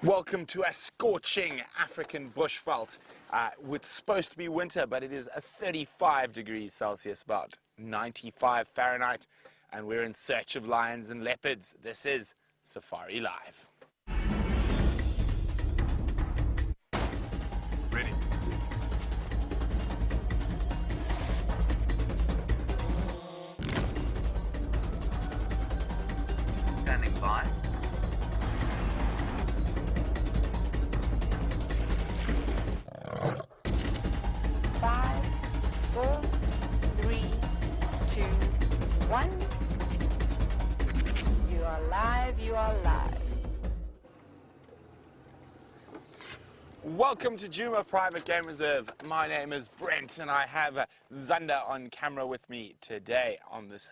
Welcome to a scorching African bushveld. It's supposed to be winter, but it is 35 degrees Celsius, about 95 Fahrenheit, and we're in search of lions and leopards. This is Safari Live. Ready? Standing by. 5, 4, 3, 2, 1. You are live, you are live. Welcome to Djuma Private Game Reserve. My name is Brent and I have Zander on camera with me today on this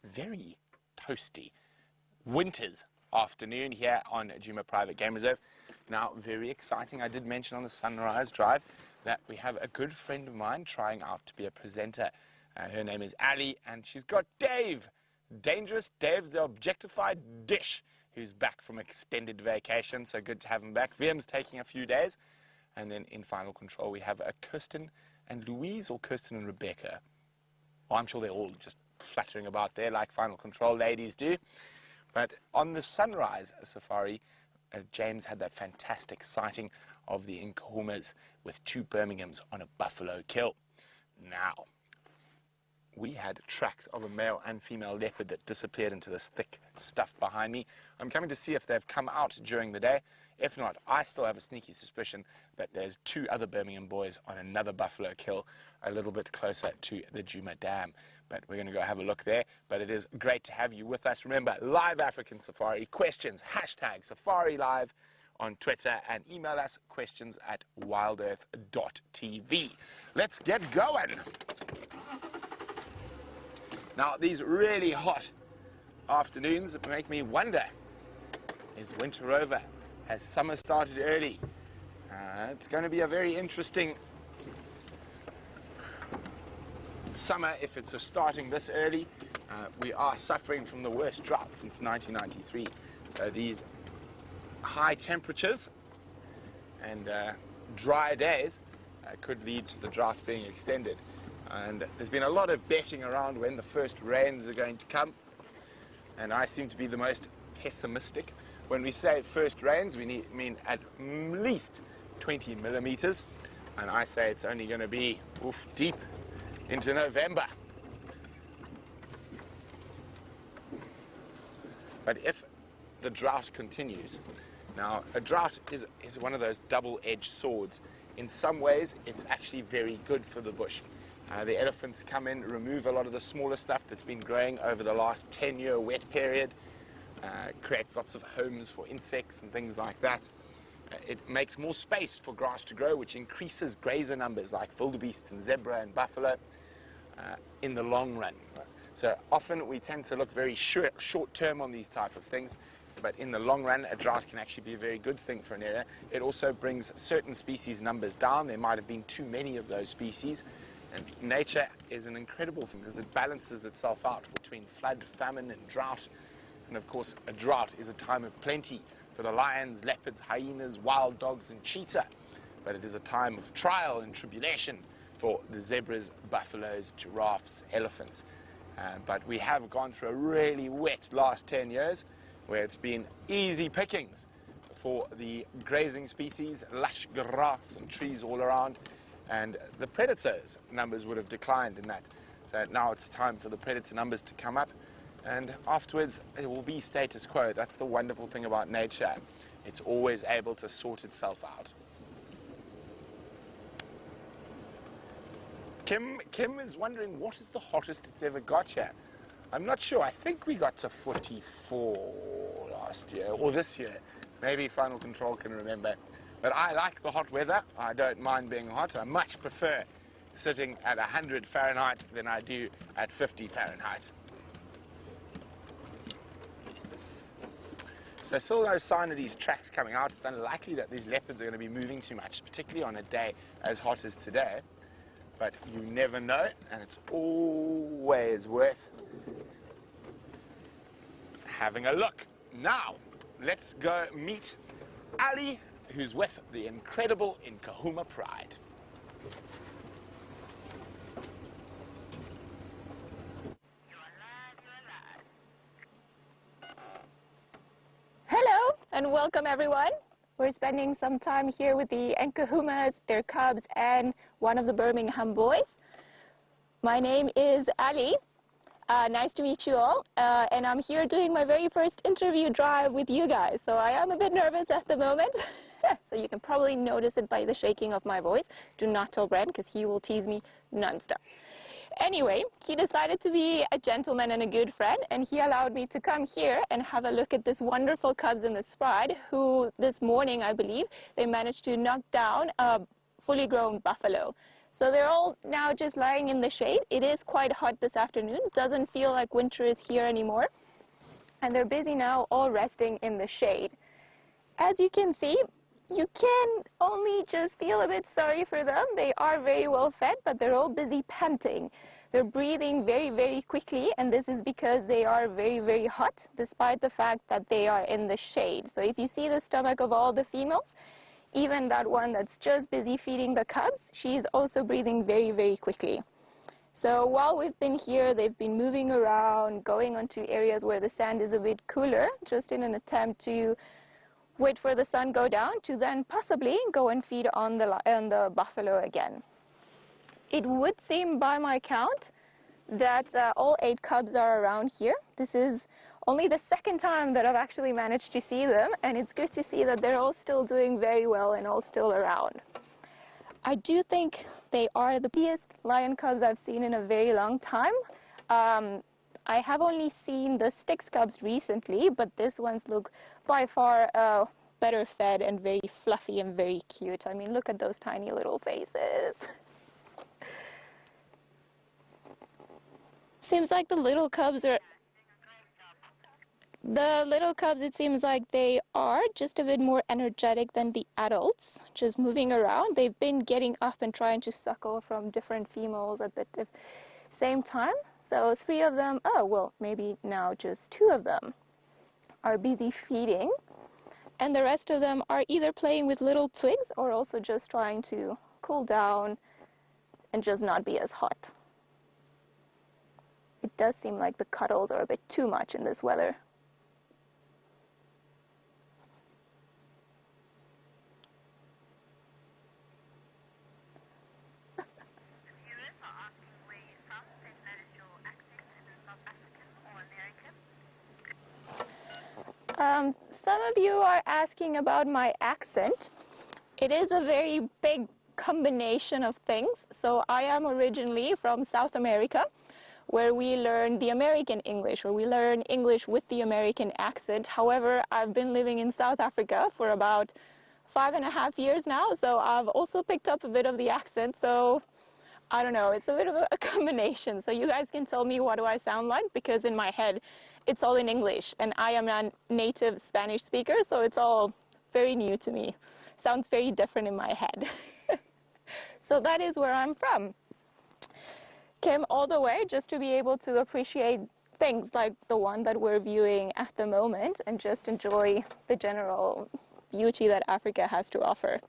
very toasty winter's afternoon here on Djuma Private Game Reserve. Now, very exciting. I did mention on the Sunrise Drive that we have a good friend of mine trying out to be a presenter. Her name is Ali, and she's got Dave, Dangerous Dave, the objectified dish, who's back from extended vacation, so good to have him back. Viam's taking a few days, and then in final control we have Kirsten and Louise, or Kirsten and Rebecca. Well, I'm sure they're all just fluttering about there like final control ladies do. But on the Sunrise Safari, James had that fantastic sighting of the Nkomas with 2 Birminghams on a buffalo kill. Now, we had tracks of a male and female leopard that disappeared into this thick stuff behind me. I'm coming to see if they've come out during the day. If not, I still have a sneaky suspicion that there's 2 other Birmingham boys on another buffalo kill a little bit closer to the Djuma Dam. But we're going to go have a look there. But it is great to have you with us. Remember, Live African Safari, questions, hashtag SafariLive on Twitter, and email us questions at wildearth.tv. Let's get going. Now, these really hot afternoons make me wonder, is winter over? Has summer started early? It's going to be a very interesting summer if it's starting this early. We are suffering from the worst drought since 1993. So these high temperatures and dry days could lead to the drought being extended. And there's been a lot of betting around when the first rains are going to come, and I seem to be the most pessimistic. When we say first rains, we mean at least 20 millimeters, and I say it's only going to be deep into November. But if the drought continues, now a drought is one of those double-edged swords. In some ways, it's actually very good for the bush. The elephants come in, remove a lot of the smaller stuff that's been growing over the last 10-year wet period, creates lots of homes for insects and things like that. It makes more space for grass to grow, which increases grazer numbers like wildebeest and zebra and buffalo in the long run. So often we tend to look very short-term on these type of things, but in the long run, a drought can actually be a very good thing for an area. It also brings certain species numbers down. There might have been too many of those species. And nature is an incredible thing because it balances itself out between flood, famine, and drought. And of course, a drought is a time of plenty for the lions, leopards, hyenas, wild dogs, and cheetah. But it is a time of trial and tribulation for the zebras, buffaloes, giraffes, elephants. But we have gone through a really wet last 10 years where it's been easy pickings for the grazing species, lush grass and trees all around. And the predators numbers would have declined in that. So now it's time for the predator numbers to come up, and afterwards it will be status quo. That's the wonderful thing about nature. It's always able to sort itself out. Kim is wondering what is the hottest it's ever got here. I'm not sure. I think we got to 44 last year, or this year. Maybe Final Control can remember. But I like the hot weather. I don't mind being hot. I much prefer sitting at 100 Fahrenheit than I do at 50 Fahrenheit. So still no sign of these tracks coming out. It's unlikely that these leopards are going to be moving too much, particularly on a day as hot as today. But you never know, and it's always worth having a look. Now, let's go meet Ali, who's with the incredible Nkahuma Pride. Hello and welcome everyone. We're spending some time here with the Nkahumas, their cubs, and one of the Birmingham boys. My name is Ali. Nice to meet you all. And I'm here doing my very first interview drive with you guys. So I am a bit nervous at the moment. So you can probably notice it by the shaking of my voice. Do not tell Brent because he will tease me non-stop. Anyway, he decided to be a gentleman and a good friend, and he allowed me to come here and have a look at this wonderful cubs in this pride, who this morning, I believe, they managed to knock down a fully grown buffalo. So they're all now just lying in the shade. It is quite hot this afternoon. Doesn't feel like winter is here anymore. And they're busy now all resting in the shade. As you can see, you can only just feel a bit sorry for them. They are very well fed, but they're all busy panting. They're breathing very, very quickly, and this is because they are very, very hot, despite the fact that they are in the shade. So if you see the stomach of all the females, even that one that's just busy feeding the cubs, she's also breathing very, very quickly. So while we've been here, they've been moving around, going onto areas where the sand is a bit cooler, just in an attempt to wait for the sun go down to then possibly go and feed on the buffalo again. It would seem by my count that all 8 cubs are around here. This is only the second time that I've actually managed to see them, and it's good to see that they're all still doing very well and all still around. I do think they are the biggest lion cubs I've seen in a very long time. I have only seen the Styx cubs recently, but this ones look by far better fed and very fluffy and very cute. I mean, look at those tiny little faces. Seems like the little cubs, it seems like they are just a bit more energetic than the adults, just moving around. They've been getting up and trying to suckle from different females at the same time. So 3 of them, oh, well, maybe now just 2 of them are busy feeding. And the rest of them are either playing with little twigs or also just trying to cool down and just not be as hot. It does seem like the cuddles are a bit too much in this weather. Some of you are asking about my accent. It is a very big combination of things. So I am originally from South America, where we learn the American English, or we learn English with the American accent. However, I've been living in South Africa for about 5.5 years now, so I've also picked up a bit of the accent. So I don't know, it's a bit of a combination. So you guys can tell me what do I sound like, because in my head it's all in English and I am a native Spanish speaker, so it's all very new to me. Sounds very different in my head. So that is where I'm from. Came all the way just to be able to appreciate things like the one that we're viewing at the moment and just enjoy the general beauty that Africa has to offer.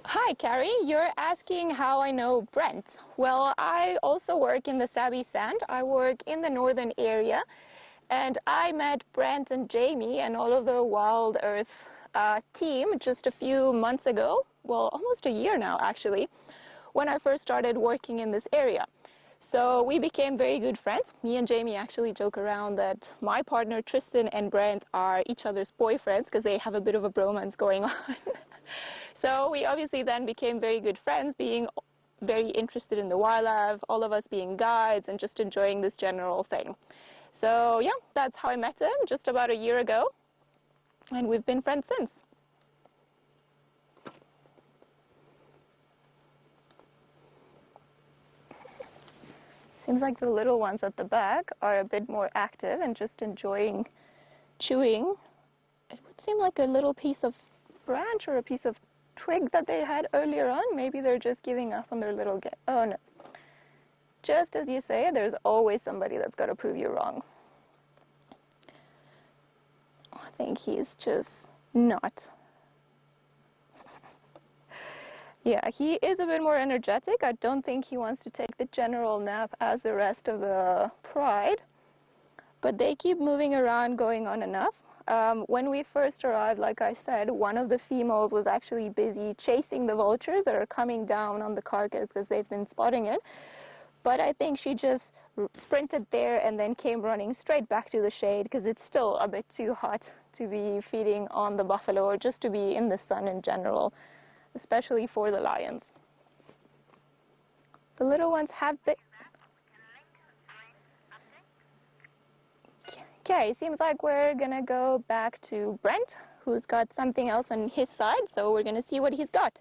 Hi, Carrie. You're asking how I know Brent. Well, I also work in the Sabi Sand. I work in the northern area, and I met Brent and Jamie and all of the Wild Earth team just a few months ago. Well, almost a year now, actually, when I first started working in this area. So we became very good friends. Me and Jamie actually joke around that my partner Tristan and Brent are each other's boyfriends because they have a bit of a bromance going on. So we obviously then became very good friends, being very interested in the wildlife, all of us being guides and just enjoying this general thing. So yeah, that's how I met him just about a year ago, and we've been friends since. Seems like the little ones at the back are a bit more active and just enjoying chewing. It would seem like a little piece of branch or a piece of twig that they had earlier on. Maybe they're just giving up on their little game. Oh no. Just as you say, there's always somebody that's got to prove you wrong. I think he's just not. Yeah, he is a bit more energetic. I don't think he wants to take the general nap as the rest of the pride. But they keep moving around, going on enough. When we first arrived, like I said, one of the females was actually busy chasing the vultures that are coming down on the carcass because they've been spotting it. But I think she just sprinted there and then came running straight back to the shade because it's still a bit too hot to be feeding on the buffalo or just to be in the sun in general, especially for the lions. The little ones have been... Okay, seems like we're gonna go back to Brent, who's got something else on his side, so we're gonna see what he's got.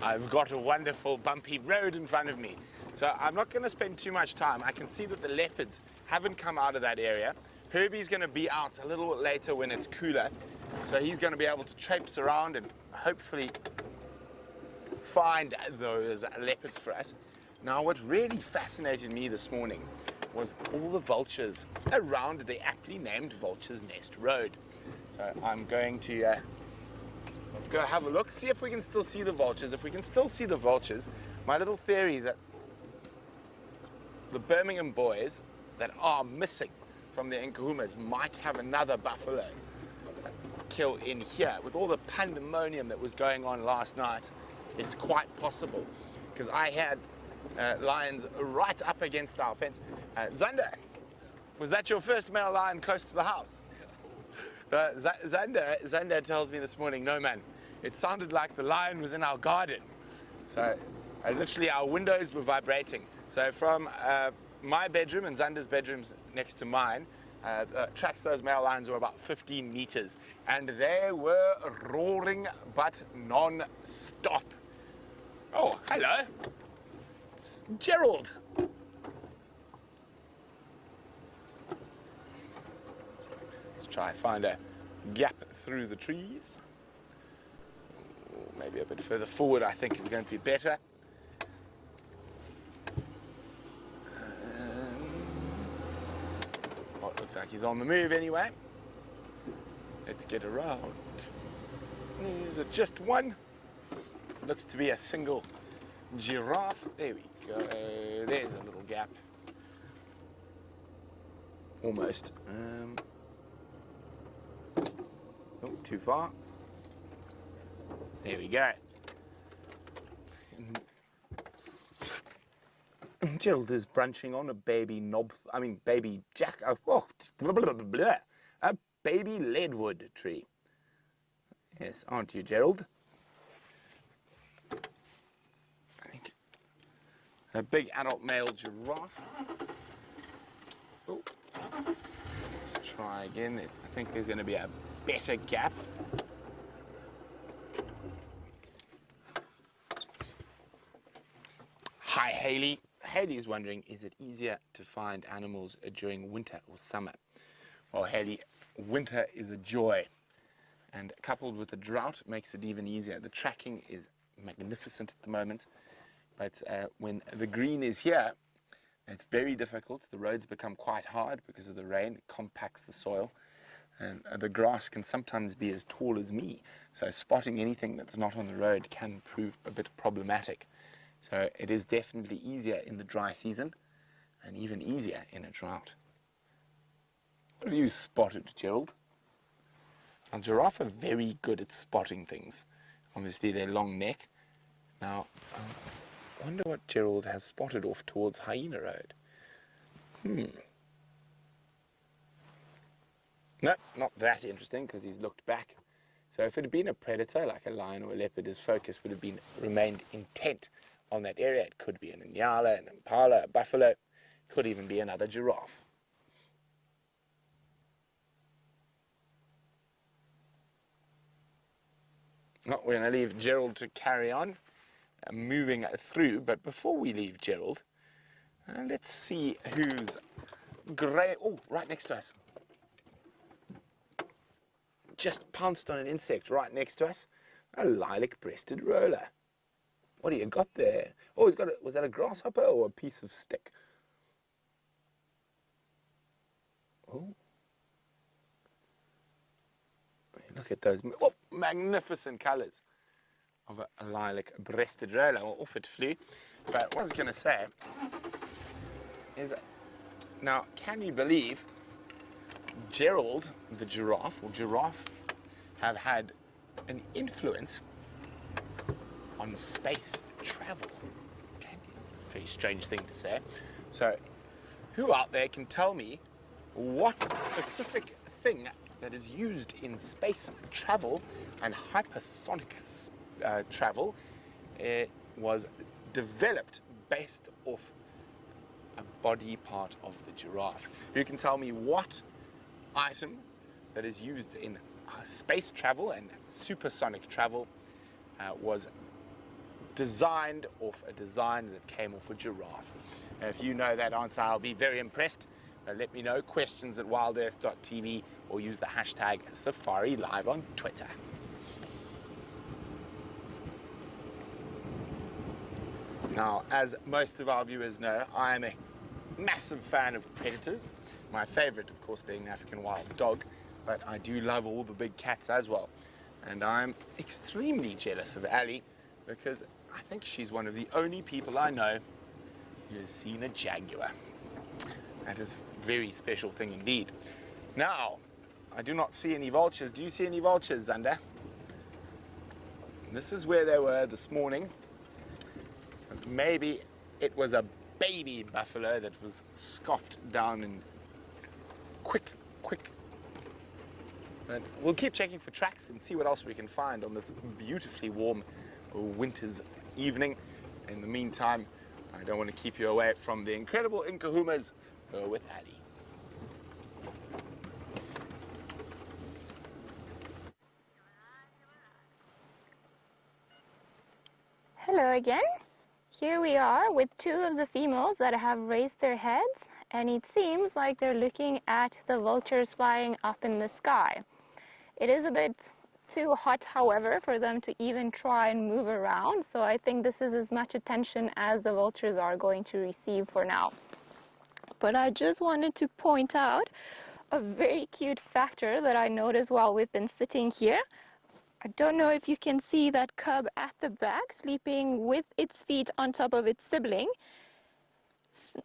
I've got a wonderful bumpy road in front of me. So I'm not going to spend too much time. I can see that the leopards haven't come out of that area. Herbie's going to be out a little bit later when it's cooler. So he's going to be able to traipse around and hopefully find those leopards for us. Now, what really fascinated me this morning was all the vultures around the aptly named Vulture's Nest Road. So I'm going to go have a look, see if we can still see the vultures. If we can still see the vultures, my little theory that the Birmingham boys that are missing from the Nkuhumas might have another buffalo kill in here. With all the pandemonium that was going on last night, it's quite possible, because I had lions right up against our fence. Zander, was that your first male lion close to the house? Zander tells me this morning, no man, it sounded like the lion was in our garden. So literally our windows were vibrating. So from my bedroom and Zander's bedroom's next to mine, the tracks of those male lions were about 15 meters. And they were roaring but non-stop. Oh, hello. It's Gerald. Let's try and find a gap through the trees. Maybe a bit further forward, I think, is going to be better. Well, it looks like he's on the move anyway. Let's get around. Is it just one? Looks to be a single giraffe. There we go. There's a little gap. Almost. Oh, too far. There we go. Gerald is brunching on a baby baby jack. Oh, blah, blah, blah, blah, a baby leadwood tree. Yes, aren't you, Gerald? I think a big adult male giraffe. Oh, let's try again. I think there's going to be a better gap. Hi, Haley. Haley is wondering, is it easier to find animals during winter or summer? Well, Haley, winter is a joy, and coupled with the drought makes it even easier. The tracking is magnificent at the moment, but when the green is here, it's very difficult. The roads become quite hard because of the rain. It compacts the soil, and the grass can sometimes be as tall as me. So spotting anything that's not on the road can prove a bit problematic. So it is definitely easier in the dry season and even easier in a drought. What have you spotted, Gerald? Now, giraffe are very good at spotting things. Obviously, their long neck. Now, I wonder what Gerald has spotted off towards Hyena Road. No, not that interesting, because he's looked back. So if it had been a predator, like a lion or a leopard, his focus would have remained intent on that area. It could be an inyala, an impala, a buffalo, could even be another giraffe. Well, we're going to leave Gerald to carry on, moving through, but before we leave Gerald, let's see who's grey. Oh, right next to us. just pounced on an insect right next to us. A lilac-breasted roller. What do you got there? Oh, it's got was that a grasshopper or a piece of stick? Oh. Look at those magnificent colors of a lilac-breasted roller. Well, off it flew. So what I was going to say is, now, can you believe Gerald, the giraffe, have had an influence on space travel? Okay. Very strange thing to say. So, who out there can tell me what specific thing that is used in space travel and hypersonic travel was developed based off a body part of the giraffe? Who can tell me what item that is used in space travel and supersonic travel was designed off a design that came off a giraffe? If you know that answer, I'll be very impressed. Let me know, questions@wildearth.tv, or use the hashtag SafariLive on Twitter. Now, as most of our viewers know, I am a massive fan of predators. My favorite, of course, being the African wild dog, but I do love all the big cats as well. And I'm extremely jealous of Ali, because I think she's one of the only people I know who has seen a jaguar. That is a very special thing indeed. Now, I do not see any vultures. Do you see any vultures, Zander? This is where they were this morning. Maybe it was a baby buffalo that was scoffed down in quick. But we'll keep checking for tracks and see what else we can find on this beautifully warm winter's evening. In the meantime, I don't want to keep you away from the incredible Nkuhumas with Ali. Hello again. Here we are with two of the females that have raised their heads, and it seems like they're looking at the vultures flying up in the sky. It is a bit too hot, however, for them to even try and move around, so I think this is as much attention as the vultures are going to receive for now. But I just wanted to point out a very cute factor that I noticed while we've been sitting here. I don't know if you can see that cub at the back sleeping with its feet on top of its sibling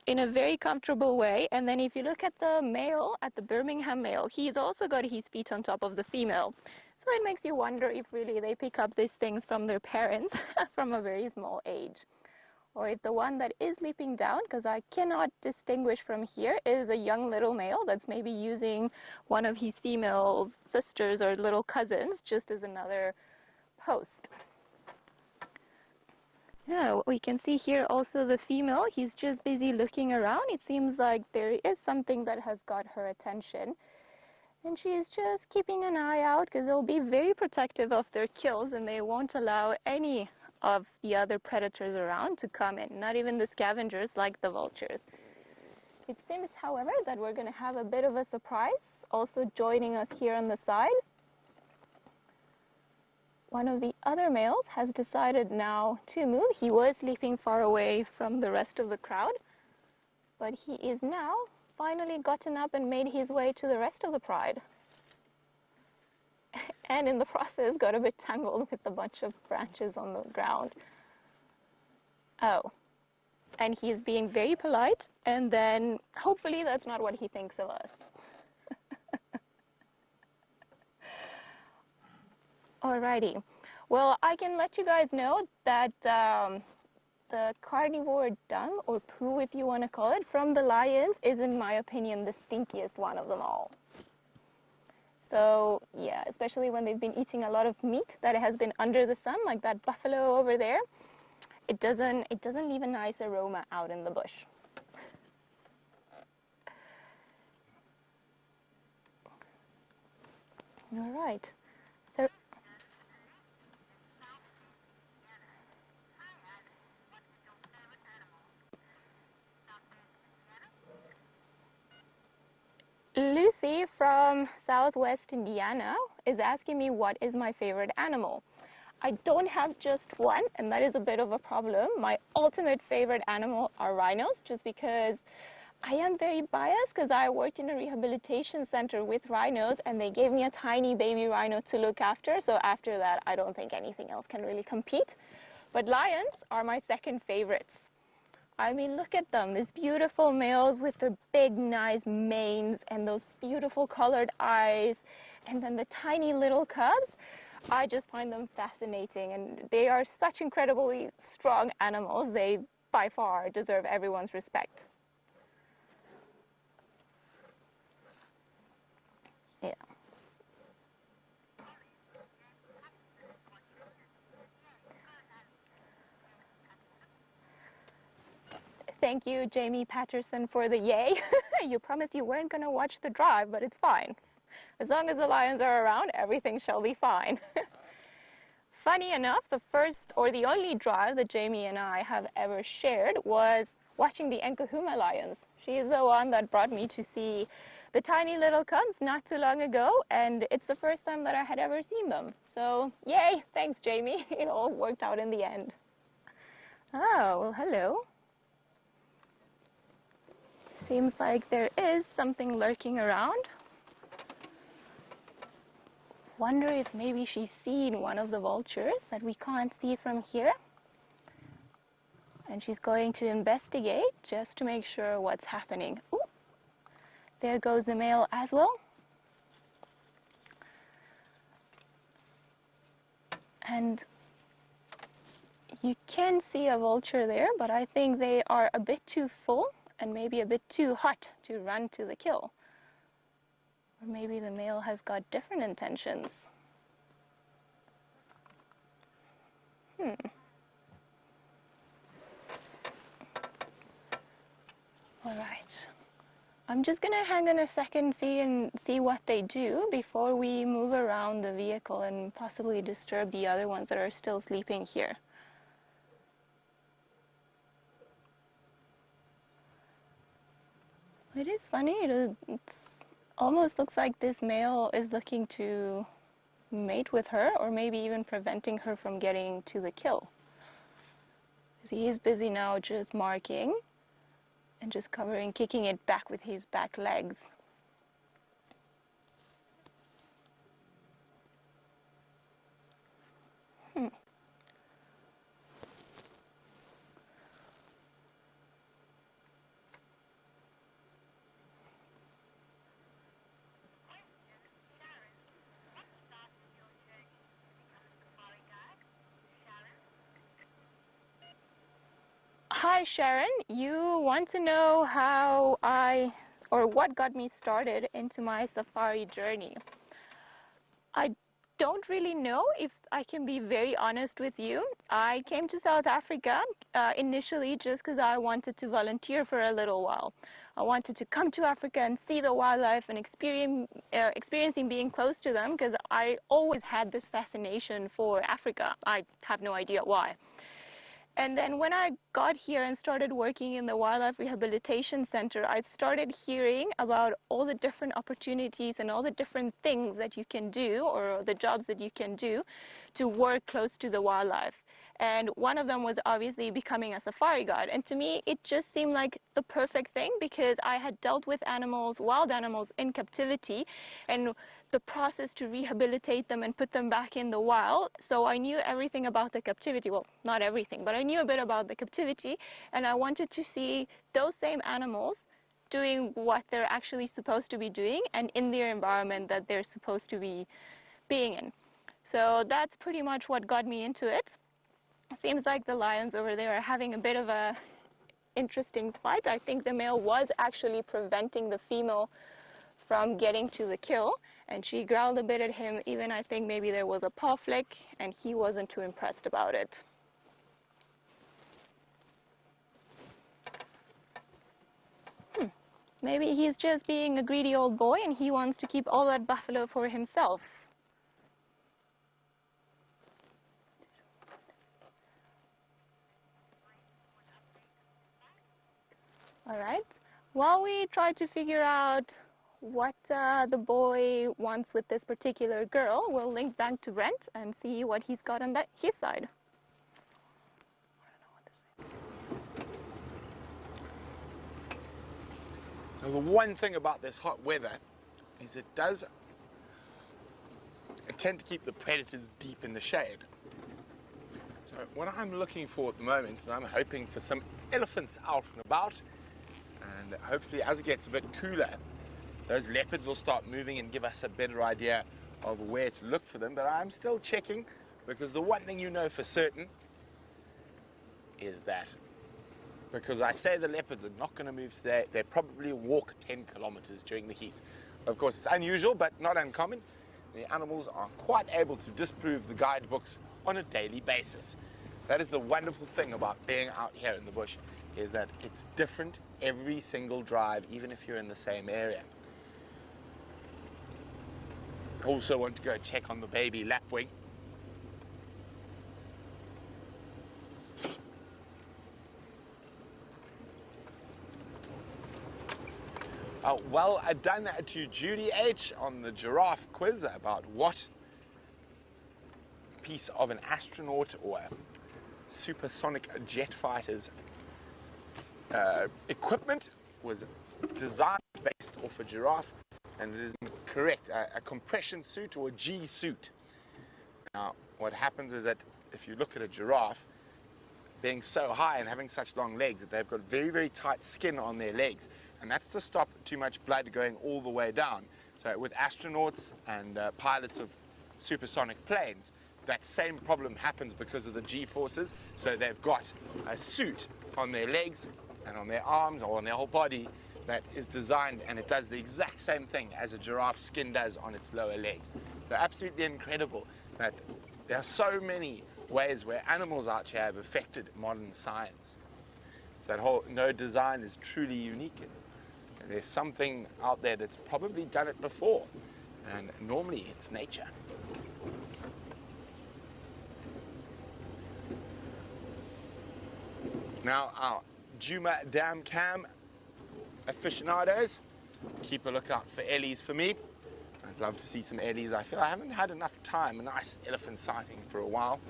in a very comfortable way. And then if you look at the male, at the Birmingham male, he's also got his feet on top of the female. So it makes you wonder if really they pick up these things from their parents from a very small age. Or if the one that is leaping down, because I cannot distinguish from here, is a young little male that's maybe using one of his female sisters or little cousins just as another post. Yeah, we can see here also the female. He's just busy looking around. It seems like there is something that has got her attention. And she's just keeping an eye out because they'll be very protective of their kills and they won't allow any of the other predators around to come in, not even the scavengers like the vultures. It seems, however, that we're going to have a bit of a surprise also joining us here on the side. One of the other males has decided now to move. He was sleeping far away from the rest of the crowd, but he is now finally gotten up and made his way to the rest of the pride. And in the process got a bit tangled with a bunch of branches on the ground. Oh, and he's being very polite, and then hopefully that's not what he thinks of us. Alrighty, well, I can let you guys know that the carnivore dung, or poo if you want to call it, from the lions is, in my opinion, the stinkiest one of them all. So yeah, especially when they've been eating a lot of meat that has been under the sun, like that buffalo over there, it doesn't leave a nice aroma out in the bush. All right. Lucy from from Southwest Indiana is asking me what is my favorite animal. I don't have just one, and that is a bit of a problem. My ultimate favorite animal are rhinos, just because I am very biased because I worked in a rehabilitation center with rhinos and they gave me a tiny baby rhino to look after. So after that, I don't think anything else can really compete. But lions are my second favorites. I mean, look at them, these beautiful males with their big, nice manes and those beautiful colored eyes, and then the tiny little cubs. I just find them fascinating, and they are such incredibly strong animals. They, by far, deserve everyone's respect. Yeah. Thank you, Jamie Patterson, for the yay. You promised you weren't going to watch the drive, but it's fine. As long as the lions are around, everything shall be fine. Funny enough, the first or the only drive that Jamie and I have ever shared was watching the Nkahuma lions. She is the one that brought me to see the tiny little cubs not too long ago, and it's the first time that I had ever seen them. So, yay, thanks, Jamie. It all worked out in the end. Oh, well, hello. Seems like there is something lurking around. Wonder if maybe she's seen one of the vultures that we can't see from here. And she's going to investigate just to make sure what's happening. Ooh, there goes the male as well. And you can see a vulture there, but I think they are a bit too full and maybe a bit too hot to run to the kill. Or maybe the male has got different intentions. All right. I'm just gonna hang on a second and see what they do before we move around the vehicle and possibly disturb the other ones that are still sleeping here. It is funny, it almost looks like this male is looking to mate with her, or maybe even preventing her from getting to the kill. Because he is busy now just marking and just covering, kicking it back with his back legs. Hi Sharon, you want to know how or what got me started into my safari journey. I don't really know, if I can be very honest with you. I came to South Africa initially just because I wanted to volunteer for a little while. I wanted to come to Africa and see the wildlife and experiencing being close to them, because I always had this fascination for Africa. I have no idea why. And then when I got here and started working in the Wildlife Rehabilitation Center, I started hearing about all the different opportunities and all the different things that you can do, or the jobs that you can do to work close to the wildlife. And one of them was obviously becoming a safari guide. And to me, it just seemed like the perfect thing, because I had dealt with animals, wild animals in captivity, and the process to rehabilitate them and put them back in the wild. So I knew everything about the captivity. Well, not everything, but I knew a bit about the captivity, and I wanted to see those same animals doing what they're actually supposed to be doing and in their environment that they're supposed to be being in. So that's pretty much what got me into it. Seems like the lions over there are having a bit of a interesting fight. I think the male was actually preventing the female from getting to the kill, and she growled a bit at him. Even I think maybe there was a paw flick, and he wasn't too impressed about it. Maybe he's just being a greedy old boy and he wants to keep all that buffalo for himself. All right, while we try to figure out what the boy wants with this particular girl. We'll link back to Brent and see what he's got on his side. So the one thing about this hot weather is it tend to keep the predators deep in the shade. So what I'm looking for at the moment is I'm hoping for some elephants out and about, and hopefully as it gets a bit cooler, those leopards will start moving and give us a better idea of where to look for them. But I'm still checking, because the one thing you know for certain is that, because I say the leopards are not going to move today, they probably walk 10 kilometers during the heat. Of course, it's unusual, but not uncommon. The animals are quite able to disprove the guidebooks on a daily basis. That is the wonderful thing about being out here in the bush, is that it's different every single drive, even if you're in the same area. I also want to go check on the baby lapwing. Well done to Judy H on the giraffe quiz about what piece of an astronaut or a supersonic jet fighter's equipment was designed based off a giraffe, and it is correct, a compression suit or a G suit. Now, what happens is that if you look at a giraffe, being so high and having such long legs, that they've got very, very tight skin on their legs, and that's to stop too much blood going all the way down. So with astronauts and pilots of supersonic planes, that same problem happens because of the G-forces. So they've got a suit on their legs and on their arms or on their whole body that is designed, and it does the exact same thing as a giraffe's skin does on its lower legs. So absolutely incredible that there are so many ways where animals out here have affected modern science. So that whole no design is truly unique. And there's something out there that's probably done it before, and normally it's nature. Now our Djuma Dam Cam aficionados, keep a lookout for ellies for me. I'd love to see some ellies. I feel I haven't had enough time, a nice elephant sighting for a while.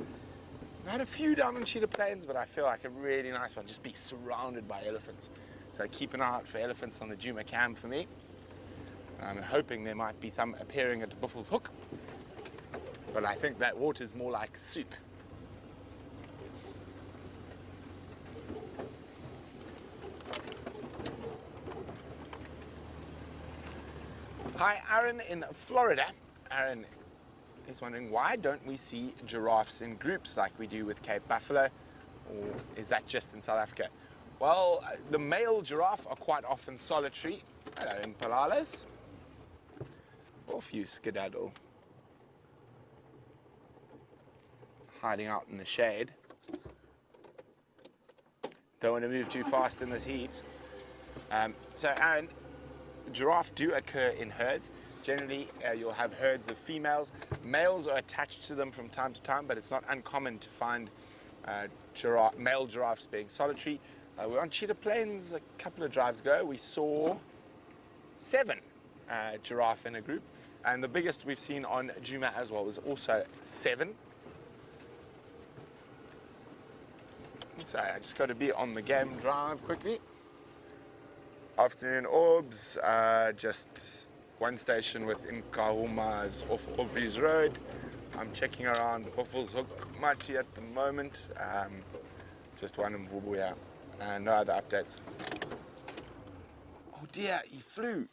I've had a few down on Cheetah Plains, but I feel like a really nice one, just be surrounded by elephants. So keep an eye out for elephants on the Djuma Cam for me. I'm hoping there might be some appearing at Buffels Hook, but I think that water's more like soup. Hi, Aaron in Florida. Aaron is wondering, why don't we see giraffes in groups like we do with Cape Buffalo, or is that just in South Africa? Well, the male giraffe are quite often solitary. Hello, impalalas. Off you skedaddle. Hiding out in the shade. Don't want to move too fast in this heat. So Aaron, giraffe do occur in herds. Generally, you'll have herds of females. Males are attached to them from time to time, but it's not uncommon to find male giraffes being solitary. We were on Cheetah Plains a couple of drives ago. We saw 7 giraffe in a group, and the biggest we've seen on Djuma as well was also 7. So I just got to be on the game drive quickly. Afternoon orbs, just one station within Kahuma's off Aubrey's Road. I'm checking around Buffels Hook Mati at the moment. Just one in Vubuya, and no other updates. Oh dear, he flew.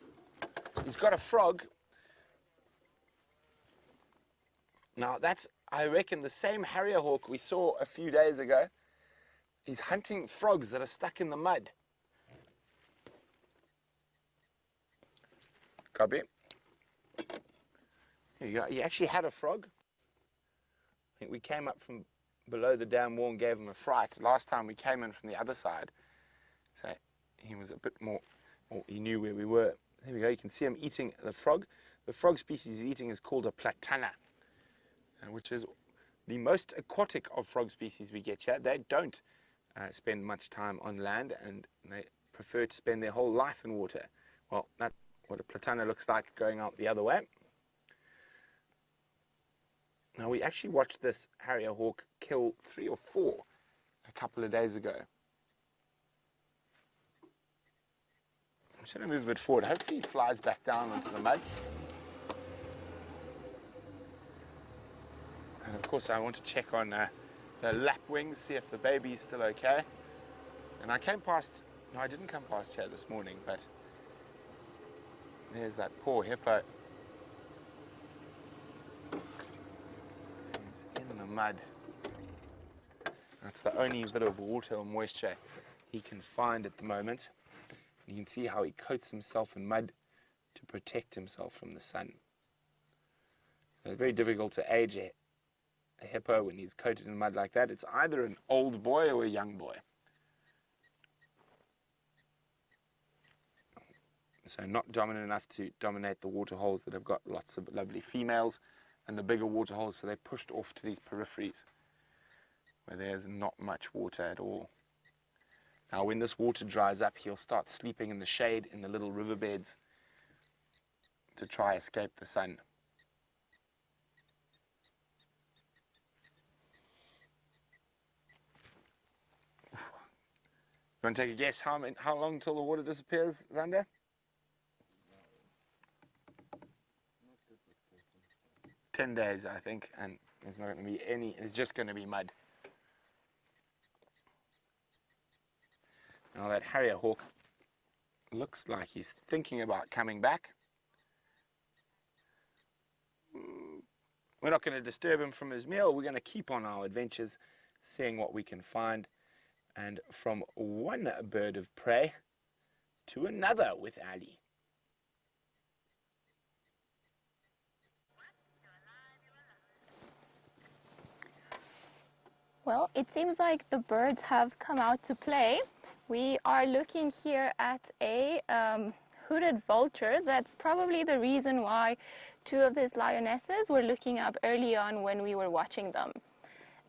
He's got a frog. Now that's, I reckon, the same harrier hawk we saw a few days ago. He's hunting frogs that are stuck in the mud. Copy. Here you go. He actually had a frog. I think we came up from below the dam wall and gave him a fright. Last time we came in from the other side. So he was a bit more, or he knew where we were. There we go. You can see him eating the frog. The frog species he's eating is called a platana, which is the most aquatic of frog species we get here. They don't spend much time on land, and they prefer to spend their whole life in water. Well, that what a platana looks like going out the other way. Now, we actually watched this harrier hawk kill 3 or 4 a couple of days ago. I'm just going to move a bit forward. Hopefully he flies back down into the mud. And of course I want to check on the lapwings, see if the baby's still okay. And I came past, no, I didn't come past here this morning, but there's that poor hippo. He's in the mud. That's the only bit of water or moisture he can find at the moment. You can see how he coats himself in mud to protect himself from the sun. So it's very difficult to age a hippo when he's coated in mud like that. It's either an old boy or a young boy. So not dominant enough to dominate the water holes that have got lots of lovely females, and the bigger water holes, so they're pushed off to these peripheries where there's not much water at all. Now when this water dries up, he'll start sleeping in the shade in the little riverbeds to try escape the sun. You want to take a guess how long until the water disappears, Xander? 10 days, I think, and there's not going to be any, it's just going to be mud. Now that harrier hawk looks like he's thinking about coming back. We're not going to disturb him from his meal. We're going to keep on our adventures, seeing what we can find. And from one bird of prey to another with Ali. Well, it seems like the birds have come out to play. We are looking here at a hooded vulture. That's probably the reason why 2 of these lionesses were looking up early on when we were watching them.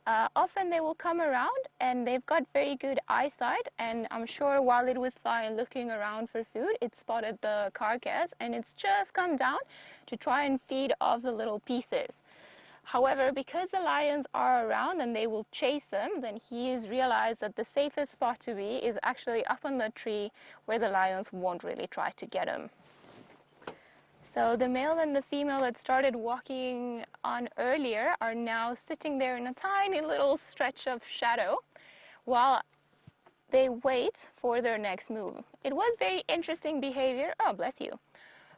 Often they will come around and they've got very good eyesight, and I'm sure while it was flying looking around for food, it spotted the carcass and it's just come down to try and feed off the little pieces. However, because the lions are around and they will chase them, then he has realized that the safest spot to be is actually up on the tree where the lions won't really try to get him. So the male and the female that started walking on earlier are now sitting there in a tiny little stretch of shadow while they wait for their next move. It was very interesting behavior, oh bless you,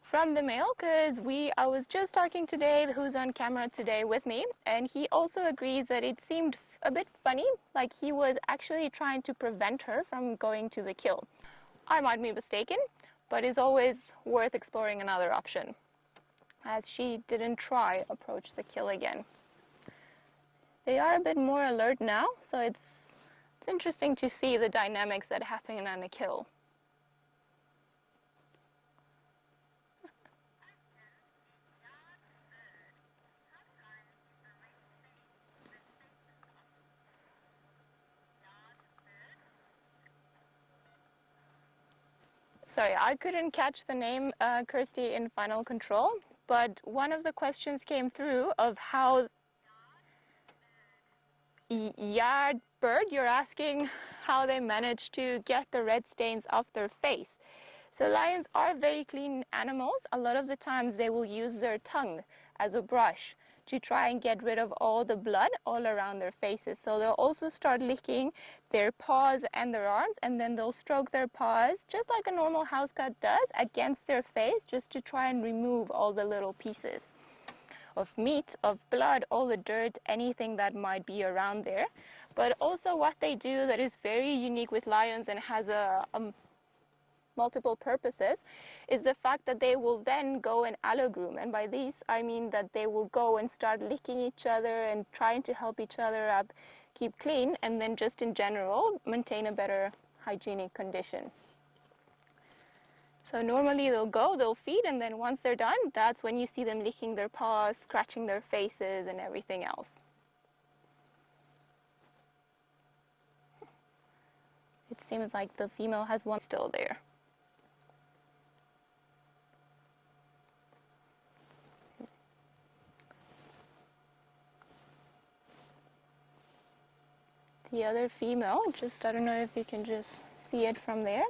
from the male, because I was just talking to Dave, who's on camera today with me, and he also agrees that it seemed a bit funny, like he was actually trying to prevent her from going to the kill. I might be mistaken, but it's always worth exploring another option, as she didn't try approach the kill again. They are a bit more alert now, so it's interesting to see the dynamics that happen on a kill. Sorry, I couldn't catch the name, Kirsty, in Final Control, but one of the questions came through of how yard bird, you're asking how they manage to get the red stains off their face. So lions are very clean animals. A lot of the times they will use their tongue as a brush to try and get rid of all the blood all around their faces. So they'll also start licking their paws and their arms, and then they'll stroke their paws just like a normal house cat does against their face, just to try and remove all the little pieces of meat, of blood, all the dirt, anything that might be around there. But also what they do that is very unique with lions and has a multiple purposes is the fact that they will then go and allogroom, and by this I mean that they will go and start licking each other and trying to help each other up keep clean, and then just in general maintain a better hygienic condition. So normally they'll feed, and then once they're done, that's when you see them licking their paws, scratching their faces and everything else. It seems like the female has one still there. the other female. Just, I don't know if you can just see it from there.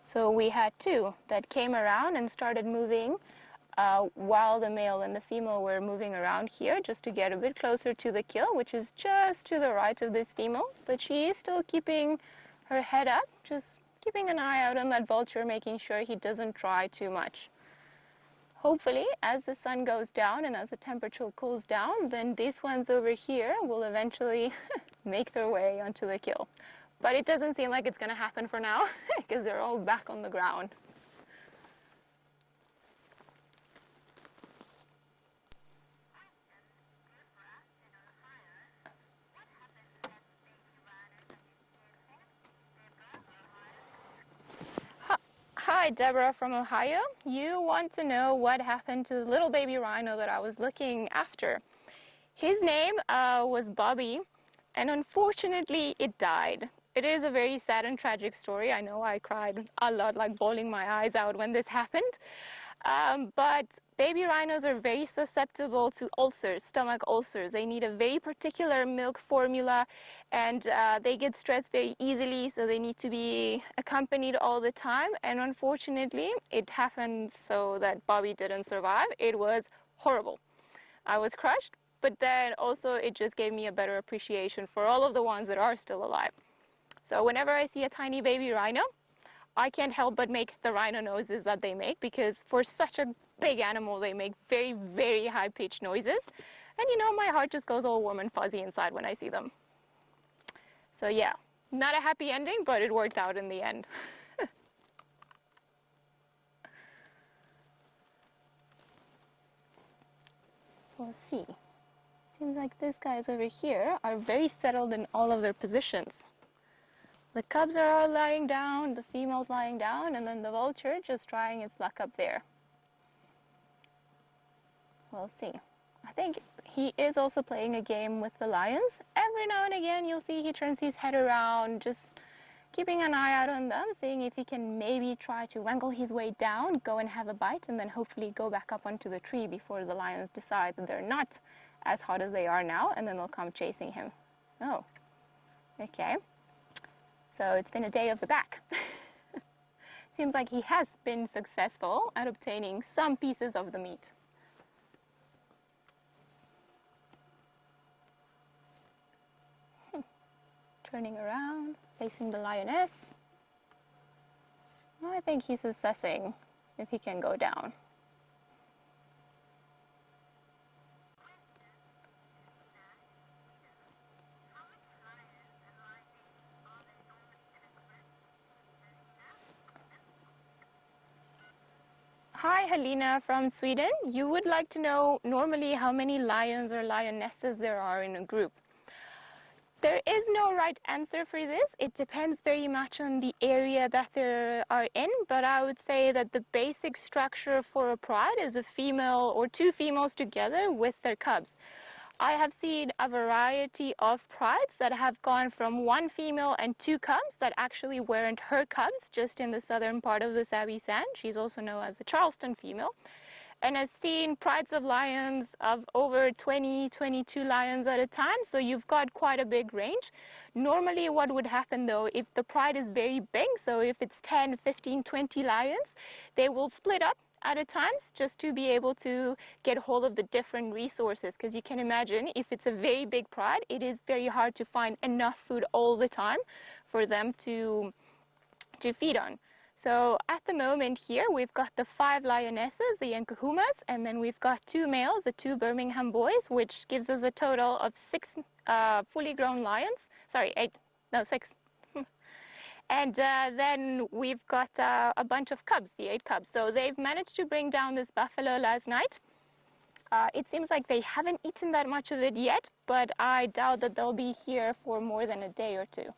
So we had two that came around and started moving while the male and the female were moving around here just to get a bit closer to the kill, which is just to the right of this female. But she is still keeping her head up, just keeping an eye out on that vulture, making sure he doesn't try too much. Hopefully, as the sun goes down and as the temperature cools down, then these ones over here will eventually make their way onto the kill. But it doesn't seem like it's going to happen for now because they're all back on the ground. Hi, Deborah from Ohio. You want to know what happened to the little baby rhino that I was looking after. His name was Bobby, and unfortunately it died. It is a very sad and tragic story. I know I cried a lot, like bawling my eyes out when this happened. But baby rhinos are very susceptible to ulcers, stomach ulcers. They need a very particular milk formula, and they get stressed very easily, so they need to be accompanied all the time. And unfortunately, it happened so that Bobby didn't survive. It was horrible. I was crushed, but then also it just gave me a better appreciation for all of the ones that are still alive. So whenever I see a tiny baby rhino, I can't help but make the rhino noises that they make, because for such a big animal, they make very, very high-pitched noises. And you know, my heart just goes all warm and fuzzy inside when I see them. So yeah, not a happy ending, but it worked out in the end. We'll see. Seems like these guys over here are very settled in all of their positions. The cubs are all lying down, the female's lying down, and then the vulture just trying its luck up there. We'll see. I think he is also playing a game with the lions. Every now and again you'll see he turns his head around, just keeping an eye out on them, seeing if he can maybe try to wangle his way down, go and have a bite, and then hopefully go back up onto the tree before the lions decide that they're not as hot as they are now, and then they'll come chasing him. Oh, okay. So it's been a day of the back. Seems like he has been successful at obtaining some pieces of the meat. Turning around, facing the lioness. I think he's assessing if he can go down. Hi, Helena from Sweden. You would like to know normally how many lions or lionesses there are in a group. There is no right answer for this. It depends very much on the area that they are in, but I would say that the basic structure for a pride is a female or two females together with their cubs. I have seen a variety of prides that have gone from one female and two cubs that actually weren't her cubs, just in the southern part of the Sabi Sand. She's also known as a Charleston female. And I've seen prides of lions of over 20, 22 lions at a time, so you've got quite a big range. Normally what would happen though, if the pride is very big, so if it's 10, 15, 20 lions, they will split up at a time just to be able to get hold of the different resources, because you can imagine if it's a very big pride, it is very hard to find enough food all the time for them to feed on. So at the moment here we've got the 5 lionesses, the Enkahumas, and then we've got 2 males, the 2 Birmingham boys, which gives us a total of 6 fully grown lions. Sorry, 6. And then we've got a bunch of cubs, the 8 cubs. So they've managed to bring down this buffalo last night. It seems like they haven't eaten that much of it yet, but I doubt that they'll be here for more than a day or two.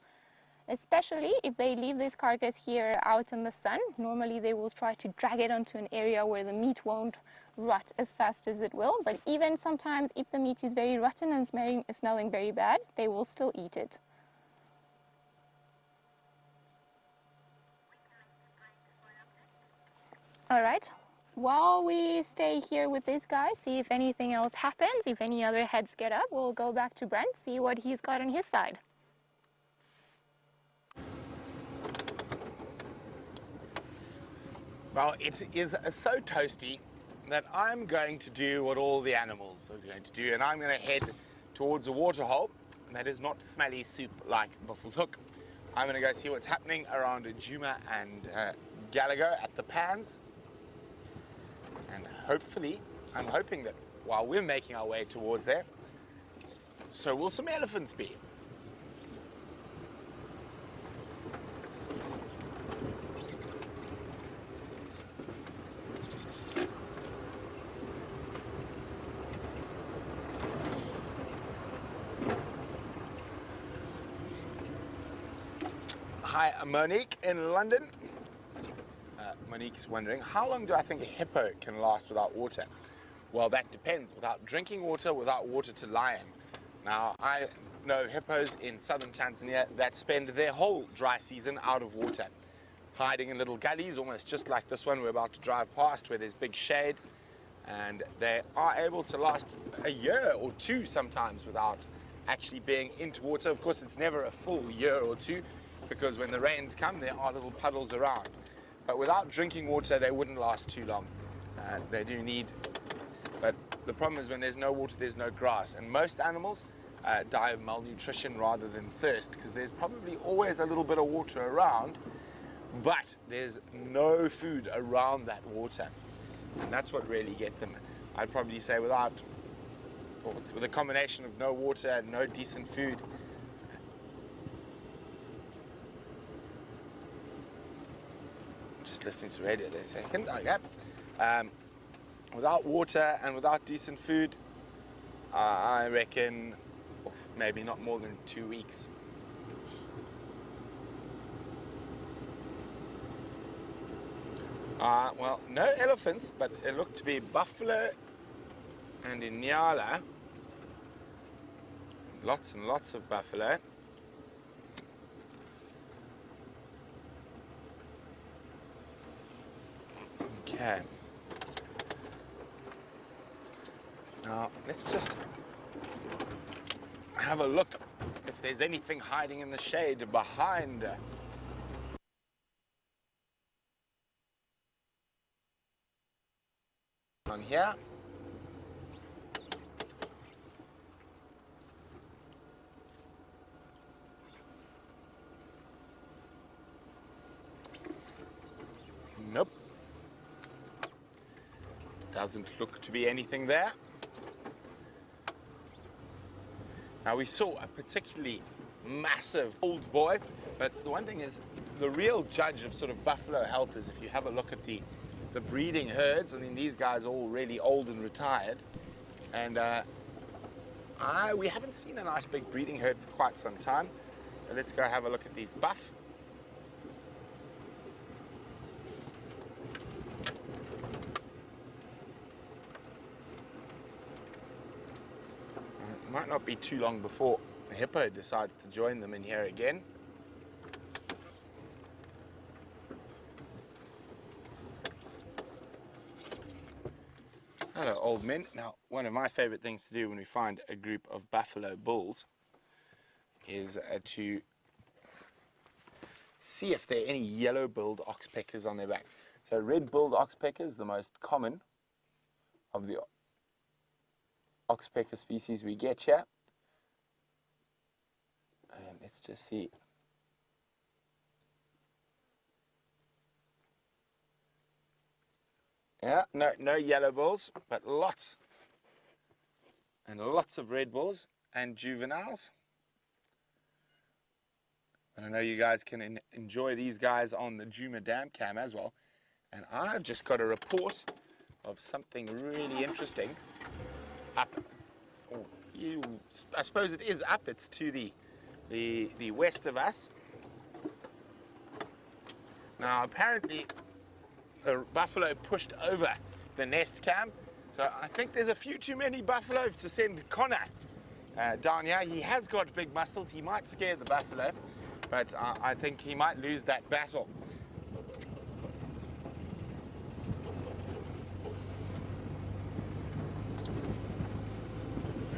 Especially if they leave this carcass here out in the sun. Normally they will try to drag it onto an area where the meat won't rot as fast as it will. But even sometimes if the meat is very rotten and smelling very bad, they will still eat it. All right, while we stay here with this guy, see if anything else happens, if any other heads get up, we'll go back to Brent, see what he's got on his side. Well, it is so toasty that I'm going to do what all the animals are going to do, and I'm going to head towards a waterhole that is not smelly soup like Buffels Hook. I'm going to go see what's happening around Djuma and Gallagher at the pans, and hopefully, I'm hoping that while we're making our way towards there, so will some elephants be. Hi, Monique in London. Monique's wondering, how long do I think a hippo can last without water? Well, that depends. Without drinking water, without water to lie in. Now, I know hippos in southern Tanzania that spend their whole dry season out of water, hiding in little gullies, almost just like this one we're about to drive past, where there's big shade, and they are able to last a year or two sometimes without actually being into water. Of course, it's never a full year or two, because when the rains come, there are little puddles around. But without drinking water, they wouldn't last too long. They do need, but the problem is when there's no water, there's no grass. And most animals die of malnutrition rather than thirst, because there's probably always a little bit of water around, but there's no food around that water. And that's what really gets them. I'd probably say with a combination of no water and no decent food, just listening to radio there a second. Okay. Without water and without decent food, I reckon maybe not more than 2 weeks. Well, no elephants, but it looked to be buffalo and Inyala. Lots and lots of buffalo. Okay. Now, let's just have a look if there's anything hiding in the shade behind. On here. Nope. Doesn't look to be anything there. Now, we saw a particularly massive old boy, but the one thing is, the real judge of sort of buffalo health is if you have a look at the breeding herds. I mean, these guys are all really old and retired, and we haven't seen a nice big breeding herd for quite some time. But let's go have a look at these buff. It might not be too long before the hippo decides to join them in here again. Hello, old men. Now, one of my favorite things to do when we find a group of buffalo bulls is to see if there are any yellow-billed oxpeckers on their back. So red-billed oxpecker is the most common of the oxpecker species we get here. And let's just see. Yeah, no yellow bulls, but lots and lots of red bulls and juveniles. And I know you guys can enjoy these guys on the Djuma Dam cam as well. And I've just got a report of something really interesting up. Oh, I suppose it is up. It's to the west of us. Now, apparently, the buffalo pushed over the nest cam, so I think there's a few too many buffalo to send Connor down here. He has got big muscles. He might scare the buffalo, but I think he might lose that battle.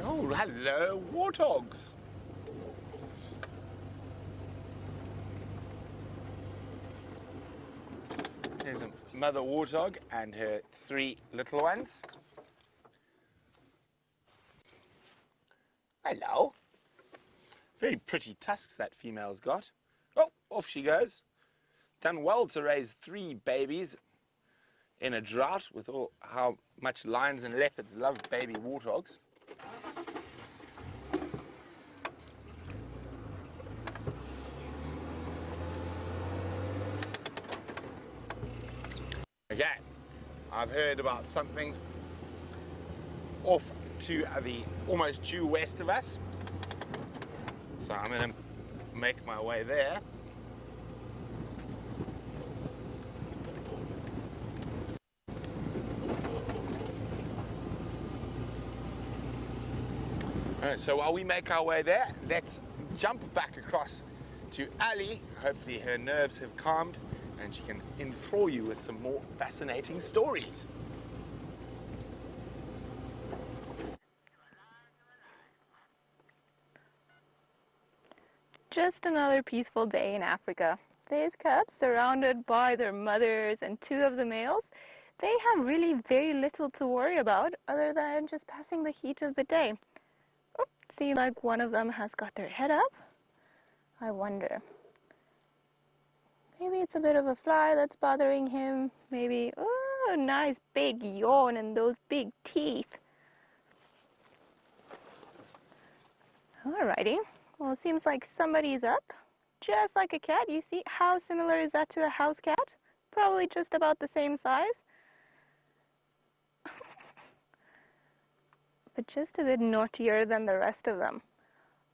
Oh, hello, warthogs. There's a mother warthog and her 3 little ones. Hello. Very pretty tusks that female's got. Oh, off she goes. Done well to raise 3 babies in a drought with all how much lions and leopards love baby warthogs. Okay, I've heard about something off to the almost due west of us. So I'm going to make my way there. So while we make our way there, let's jump back across to Ali. Hopefully her nerves have calmed and she can enthrall you with some more fascinating stories. Just another peaceful day in Africa. These cubs, surrounded by their mothers and 2 of the males, they have really very little to worry about other than just passing the heat of the day. Oh, seems like one of them has got their head up. I wonder. Maybe it's a bit of a fly that's bothering him. Maybe, oh, a nice big yawn and those big teeth. Alrighty. Well, it seems like somebody's up. Just like a cat. You see, how similar is that to a house cat? Probably just about the same size. But just a bit naughtier than the rest of them.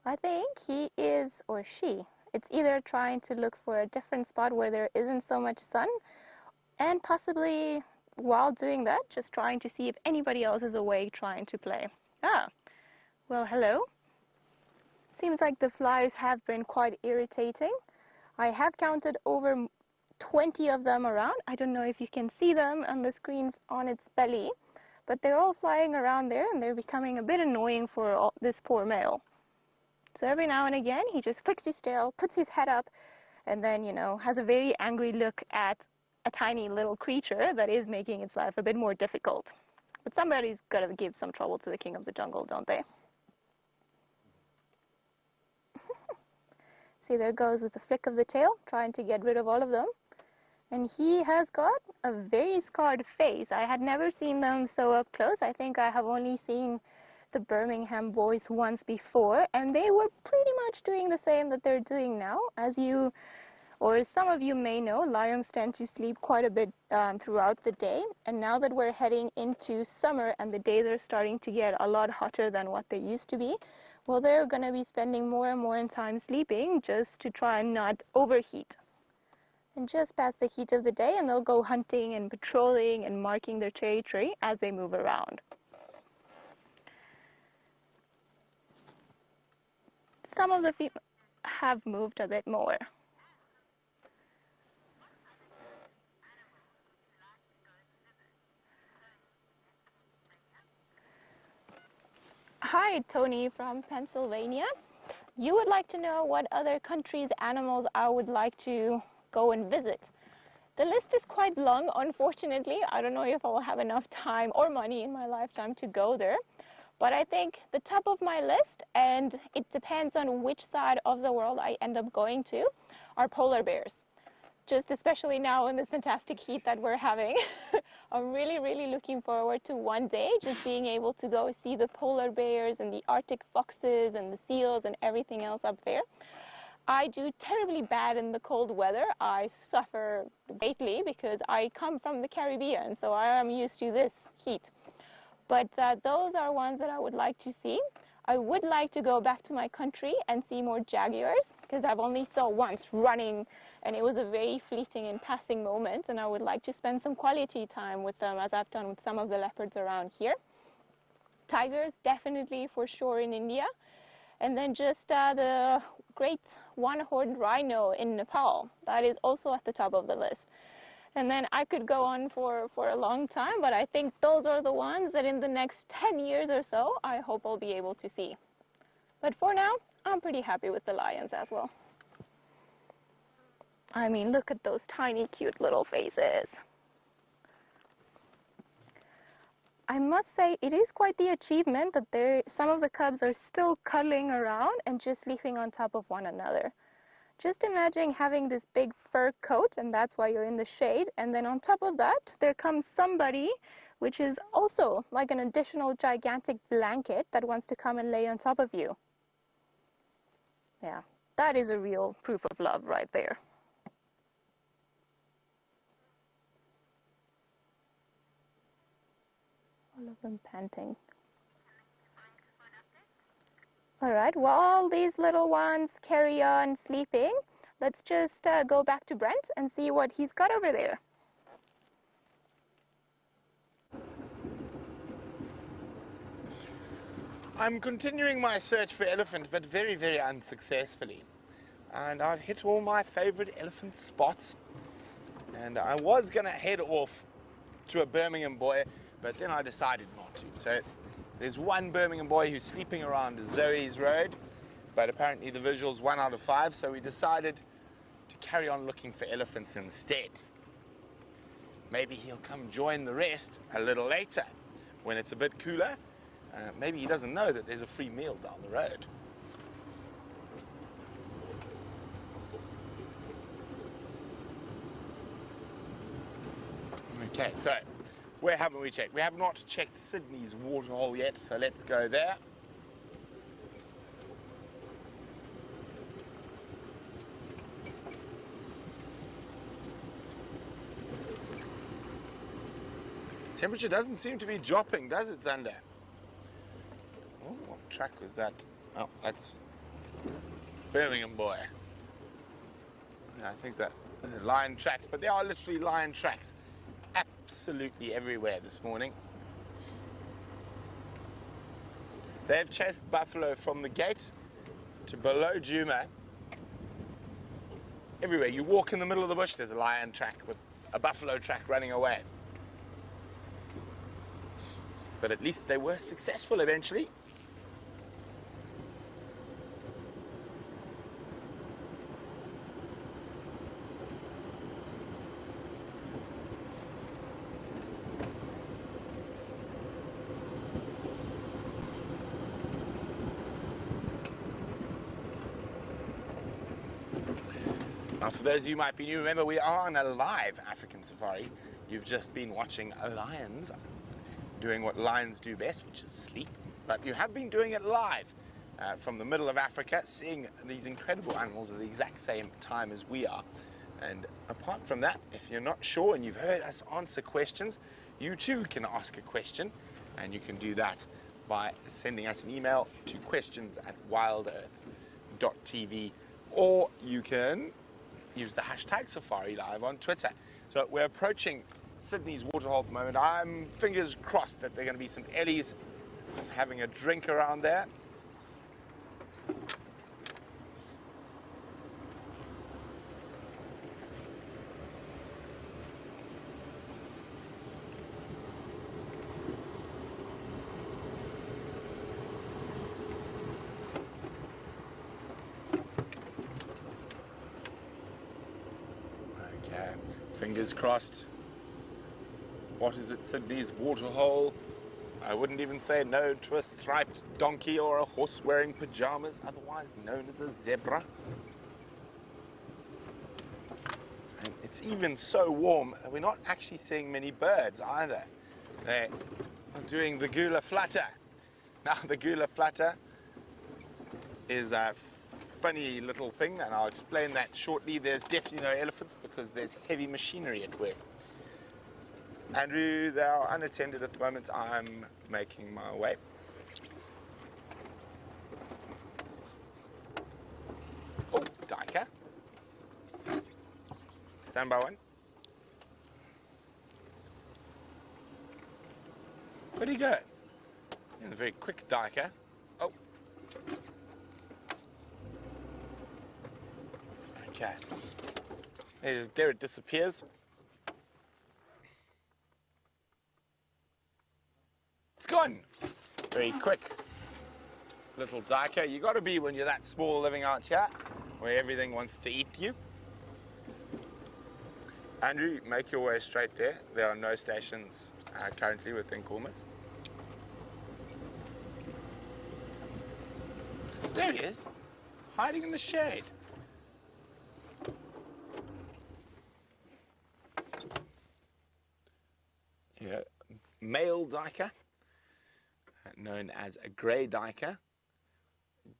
I think he is, or she, it's either trying to look for a different spot where there isn't so much sun, and possibly while doing that, just trying to see if anybody else is awake trying to play. Ah, well, hello. Seems like the flies have been quite irritating. I have counted over 20 of them around. I don't know if you can see them on the screen on its belly, but they're all flying around there and they're becoming a bit annoying for this poor male. So every now and again, he just flicks his tail, puts his head up, and then, you know, has a very angry look at a tiny little creature that is making its life a bit more difficult. But somebody's got to give some trouble to the king of the jungle, don't they? See, there goes with the flick of the tail, trying to get rid of all of them. And he has got a very scarred face. I had never seen them so up close. I think I have only seen the Birmingham boys once before, and they were pretty much doing the same that they're doing now. As you, or some of you may know, lions tend to sleep quite a bit throughout the day. And now that we're heading into summer and the days are starting to get a lot hotter than what they used to be, well, they're going to be spending more and more time sleeping just to try and not overheat. And just past the heat of the day, and they'll go hunting and patrolling and marking their territory as they move around. Some of the females have moved a bit more. Hi, Tony from Pennsylvania. You would like to know what other countries' animals I would like to go and visit. The list is quite long, unfortunately. I don't know if I'll have enough time or money in my lifetime to go there. But I think the top of my list, and it depends on which side of the world I end up going to, are polar bears. Just especially now in this fantastic heat that we're having. I'm really, really looking forward to one day just being able to go see the polar bears and the Arctic foxes and the seals and everything else up there. I do terribly bad in the cold weather. I suffer greatly because I come from the Caribbean, so I am used to this heat. But those are ones that I would like to see. I would like to go back to my country and see more jaguars, because I've only saw once running, and it was a very fleeting and passing moment, and I would like to spend some quality time with them, as I've done with some of the leopards around here. Tigers, definitely for sure in India. And then just the great one-horned rhino in Nepal. That is also at the top of the list. And then I could go on for a long time, but I think those are the ones that in the next 10 years or so, I hope I'll be able to see. But for now, I'm pretty happy with the lions as well. I mean, look at those tiny, cute little faces. I must say it is quite the achievement that some of the cubs are still cuddling around and just sleeping on top of one another. Just imagine having this big fur coat, and that's why you're in the shade, and then on top of that there comes somebody which is also like an additional gigantic blanket that wants to come and lay on top of you. Yeah, that is a real proof of love right there. All of them panting. All right, while these little ones carry on sleeping, let's just go back to Brent and see what he's got over there. I'm continuing my search for elephant, but very, very unsuccessfully. And I've hit all my favorite elephant spots. And I was going to head off to a Birmingham boy, but then I decided not to. So there's one Birmingham boy who's sleeping around Zoe's Road, but apparently the visual's 1 out of 5, so we decided to carry on looking for elephants instead. Maybe he'll come join the rest a little later when it's a bit cooler. Maybe he doesn't know that there's a free meal down the road. Okay, so where haven't we checked? We have not checked Sydney's waterhole yet, so let's go there. Temperature doesn't seem to be dropping, does it, Zander? Oh, what track was that? Oh, that's Birmingham boy. I think that lion tracks, but there are literally lion tracks absolutely everywhere this morning. They've chased buffalo from the gate to below Juma. Everywhere you walk in the middle of the bush, there's a lion track with a buffalo track running away. But at least they were successful eventually. Now, for those of you who might be new, remember we are on a live African safari. You've just been watching lions doing what lions do best, which is sleep. But you have been doing it live from the middle of Africa, seeing these incredible animals at the exact same time as we are. And apart from that, if you're not sure and you've heard us answer questions, you too can ask a question, and you can do that by sending us an email to questions@wildearth.tv, or you can use the hashtag SafariLive on Twitter. So we're approaching Sydney's waterhole at the moment. I'm fingers crossed that there are going to be some ellies having a drink around there. Okay, fingers crossed. What is it, Sydney's waterhole? I wouldn't even say no to a striped donkey or a horse wearing pajamas, otherwise known as a zebra. And it's even so warm that we're not actually seeing many birds either. They are doing the gula flutter. Now, the gula flutter is a funny little thing, and I'll explain that shortly. There's definitely no elephants because there's heavy machinery at work. Andrew, they are unattended at the moment. I'm making my way. Oh, Diker. Stand by one. Where'd he go? He's a very quick Diker. Oh. Okay. There it disappears. It's gone. Very quick little Diker. You got to be when you're that small living out here, where everything wants to eat you. Andrew, make your way straight there. There are no stations currently within Cormus. There he is, hiding in the shade. Yeah, male duiker, known as a grey duiker,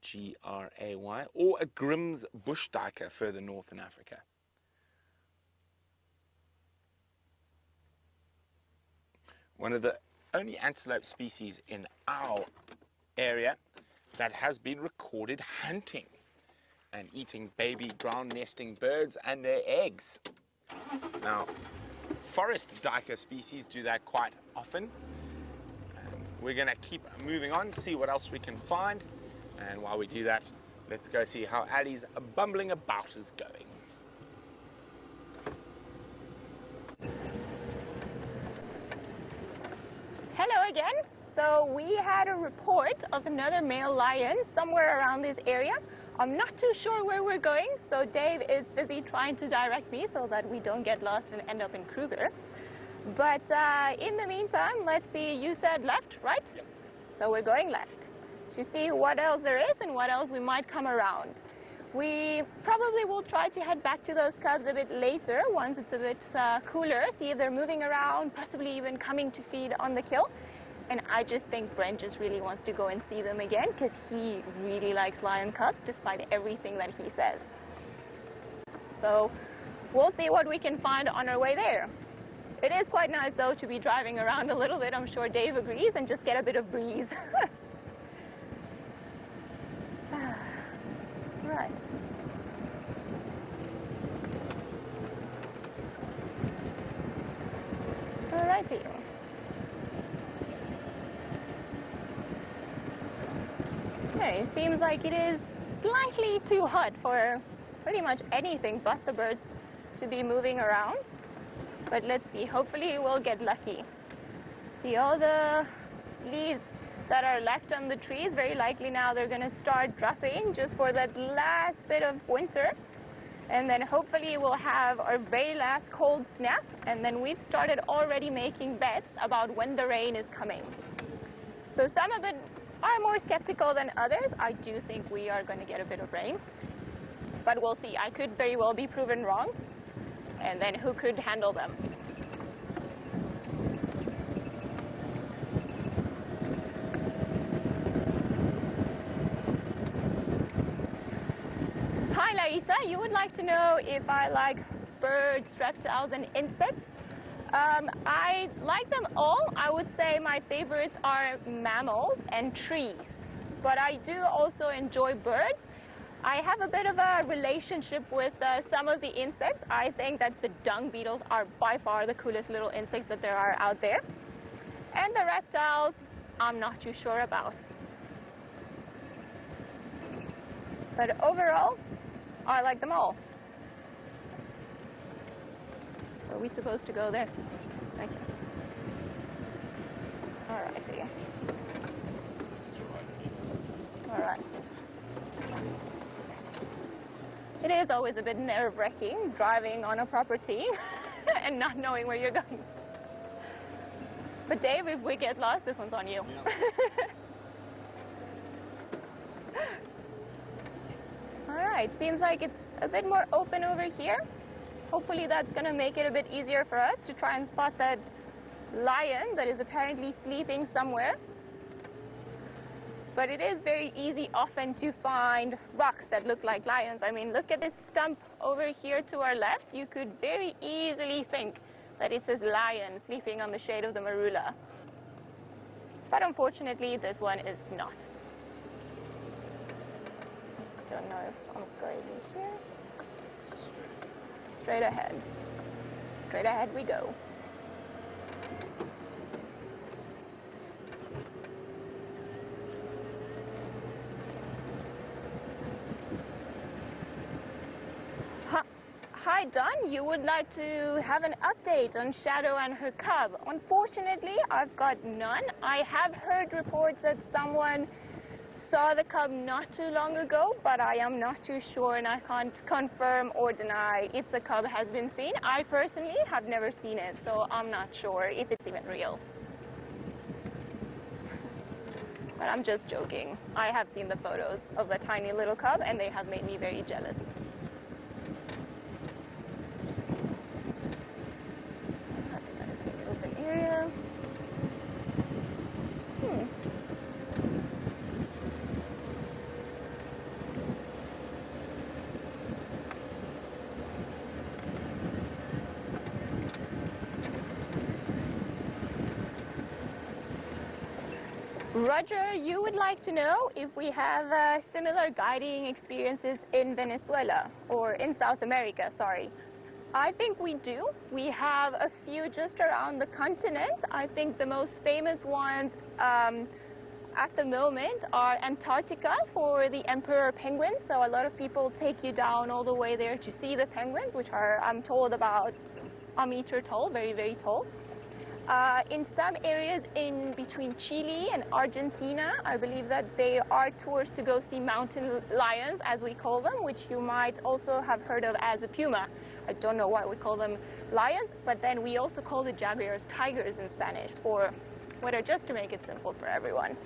G-R-A-Y, or a Grimm's bush duiker further north in Africa. One of the only antelope species in our area that has been recorded hunting and eating baby ground nesting birds and their eggs. Now, forest duiker species do that quite often. We're going to keep moving on, see what else we can find. And while we do that, let's go see how Ali's bumbling about is going. Hello again. So we had a report of another male lion somewhere around this area. I'm not too sure where we're going, so Dave is busy trying to direct me so that we don't get lost and end up in Kruger. But in the meantime, let's see, you said left, right? Yep. So we're going left to see what else there is and what else we might come around. We probably will try to head back to those cubs a bit later, once it's a bit cooler, see if they're moving around, possibly even coming to feed on the kill. And I just think Brent just really wants to go and see them again, because he really likes lion cubs, despite everything that he says. So we'll see what we can find on our way there. It is quite nice, though, to be driving around a little bit, I'm sure Dave agrees, and just get a bit of breeze. Right. Alrighty. Okay, it seems like it is slightly too hot for pretty much anything but the birds to be moving around. But let's see, hopefully we'll get lucky. See all the leaves that are left on the trees, very likely now they're going to start dropping just for that last bit of winter. And then hopefully we'll have our very last cold snap, and then we've started already making bets about when the rain is coming. So some of it are more skeptical than others. I do think we are going to get a bit of rain, but we'll see. I could very well be proven wrong, and then who could handle them? Hi Larissa, you would like to know if I like birds, reptiles and insects. I like them all. I would say my favorites are mammals and trees, but I do also enjoy birds. I have a bit of a relationship with some of the insects. I think that the dung beetles are by far the coolest little insects that there are out there. And the reptiles, I'm not too sure about. But overall, I like them all. Are we supposed to go there? Thank you. Alrighty. Alright. It is always a bit nerve-wracking driving on a property and not knowing where you're going. But Dave, if we get lost, this one's on you. Yeah. Alright, seems like it's a bit more open over here. Hopefully that's going to make it a bit easier for us to try and spot that lion that is apparently sleeping somewhere. But it is very easy often to find rocks that look like lions. I mean, look at this stump over here to our left. You could very easily think that it says lion sleeping on the shade of the marula. But unfortunately, this one is not. Don't know if I'm going here. Straight ahead. Straight ahead we go. Hi Don, you would like to have an update on Shadow and her cub. Unfortunately, I've got none. I have heard reports that someone saw the cub not too long ago, but I am not too sure and I can't confirm or deny if the cub has been seen. I personally have never seen it, so I'm not sure if it's even real. But I'm just joking. I have seen the photos of the tiny little cub and they have made me very jealous. I think that is the open area. Roger, you would like to know if we have similar guiding experiences in Venezuela, or in South America, sorry. I think we do. We have a few just around the continent. I think the most famous ones at the moment are Antarctica for the emperor penguins. So a lot of people take you down all the way there to see the penguins, which are, I'm told, about a meter tall, very, very tall. In some areas in between Chile and Argentina, I believe that they are tours to go see mountain lions, as we call them, which you might also have heard of as a puma. I don't know why we call them lions, but then we also call the jaguars tigers in Spanish for whatever, just to make it simple for everyone.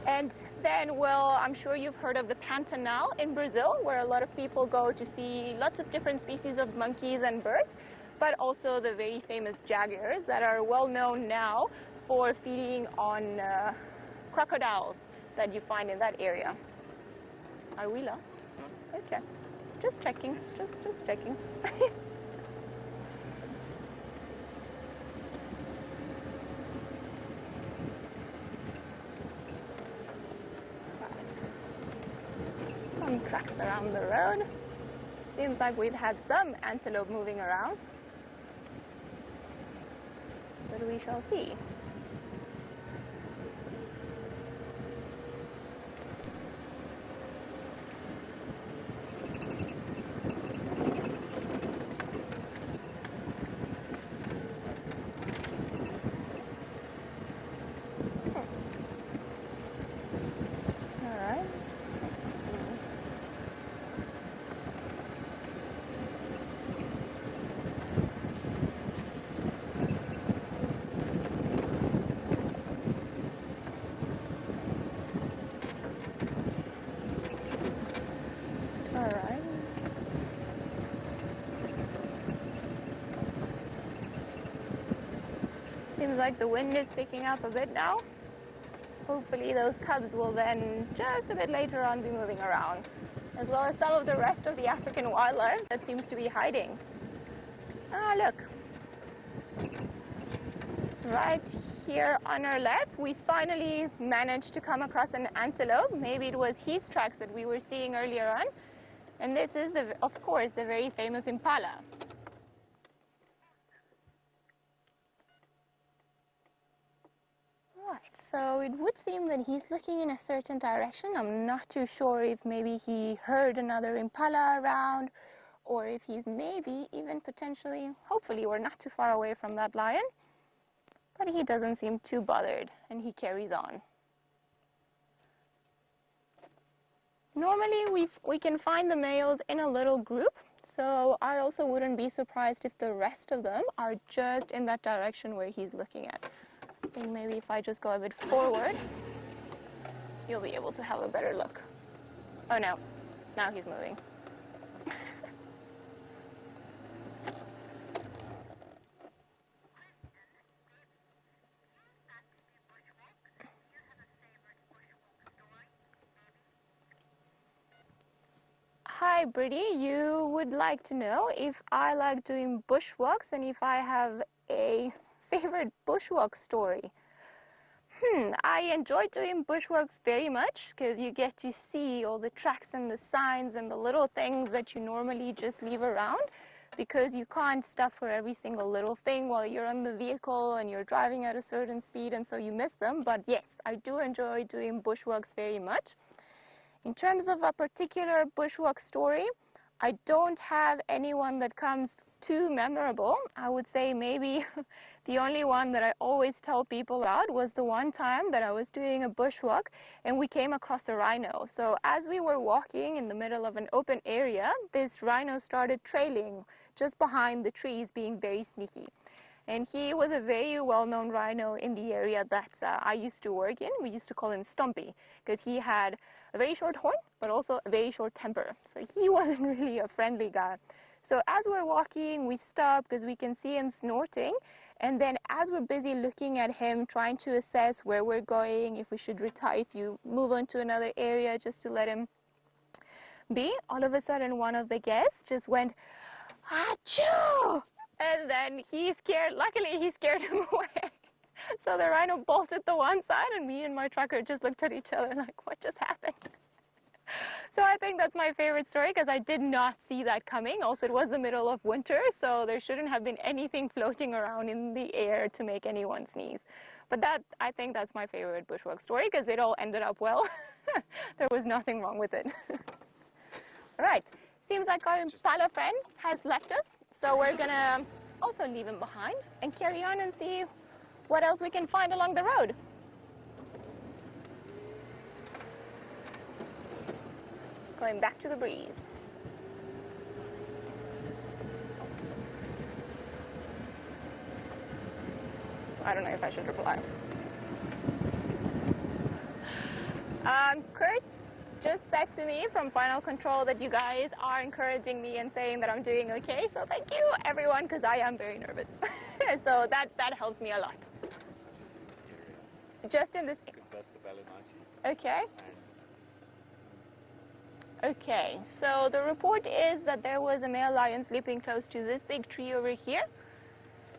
And then, well, I'm sure you've heard of the Pantanal in Brazil, where a lot of people go to see lots of different species of monkeys and birds, but also the very famous jaguars that are well known now for feeding on crocodiles that you find in that area. Are we lost? Okay, just checking, just checking. Some tracks around the road. Seems like we've had some antelope moving around, but we shall see. Seems like the wind is picking up a bit now. Hopefully those cubs will then just a bit later on be moving around, as well as some of the rest of the African wildlife that seems to be hiding. Ah, look. Right here on our left, we finally managed to come across an antelope. Maybe it was his tracks that we were seeing earlier on. And this is, of course, the very famous impala. Right, so it would seem that he's looking in a certain direction. I'm not too sure if maybe he heard another impala around, or if he's maybe even potentially, hopefully we're not too far away from that lion, but he doesn't seem too bothered and he carries on. Normally we can find the males in a little group, so I also wouldn't be surprised if the rest of them are just in that direction where he's looking at. I think maybe if I just go a bit forward, you'll be able to have a better look. Oh no, now he's moving. Hi Brittany, you would like to know if I like doing bushwalks and if I have a favorite bushwalk story. I enjoy doing bushwalks very much because you get to see all the tracks and the signs and the little things that you normally just leave around, because you can't stop for every single little thing while you're on the vehicle and you're driving at a certain speed, and so you miss them. But yes, I do enjoy doing bushwalks very much. In terms of a particular bushwalk story, I don't have anyone that comes too memorable. I would say maybe the only one that I always tell people about was the one time that I was doing a bushwalk and we came across a rhino. So as we were walking in the middle of an open area, this rhino started trailing just behind the trees, being very sneaky. And he was a very well-known rhino in the area that I used to work in. We used to call him Stumpy because he had a very short horn, but also a very short temper. So he wasn't really a friendly guy. So as we're walking, we stop because we can see him snorting. And then as we're busy looking at him, trying to assess where we're going, if we should retire, if you move on to another area just to let him be, all of a sudden one of the guests just went, achoo! And then he scared, luckily he scared him away. So the rhino bolted to one side and me and my trucker just looked at each other like, what just happened? So I think that's my favorite story because I did not see that coming. Also, it was the middle of winter, so there shouldn't have been anything floating around in the air to make anyone sneeze. But that, I think that's my favorite bushwalk story because it all ended up well. There was nothing wrong with it. All right, seems like our impala friend has left us. So we're gonna also leave him behind and carry on and see what else we can find along the road. Going back to the breeze. I don't know if I should reply. Chris just said to me from Final Control that you guys are encouraging me and saying that I'm doing okay. So thank you, everyone, because I am very nervous. So that helps me a lot. It's just in this area. Just in this. Because that's the Balanites. Okay. Okay, so the report is that there was a male lion sleeping close to this big tree over here.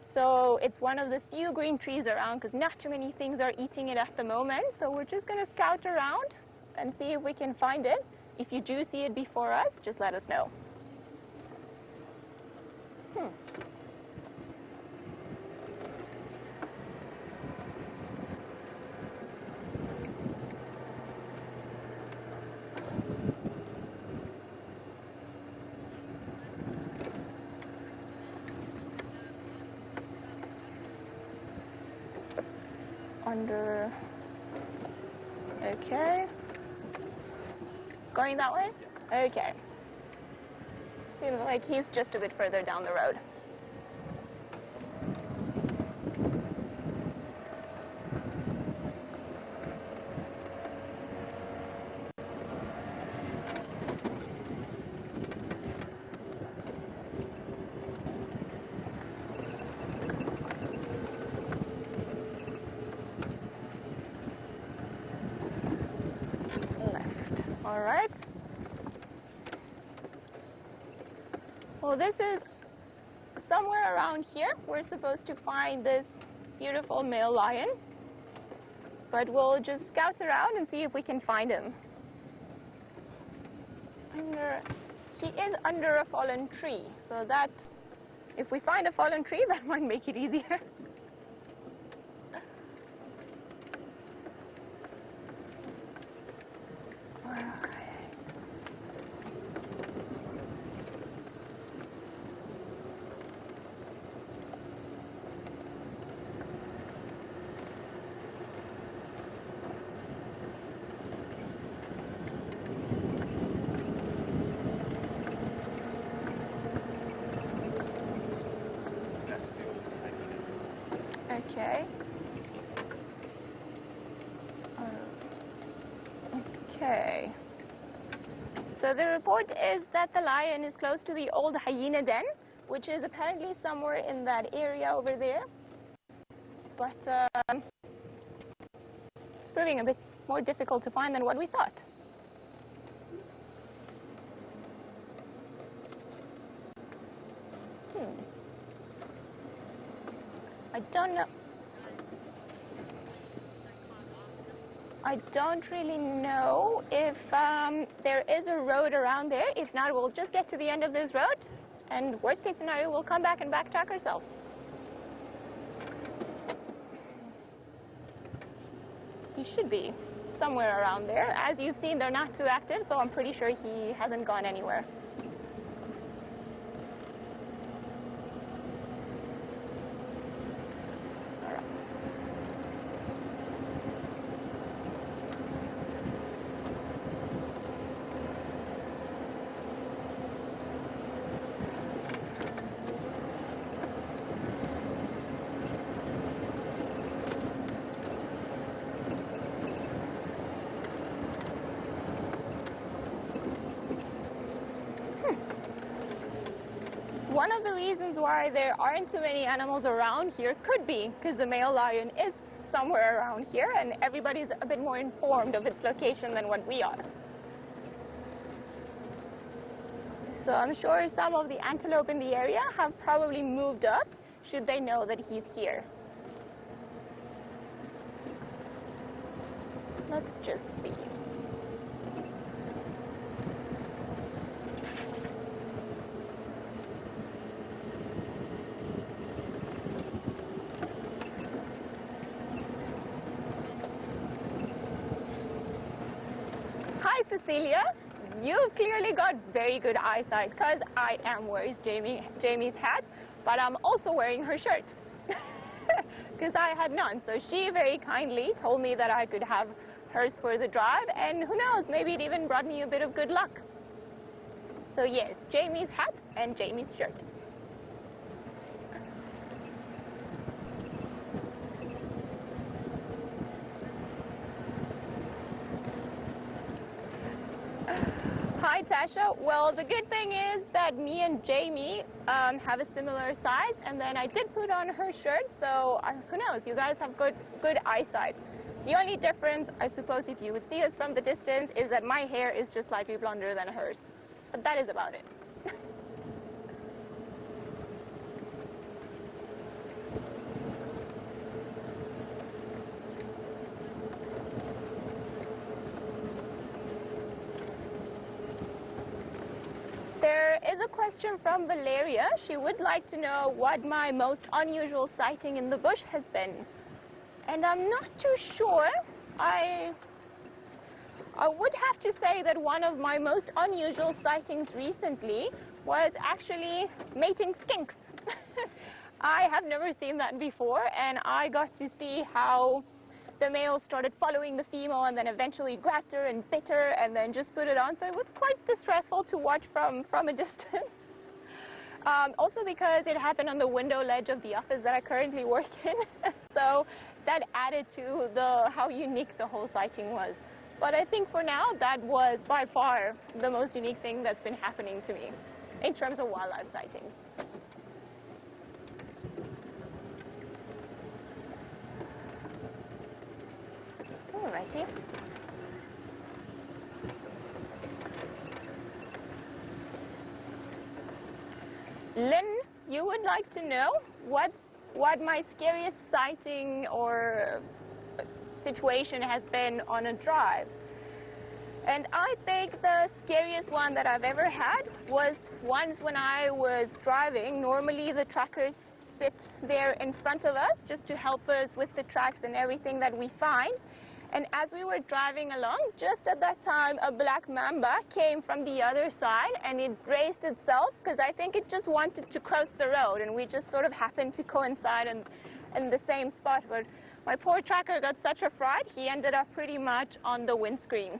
So it's one of the few green trees around because not too many things are eating it at the moment. So we're just going to scout around and see if we can find it. If you do see it before us, just let us know. Under. Okay. Going that way? Okay. Seems like he's just a bit further down the road. All right. Well, this is somewhere around here. We're supposed to find this beautiful male lion, but we'll just scout around and see if we can find him. He is under a fallen tree, so that if we find a fallen tree, that might make it easier. Okay. Okay. So the report is that the lion is close to the old hyena den, which is apparently somewhere in that area over there. But it's proving a bit more difficult to find than what we thought. I don't know. I don't really know if there is a road around there. If not, we'll just get to the end of this road, and worst case scenario, we'll come back and backtrack ourselves. He should be somewhere around there. As you've seen, they're not too active, so I'm pretty sure he hasn't gone anywhere. one of the reasons why there aren't too many animals around here could be because the male lion is somewhere around here and everybody's a bit more informed of its location than what we are. So I'm sure some of the antelope in the area have probably moved up should they know that he's here. Let's just see. Hi, Cecilia. You've clearly got very good eyesight because I am wearing Jamie's hat, but I'm also wearing her shirt because I had none. So she very kindly told me that I could have hers for the drive, and who knows, maybe it even brought me a bit of good luck. So yes, Jamie's hat and Jamie's shirt. Hi Tasha. Well, the good thing is that me and Jamie have a similar size, and then I did put on her shirt, so who knows, you guys have good eyesight. The only difference, I suppose, if you would see us from the distance, is that my hair is just slightly blonder than hers. But that is about it. There is a question from Valeria. She would like to know what my most unusual sighting in the bush has been. And I'm not too sure. I would have to say that one of my most unusual sightings recently was actually mating skinks. I have never seen that before, and I got to see how the male started following the female and then eventually grabbed her and bit her and then just put it on. So it was quite distressful to watch from a distance. Also because it happened on the window ledge of the office that I currently work in. So that added to how unique the whole sighting was. But I think for now, that was by far the most unique thing that's been happening to me in terms of wildlife sightings. Alrighty. Lynn, you would like to know what my scariest sighting or situation has been on a drive. And I think the scariest one that I've ever had was once when I was driving. Normally the trackers sit there in front of us just to help us with the tracks and everything that we find. And as we were driving along, just at that time, a black mamba came from the other side and it braced itself because I think it just wanted to cross the road, and we just sort of happened to coincide in the same spot. But my poor tracker got such a fright, he ended up pretty much on the windscreen.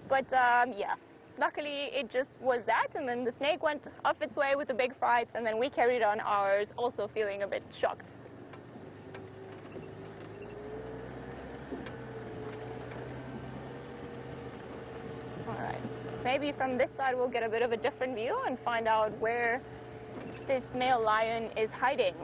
But yeah, luckily it just was that, and then the snake went off its way with a big fright, and then we carried on ours, also feeling a bit shocked. Alright, maybe from this side we'll get a bit of a different view and find out where this male lion is hiding.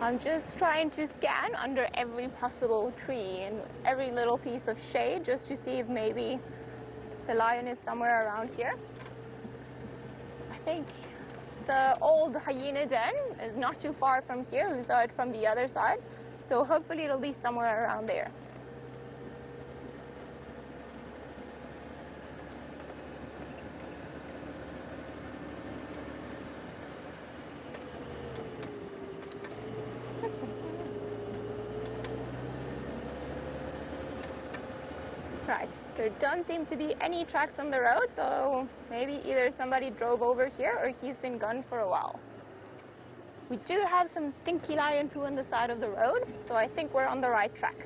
I'm just trying to scan under every possible tree and every little piece of shade just to see if maybe the lion is somewhere around here. I think the old hyena den is not too far from here. We saw it from the other side, so hopefully it'll be somewhere around there. Right, there don't seem to be any tracks on the road, so maybe either somebody drove over here or he's been gone for a while. We do have some stinky lion poo on the side of the road, so I think we're on the right track.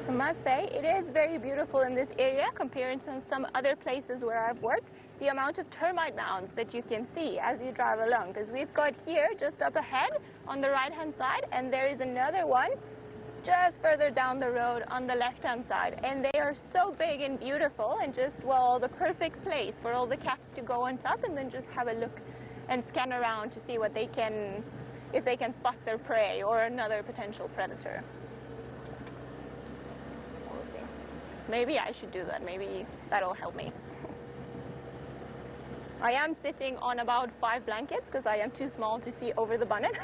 I must say, it is very beautiful in this area compared to some other places where I've worked. The amount of termite mounds that you can see as you drive along, because we've got here just up ahead on the right hand side, and there is another one just further down the road on the left hand side, and they are so big and beautiful and just, well, the perfect place for all the cats to go on top and then just have a look and scan around to see what they can, if they can spot their prey or another potential predator. Maybe I should do that. Maybe that'll help me. I am sitting on about 5 blankets because I am too small to see over the bonnet.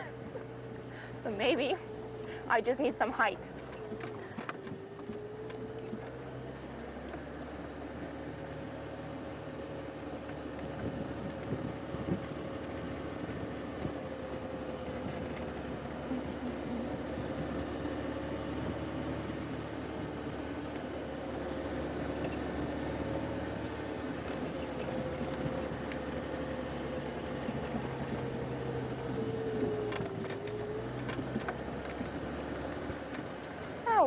So maybe I just need some height.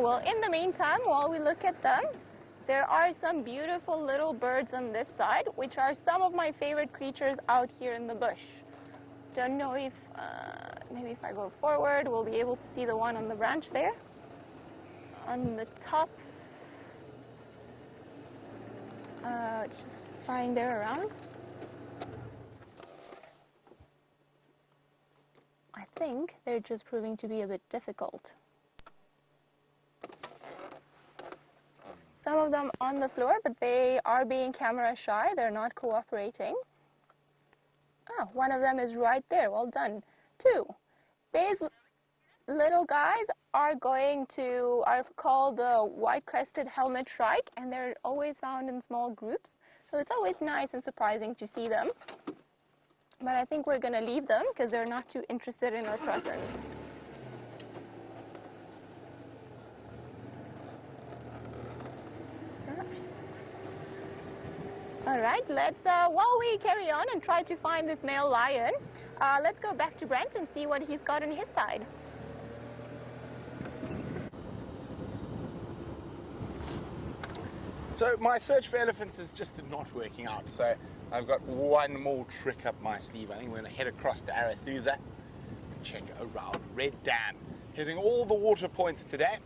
Well, in the meantime, while we look at them, there are some beautiful little birds on this side, which are some of my favorite creatures out here in the bush. Don't know if, maybe if I go forward, we'll be able to see the one on the branch there. On the top, just flying there around. I think they're just proving to be a bit difficult. Some of them on the floor, but they are being camera shy. They're not cooperating. Oh, one of them is right there. Well done. 2. These little guys are called the white-crested helmet shrike, and they're always found in small groups. So it's always nice and surprising to see them. But I think we're going to leave them because they're not too interested in our presence. All right, let's, while we carry on and try to find this male lion, let's go back to Brent and see what he's got on his side. So my search for elephants is just not working out. So I've got one more trick up my sleeve. I think we're going to head across to Arathusa and check around Red Dam, hitting all the water points today.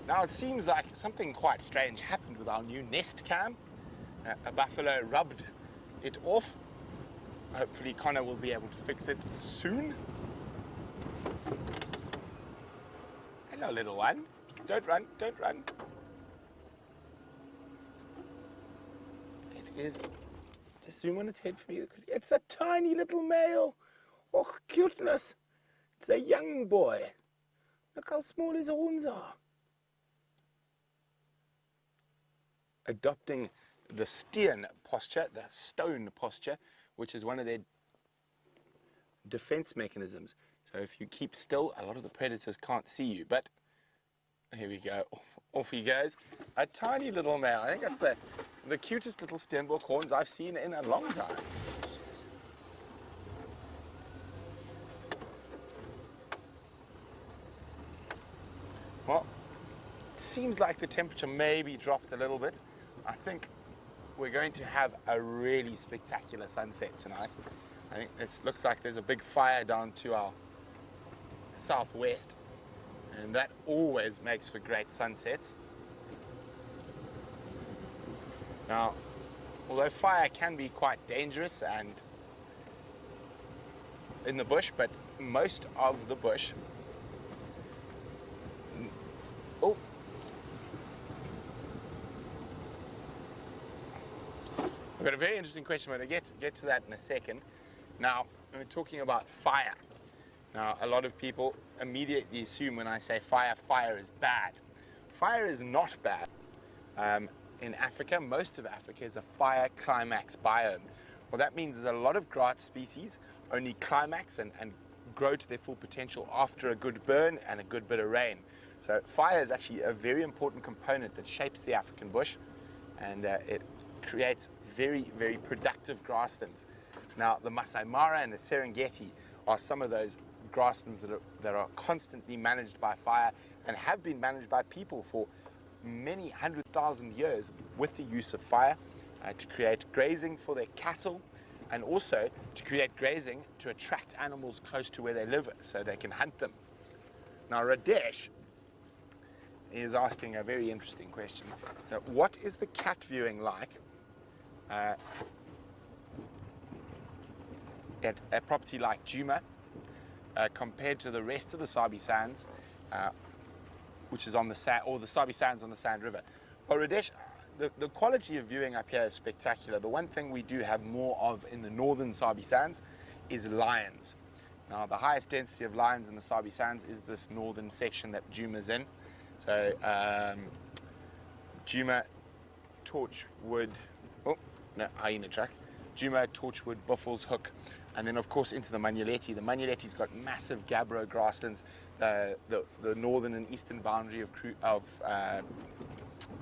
Now it seems like something quite strange happened with our new Nest cam. A buffalo rubbed it off. Hopefully Connor will be able to fix it soon. Hello, little one. Don't run, don't run. It is, just zoom on its head for me. It's a tiny little male. Oh, cuteness. It's a young boy. Look how small his horns are. Adopting the Stern posture, the stone posture, which is one of their defense mechanisms. So if you keep still, a lot of the predators can't see you. But here we go. Off he goes. A tiny little male. I think that's the cutest little Sternbok horns I've seen in a long time. Well, it seems like the temperature maybe dropped a little bit. I think we're going to have a really spectacular sunset tonight. I think this looks like there's a big fire down to our southwest, and that always makes for great sunsets. Now, although fire can be quite dangerous and in the bush, but most of the bush, oh, I've got a very interesting question. I'm going to get to that in a second. Now, we're talking about fire. Now, a lot of people immediately assume when I say fire, fire is bad. Fire is not bad. in Africa, most of Africa is a fire climax biome. What that means is a lot of grass species only climax and grow to their full potential after a good burn and a good bit of rain. So fire is actually a very important component that shapes the African bush, and it creates very, very productive grasslands. Now, the Masai Mara and the Serengeti are some of those grasslands that are constantly managed by fire and have been managed by people for many 100,000 years with the use of fire to create grazing for their cattle, and also to create grazing to attract animals close to where they live so they can hunt them. Now, Radesh is asking a very interesting question. So what is the cat viewing like at a property like Djuma compared to the rest of the Sabi Sands, which is on the Sand, or the Sabi Sands on the Sand River? Well, Radesh, the quality of viewing up here is spectacular. The one thing we do have more of in the northern Sabi Sands is lions. Now, the highest density of lions in the Sabi Sands is this northern section that Djuma's in. So, Djuma, Torchwood, Hyena Track, Djuma, Torchwood, Buffels Hook, and then of course into the Manyeleti. The Manyeleti's got massive gabbro grasslands, the northern and eastern boundary of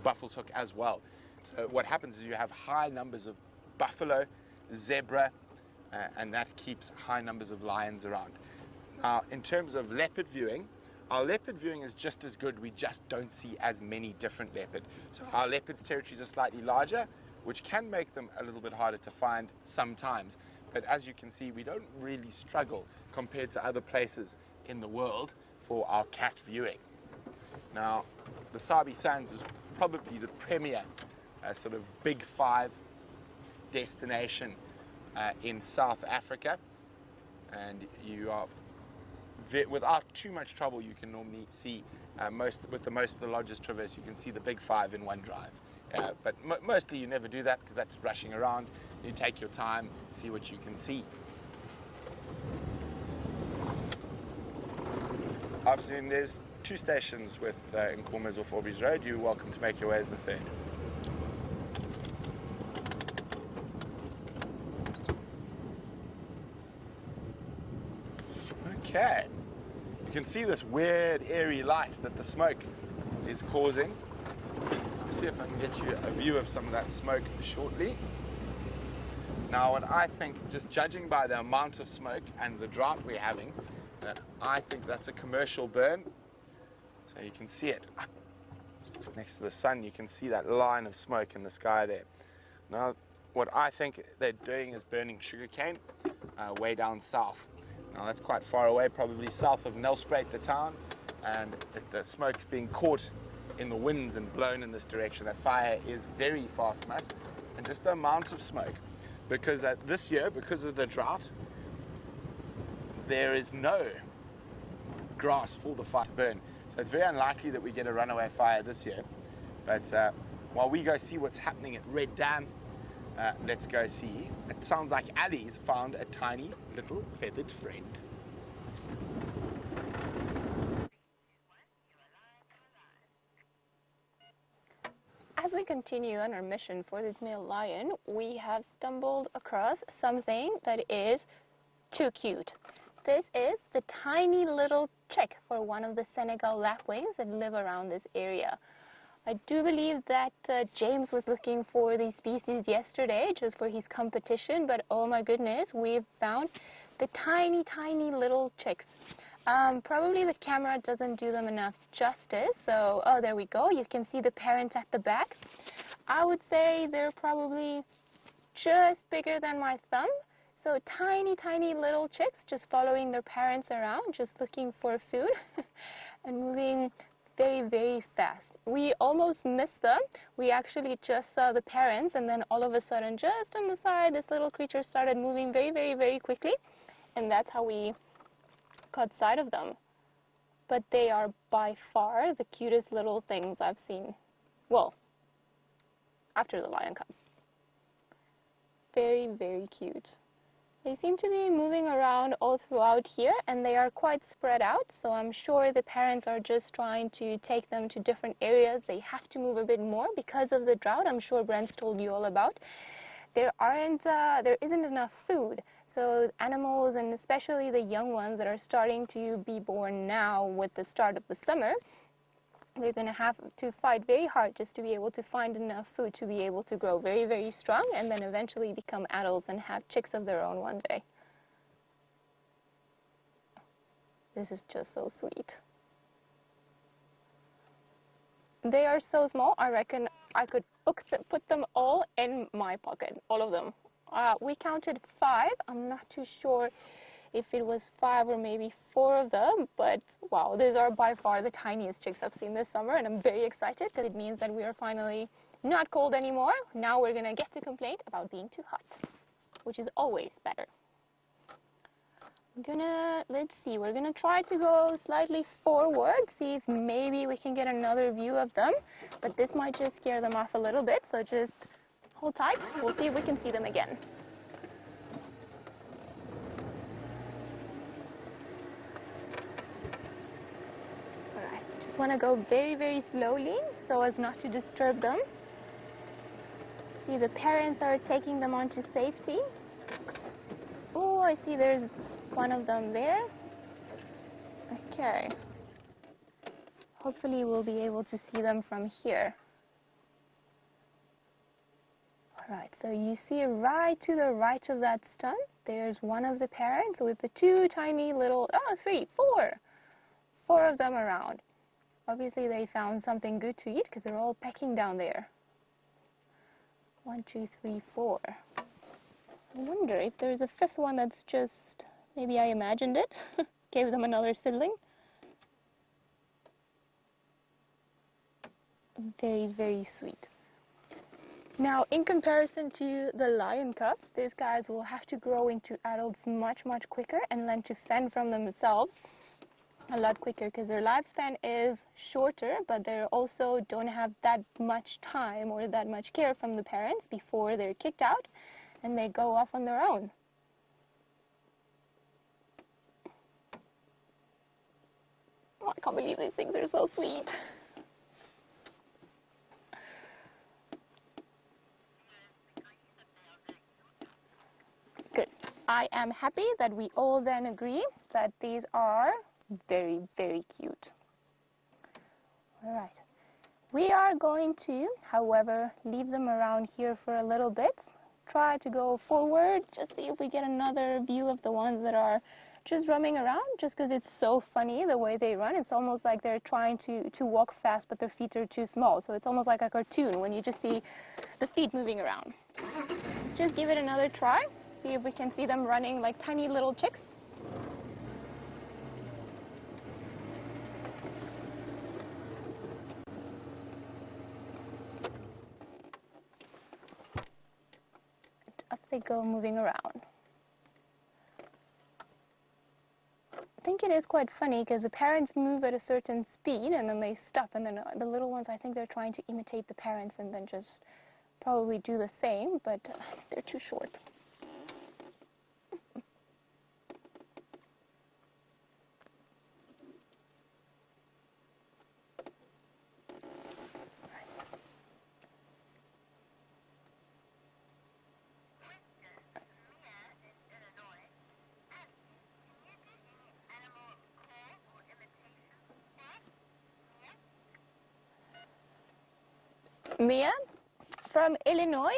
Buffels Hook as well. So what happens is you have high numbers of buffalo, zebra, and that keeps high numbers of lions around. Now, in terms of leopard viewing, our leopard viewing is just as good, we just don't see as many different leopard. So our leopard's territories are slightly larger, which can make them a little bit harder to find sometimes. But as you can see, we don't really struggle compared to other places in the world for our cat viewing. Now, the Sabi Sands is probably the premier sort of big five destination in South Africa, and you are without too much trouble, you can normally see most of the lodges traverse, you can see the big five in one drive. But mostly you never do that because that's rushing around. You take your time, see what you can see. Afternoon, there's 2 stations with Nkoma's off Aubrey's Road. You're welcome to make your way as the 3rd. Okay. You can see this weird airy light that the smoke is causing. Let's see if I can get you a view of some of that smoke shortly. Now, what I think, just judging by the amount of smoke and the drought we're having, I think that's a commercial burn. So you can see it next to the sun. You can see that line of smoke in the sky there. Now, what I think they're doing is burning sugarcane way down south. Now, that's quite far away, probably south of Nelspruit, the town, and the smoke's being caught in the winds and blown in this direction. That fire is very far from us, and just the amount of smoke, because this year, because of the drought, there is no grass for the fire to burn. So it's very unlikely that we get a runaway fire this year. But while we go see what's happening at Red Dam, let's go see. It sounds like Ali's found a tiny little feathered friend. As we continue on our mission for this male lion, we have stumbled across something that is too cute. This is the tiny little chick for one of the Senegal lapwings that live around this area. I do believe that James was looking for these species yesterday just for his competition, but oh my goodness, we've found the tiny, tiny little chicks. Probably the camera doesn't do them enough justice, so, oh, there we go. You can see the parent at the back. I would say they're probably just bigger than my thumb. So tiny, tiny little chicks just following their parents around, just looking for food and moving very, very fast. We almost missed them. We actually just saw the parents, and then all of a sudden, just on the side, this little creature started moving very, very, very quickly, and that's how we caught sight of them. But they are by far the cutest little things I've seen. Well, after the lion cubs. Very, very cute. They seem to be moving around all throughout here, and they are quite spread out, so I'm sure the parents are just trying to take them to different areas. They have to move a bit more because of the drought. I'm sure Brent's told you all about. There isn't enough food, so animals, and especially the young ones that are starting to be born now with the start of the summer, they're going to have to fight very hard just to be able to find enough food to be able to grow very, very strong and then eventually become adults and have chicks of their own one day. This is just so sweet. They are so small, I reckon I could put them all in my pocket, all of them. We counted 5. I'm not too sure if it was 5 or maybe 4 of them, but wow, these are by far the tiniest chicks I've seen this summer, and I'm very excited because it means that we are finally not cold anymore. Now we're gonna get to complain about being too hot, which is always better. Let's see, we're gonna try to go slightly forward, see if maybe we can get another view of them, but this might just scare them off a little bit, so just hold tight. We'll see if we can see them again. Just want to go very, very slowly so as not to disturb them. See, the parents are taking them onto safety. Oh, I see there's one of them there. Okay. Hopefully we'll be able to see them from here. All right, so you see right to the right of that stump, there's one of the parents with the 2 tiny little, 4 of them around. Obviously, they found something good to eat because they're all pecking down there. 1, 2, 3, 4. I wonder if there's a 5th one that's just, maybe I imagined it, gave them another sibling. Very, very sweet. Now, in comparison to the lion cubs, these guys will have to grow into adults much, much quicker and learn to fend from themselves a lot quicker because their lifespan is shorter, but they also don't have that much time or that much care from the parents before they're kicked out and they go off on their own. Oh, I can't believe these things are so sweet. Good. I am happy that we all then agree that these are very, very cute. All right. We are going to, however, leave them around here for a little bit. Try to go forward, just see if we get another view of the ones that are just roaming around, just because it's so funny the way they run. It's almost like they're trying to walk fast, but their feet are too small. So it's almost like a cartoon when you just see the feet moving around. Let's just give it another try, see if we can see them running like tiny little chicks. Up they go, moving around. I think it is quite funny because the parents move at a certain speed and then they stop, and then the little ones, I think they're trying to imitate the parents and then just probably do the same, but they're too short. Mia from Illinois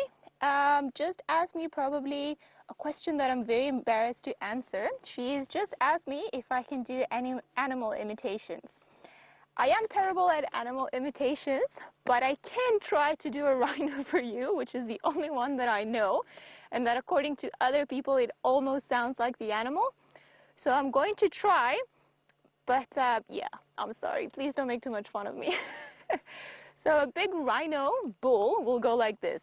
just asked me probably a question that I'm very embarrassed to answer. She's just asked me if I can do any animal imitations. I am terrible at animal imitations, but I can try to do a rhino for you, which is the only one that I know, and that according to other people it almost sounds like the animal. So I'm going to try, but yeah, I'm sorry. Please don't make too much fun of me. So a big rhino bull will go like this.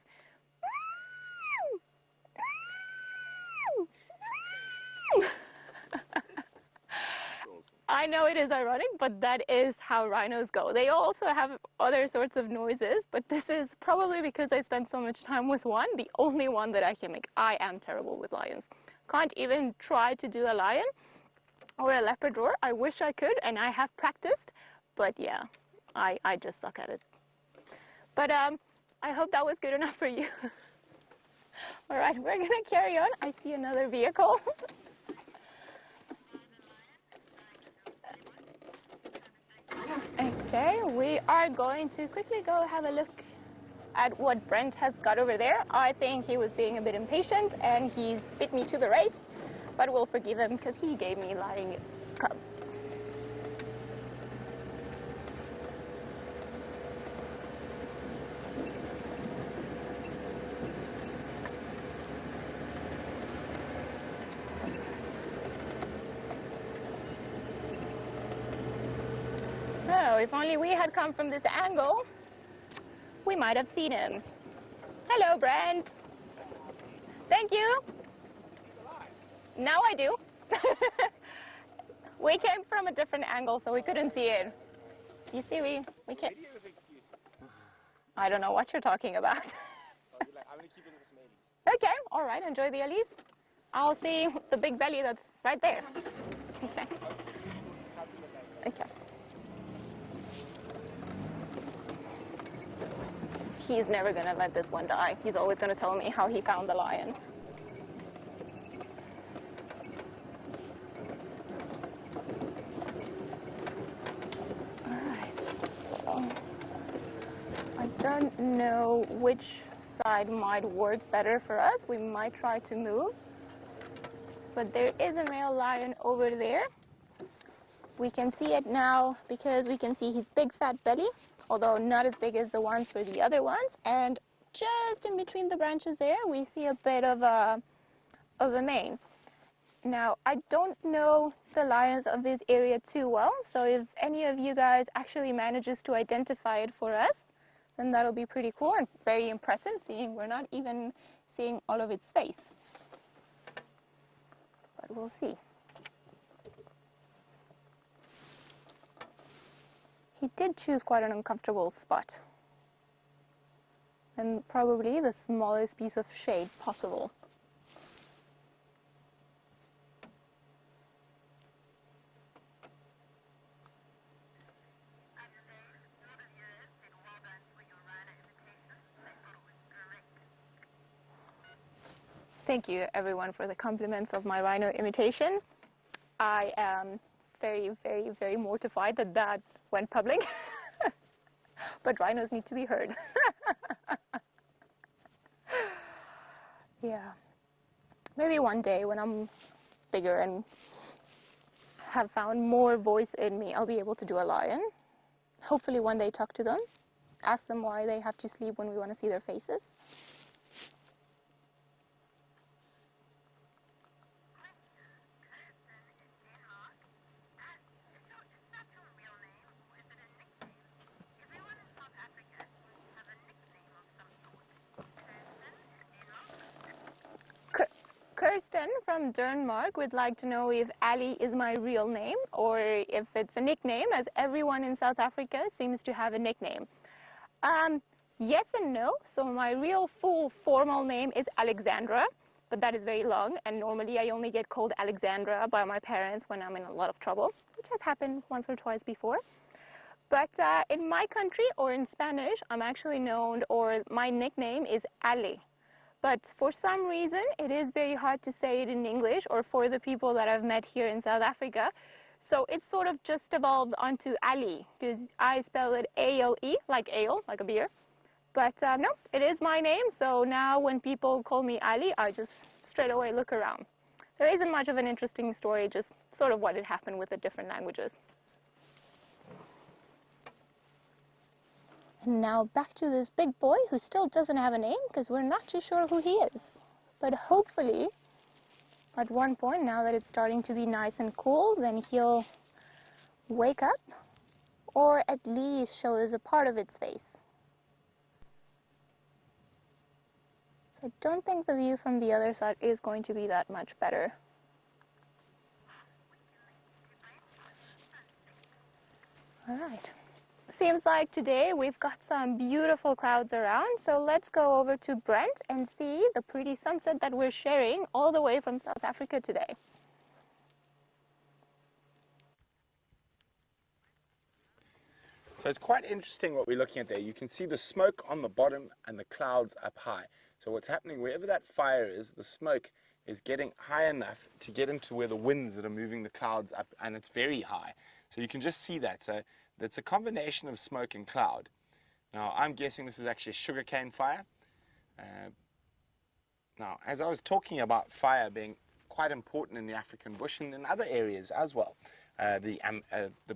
I know it is ironic, but that is how rhinos go. They also have other sorts of noises, but this is probably because I spent so much time with one, the only one that I can make. I am terrible with lions. can't even try to do a lion or a leopard roar. I wish I could, and I have practiced, but yeah, I just suck at it. But I hope that was good enough for you. All right, we're gonna carry on. I see another vehicle. Okay, we are going to quickly go have a look at what Brent has got over there. I think he was being a bit impatient and he's bit me to the race, but we'll forgive him because he gave me lion cubs. Oh, if only we had come from this angle, we might have seen him. Hello, Brent. Thank you. Now I do. We came from a different angle, so we couldn't see it. You see, we can't. I don't know what you're talking about. Okay, all right, enjoy the Elise. I'll see the big belly that's right there. Okay. Okay. He's never going to let this one die. He's always going to tell me how he found the lion. All right, so I don't know which side might work better for us. We might try to move. But there is a male lion over there. We can see it now because we can see his big fat belly, although not as big as the ones for the other ones. And just in between the branches there, we see a bit of a mane. Now, I don't know the lions of this area too well, so if any of you guys actually manages to identify it for us, then that'll be pretty cool and very impressive, seeing we're not even seeing all of its face. But we'll see. He did choose quite an uncomfortable spot, and probably the smallest piece of shade possible. Thank you everyone for the compliments of my rhino imitation. I am very, very, very mortified that that went public. But rhinos need to be heard. Yeah. Maybe one day when I'm bigger and have found more voice in me, I'll be able to do a lion. Hopefully one day talk to them, ask them why they have to sleep when we want to see their faces. Kirsten from Denmark would like to know if Ali is my real name or if it's a nickname, as everyone in South Africa seems to have a nickname. Yes and no. So my real full formal name is Alexandra, but that is very long, and normally I only get called Alexandra by my parents when I'm in a lot of trouble, which has happened once or twice before. But in my country, or in Spanish, I'm actually known, or my nickname is Ali. But for some reason, it is very hard to say it in English, or for the people that I've met here in South Africa. So it's sort of just evolved onto Ali, because I spell it A-L-E, like ale, like a beer. But no, it is my name, so now when people call me Ali, I just straight away look around. There isn't much of an interesting story, just sort of what had happened with the different languages. And now back to this big boy who still doesn't have a name because we're not too sure who he is. But hopefully, at one point, now that it's starting to be nice and cool, then he'll wake up or at least show us a part of its face. So I don't think the view from the other side is going to be that much better. All right. seems like today we've got some beautiful clouds around, so let's go over to Brent and see the pretty sunset that we're sharing all the way from South Africa today. So it's quite interesting what we're looking at there. You can see the smoke on the bottom and the clouds up high. So what's happening, wherever that fire is, the smoke is getting high enough to get into where the winds that are moving the clouds up, and it's very high. So you can just see that. So that's a combination of smoke and cloud. Now I'm guessing this is actually a sugarcane fire. Now, as I was talking about fire being quite important in the African bush and in other areas as well, the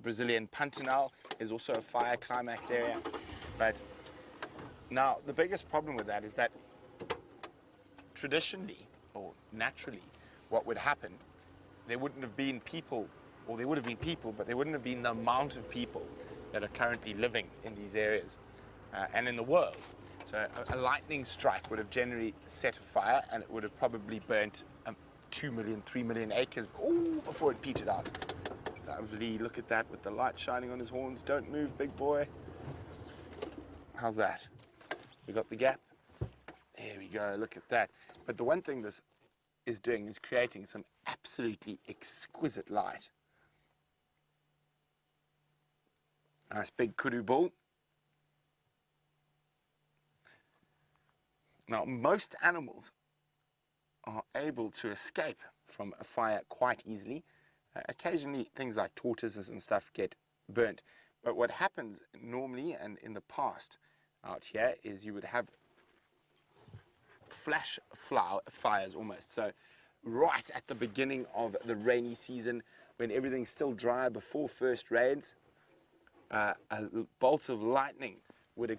Brazilian Pantanal is also a fire climax area. But now the biggest problem with that is that traditionally or naturally what would happen, there wouldn't have been people, or there would have been people, but there wouldn't have been the amount of people that are currently living in these areas and in the world. So a lightning strike would have generally set a fire, and it would have probably burnt 2 million, 3 million acres before it petered out. Lovely, look at that with the light shining on his horns. Don't move, big boy. How's that? We got the gap. There we go, look at that. But the one thing this is doing is creating some absolutely exquisite light. Nice big kudu bull. Now, most animals are able to escape from a fire quite easily. Occasionally, things like tortoises and stuff get burnt. But what happens normally, and in the past out here, is you would have flash fires almost. So right at the beginning of the rainy season, when everything's still dry before first rains, a bolt of lightning would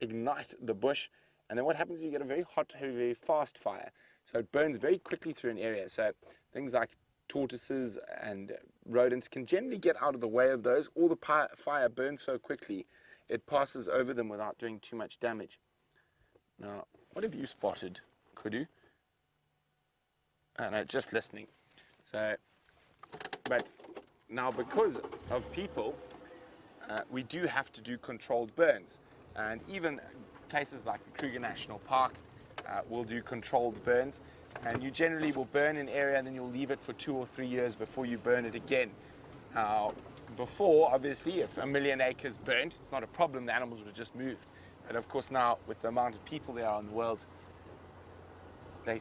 ignite the bush, and then what happens is you get a very hot, very fast fire. So it burns very quickly through an area. So things like tortoises and rodents can generally get out of the way of those. All the fire burns so quickly, it passes over them without doing too much damage. Now, what have you spotted, Kudu? No, just listening. So, but now because of people, we do have to do controlled burns. And even places like the Kruger National Park will do controlled burns. And you generally will burn an area and then you'll leave it for 2 or 3 years before you burn it again. Now, before, obviously, if 1 million acres burnt, it's not a problem, the animals would have just moved. But of course now, with the amount of people there are in the world,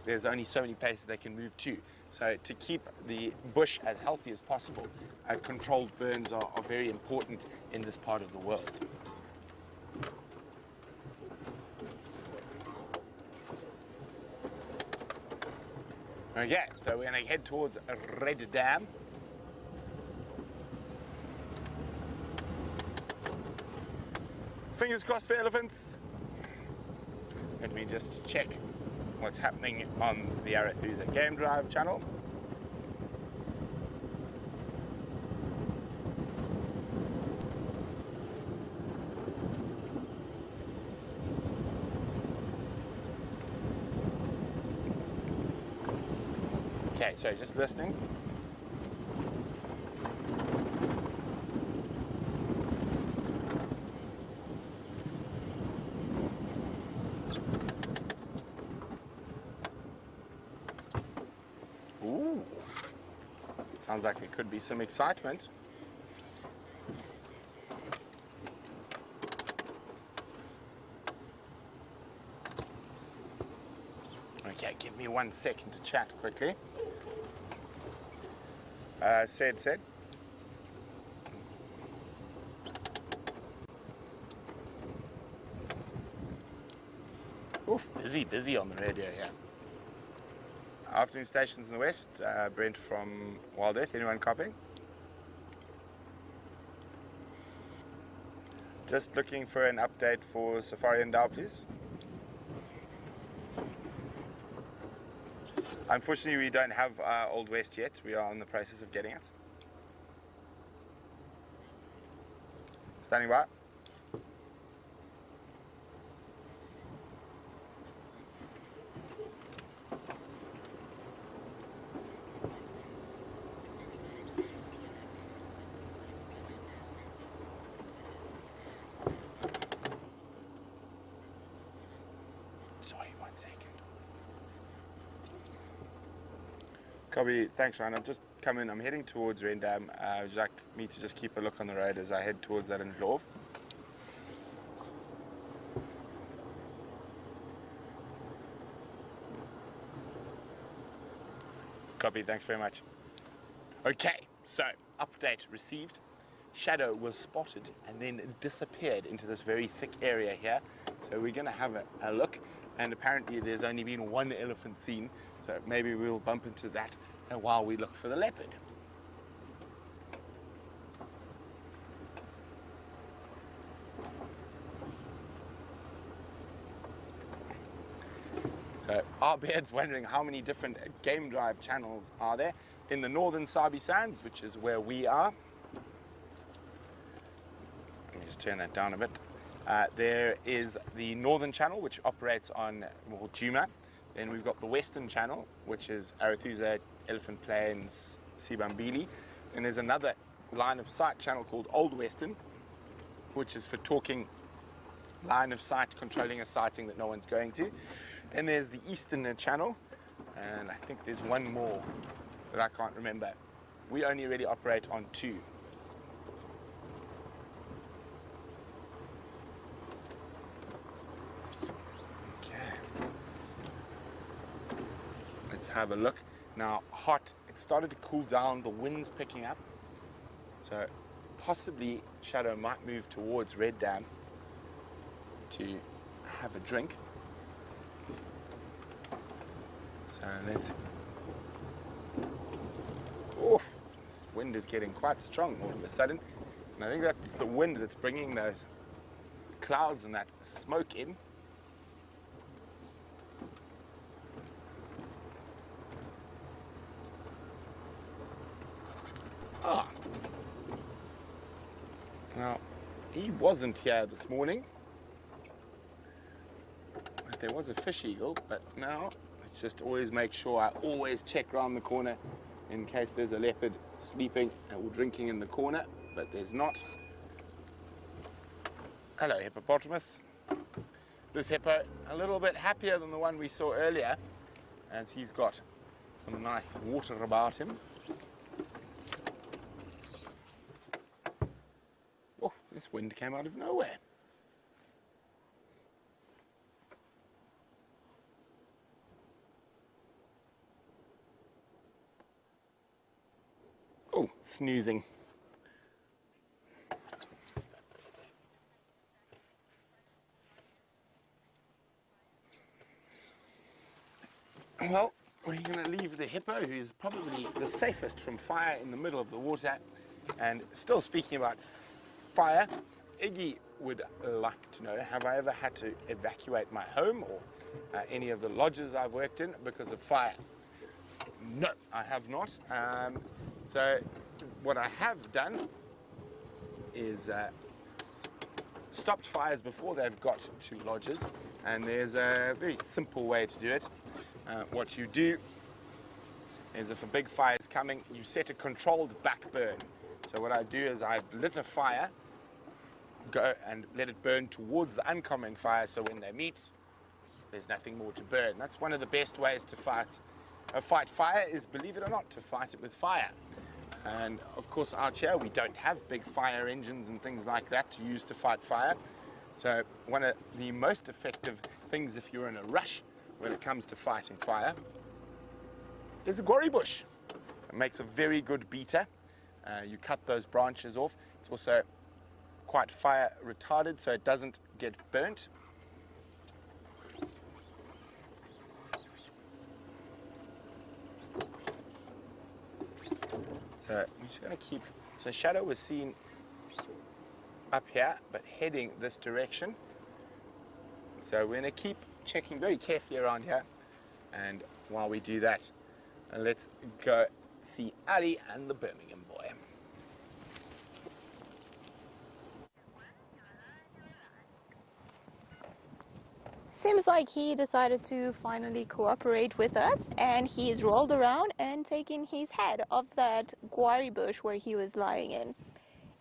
there's only so many places they can move to. So to keep the bush as healthy as possible, controlled burns are very important in this part of the world. Okay, so we're going to head towards Red Dam. Fingers crossed for elephants. Let me just check what's happening on the Arathusa Game Drive channel. Okay, so just listening. Ooh, sounds like there could be some excitement. Okay, give me 1 second to chat quickly. Said. Oof, busy on the radio here. Afternoon stations in the west, Brent from Wild Earth, anyone copying? Just looking for an update for Safari and Dow, please. Unfortunately, we don't have Old West yet. We are in the process of getting it. Standing by. Copy, thanks Ryan. I've just come in, I'm heading towards Rendam. Would you like me to just keep a look on the road as I head towards that in Ndlov? Copy, thanks very much. Okay, so update received. Shadow was spotted and then disappeared into this very thick area here. So we're going to have a look, and apparently there's only been one elephant seen, so maybe we'll bump into that while we look for the leopard. So our beard's wondering how many different game drive channels are there in the northern Sabi Sands, which is where we are. Let me just turn that down a bit. There is the northern channel, which operates on Juma. Then we've got the western channel, which is Arathusa, Elephant Plains, Sibambili. And there's another line of sight channel called Old Western, which is for talking line of sight, controlling a sighting that no one's going to. Then there's the eastern channel, and I think there's one more that I can't remember. We only really operate on two. Okay. Let's have a look. Now, hot, it started to cool down, the wind's picking up. So possibly Shadow might move towards Red Dam to have a drink. So let's... Oh, this wind is getting quite strong all of a sudden. And I think that's the wind that's bringing those clouds and that smoke in. Ah. Now, he wasn't here this morning. But there was a fish eagle, but now let's just always make sure I always check around the corner in case there's a leopard sleeping or drinking in the corner, but there's not. Hello, hippopotamus. This hippo, a little bit happier than the one we saw earlier, as he's got some nice water about him. Oh, this wind came out of nowhere. Oh, snoozing. Well, we're going to leave the hippo, who's probably the safest from fire, in the middle of the water. And still speaking about fire, Iggy would like to know, have I ever had to evacuate my home or any of the lodges I've worked in because of fire? No, I have not. So what I have done is stopped fires before they've got to lodges, and there's a very simple way to do it. What you do is, if a big fire is coming, you set a controlled back burn. So what I do is I've lit a fire, go and let it burn towards the oncoming fire, so when they meet, there's nothing more to burn. That's one of the best ways to fight fire, is, believe it or not, to fight it with fire. And of course out here we don't have big fire engines and things like that to use to fight fire. So one of the most effective things if you're in a rush when it comes to fighting fire is a gory bush. It makes a very good beater. You cut those branches off. It's also quite fire retardant, so it doesn't get burnt. So I'm just going to keep, so Shadow was seen up here, but heading this direction. So we're going to keep checking very carefully around here, and while we do that, let's go see Ali and the Birmingham boy. Seems like he decided to finally cooperate with us, and he's rolled around and taken his head off that guari bush where he was lying in.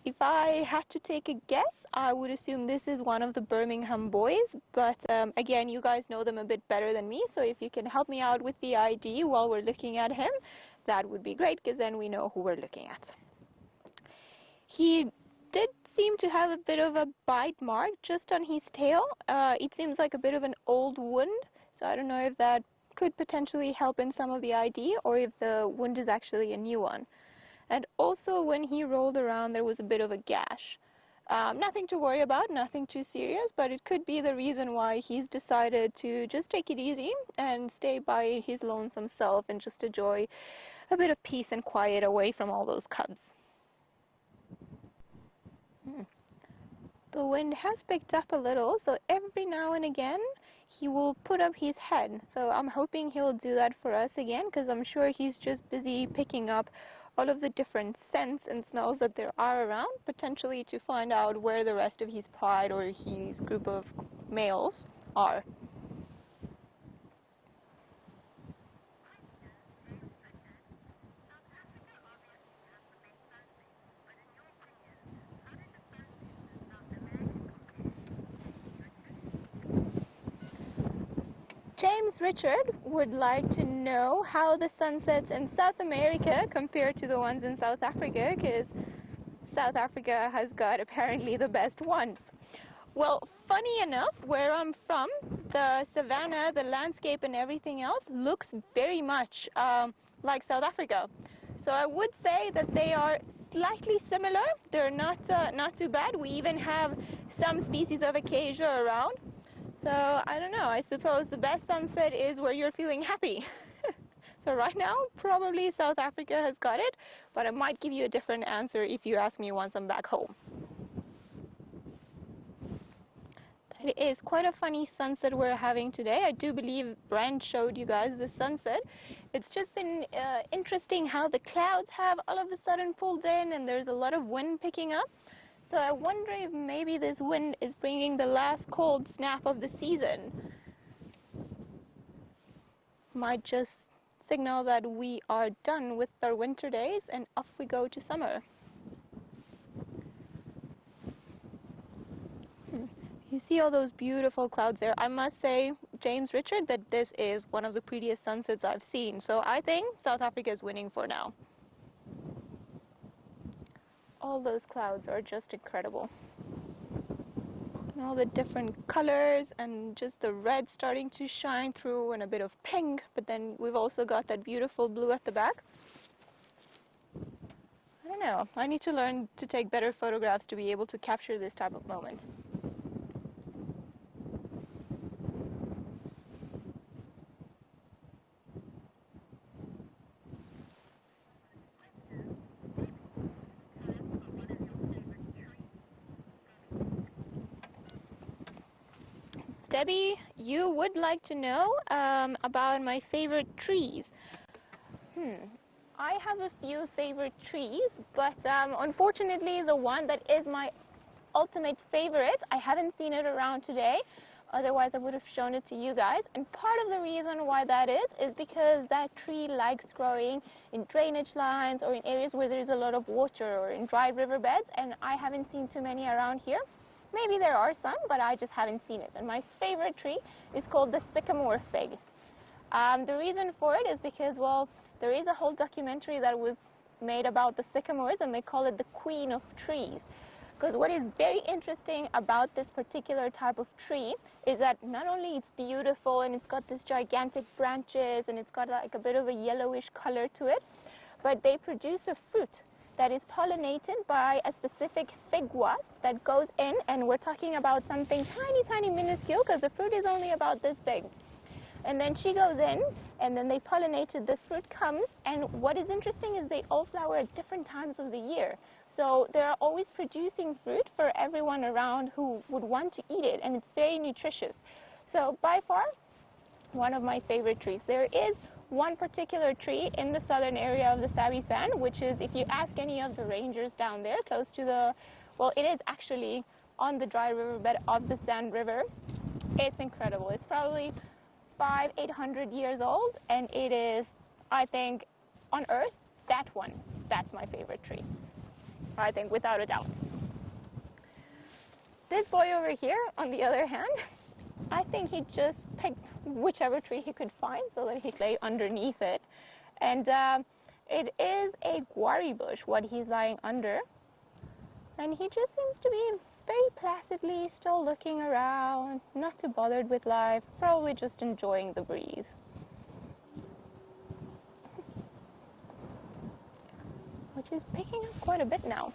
If I had to take a guess, I would assume this is one of the Birmingham boys, but again, you guys know them a bit better than me, so if you can help me out with the ID while we're looking at him, that would be great, because then we know who we're looking at. He did seem to have a bit of a bite mark just on his tail. It seems like a bit of an old wound, so I don't know if that could potentially help in some of the ID, or if the wound is actually a new one. And also when he rolled around, there was a bit of a gash. Nothing to worry about, nothing too serious, but it could be the reason why he's decided to just take it easy and stay by his lonesome self and just enjoy a bit of peace and quiet away from all those cubs. The wind has picked up a little, so every now and again he will put up his head. So I'm hoping he'll do that for us again, because I'm sure he's just busy picking up all of the different scents and smells that there are around, potentially to find out where the rest of his pride or his group of males are. James Richard would like to know how the sunsets in South America compare to the ones in South Africa, because South Africa has got apparently the best ones. Well, funny enough, where I'm from, the savanna, the landscape and everything else looks very much like South Africa. So I would say that they are slightly similar. They're not too bad. We even have some species of acacia around. So I don't know, I suppose the best sunset is where you're feeling happy. So right now, probably South Africa has got it, but I might give you a different answer if you ask me once I'm back home. That is quite a funny sunset we're having today. I do believe Brent showed you guys the sunset. It's just been interesting how the clouds have all of a sudden pulled in and there's a lot of wind picking up. So I wonder if maybe this wind is bringing the last cold snap of the season. Might just signal that we are done with our winter days and off we go to summer. You see all those beautiful clouds there. I must say, James Richard, that this is one of the prettiest sunsets I've seen. So I think South Africa is winning for now. All those clouds are just incredible. And all the different colors and just the red starting to shine through and a bit of pink, but then we've also got that beautiful blue at the back. I don't know, I need to learn to take better photographs to be able to capture this type of moment. Debbie, you would like to know about my favorite trees. I have a few favorite trees, but unfortunately the one that is my ultimate favorite, I haven't seen it around today. Otherwise I would have shown it to you guys. And part of the reason why that is because that tree likes growing in drainage lines or in areas where there's a lot of water or in dry riverbeds, and I haven't seen too many around here. Maybe there are some, but I just haven't seen it. And my favorite tree is called the sycamore fig. The reason for it is because, well, there is a whole documentary that was made about the sycamores, and they call it the queen of trees. Because what is very interesting about this particular type of tree is that not only it's beautiful and it's got these gigantic branches and it's got like a bit of a yellowish color to it, but they produce a fruit that is pollinated by a specific fig wasp that goes in, and we're talking about something tiny, tiny, minuscule, because the fruit is only about this big. And then she goes in, and then they pollinate it, the fruit comes, and what is interesting is they all flower at different times of the year. So they're always producing fruit for everyone around who would want to eat it, and it's very nutritious. So by far, one of my favorite trees. There is one particular tree in the southern area of the Sabi Sand, which is, if you ask any of the rangers down there, close to the, well, it is actually on the dry riverbed of the Sand River. It's incredible. It's probably 500-800 years old, and it is, I think, on Earth, that one, that's my favorite tree. I think, without a doubt. This boy over here, on the other hand, I think he just picked whichever tree he could find so that he could lay underneath it. And it is a guarri bush, what he's lying under. And he just seems to be very placidly still looking around, not too bothered with life, probably just enjoying the breeze. Which is picking up quite a bit now.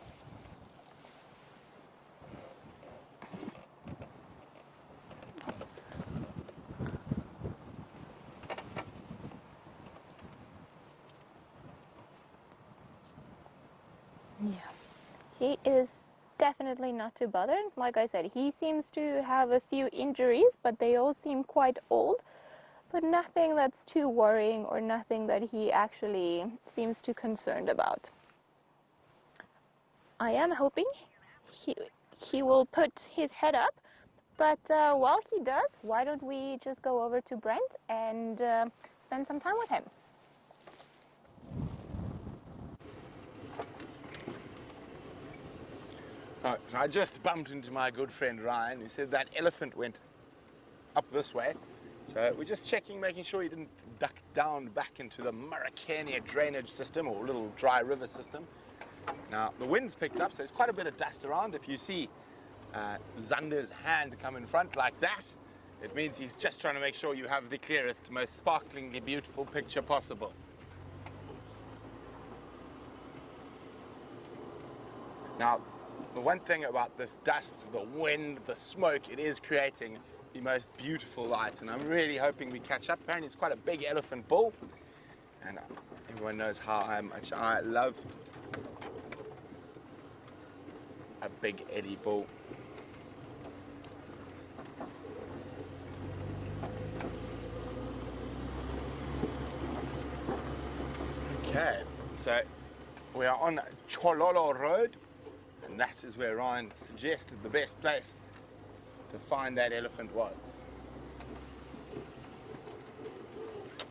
Yeah, he is definitely not too bothered. Like I said, he seems to have a few injuries, but they all seem quite old. But nothing that's too worrying or nothing that he actually seems too concerned about. I am hoping he will put his head up, but while he does, why don't we just go over to Brent and spend some time with him. Right, so I just bumped into my good friend Ryan, who said that elephant went up this way. So we're just checking, making sure he didn't duck down back into the Mauritania drainage system or little dry river system. Now, the wind's picked up, so there's quite a bit of dust around. If you see Zander's hand come in front like that, it means he's just trying to make sure you have the clearest, most sparklingly beautiful picture possible. Now, the one thing about this dust, the wind, the smoke, it is creating the most beautiful light, and I'm really hoping we catch up. Apparently it's quite a big elephant bull, and everyone knows how much I love a big Eddie bull. Okay, so we are on Chololo Road, and that is where Ryan suggested the best place to find that elephant was.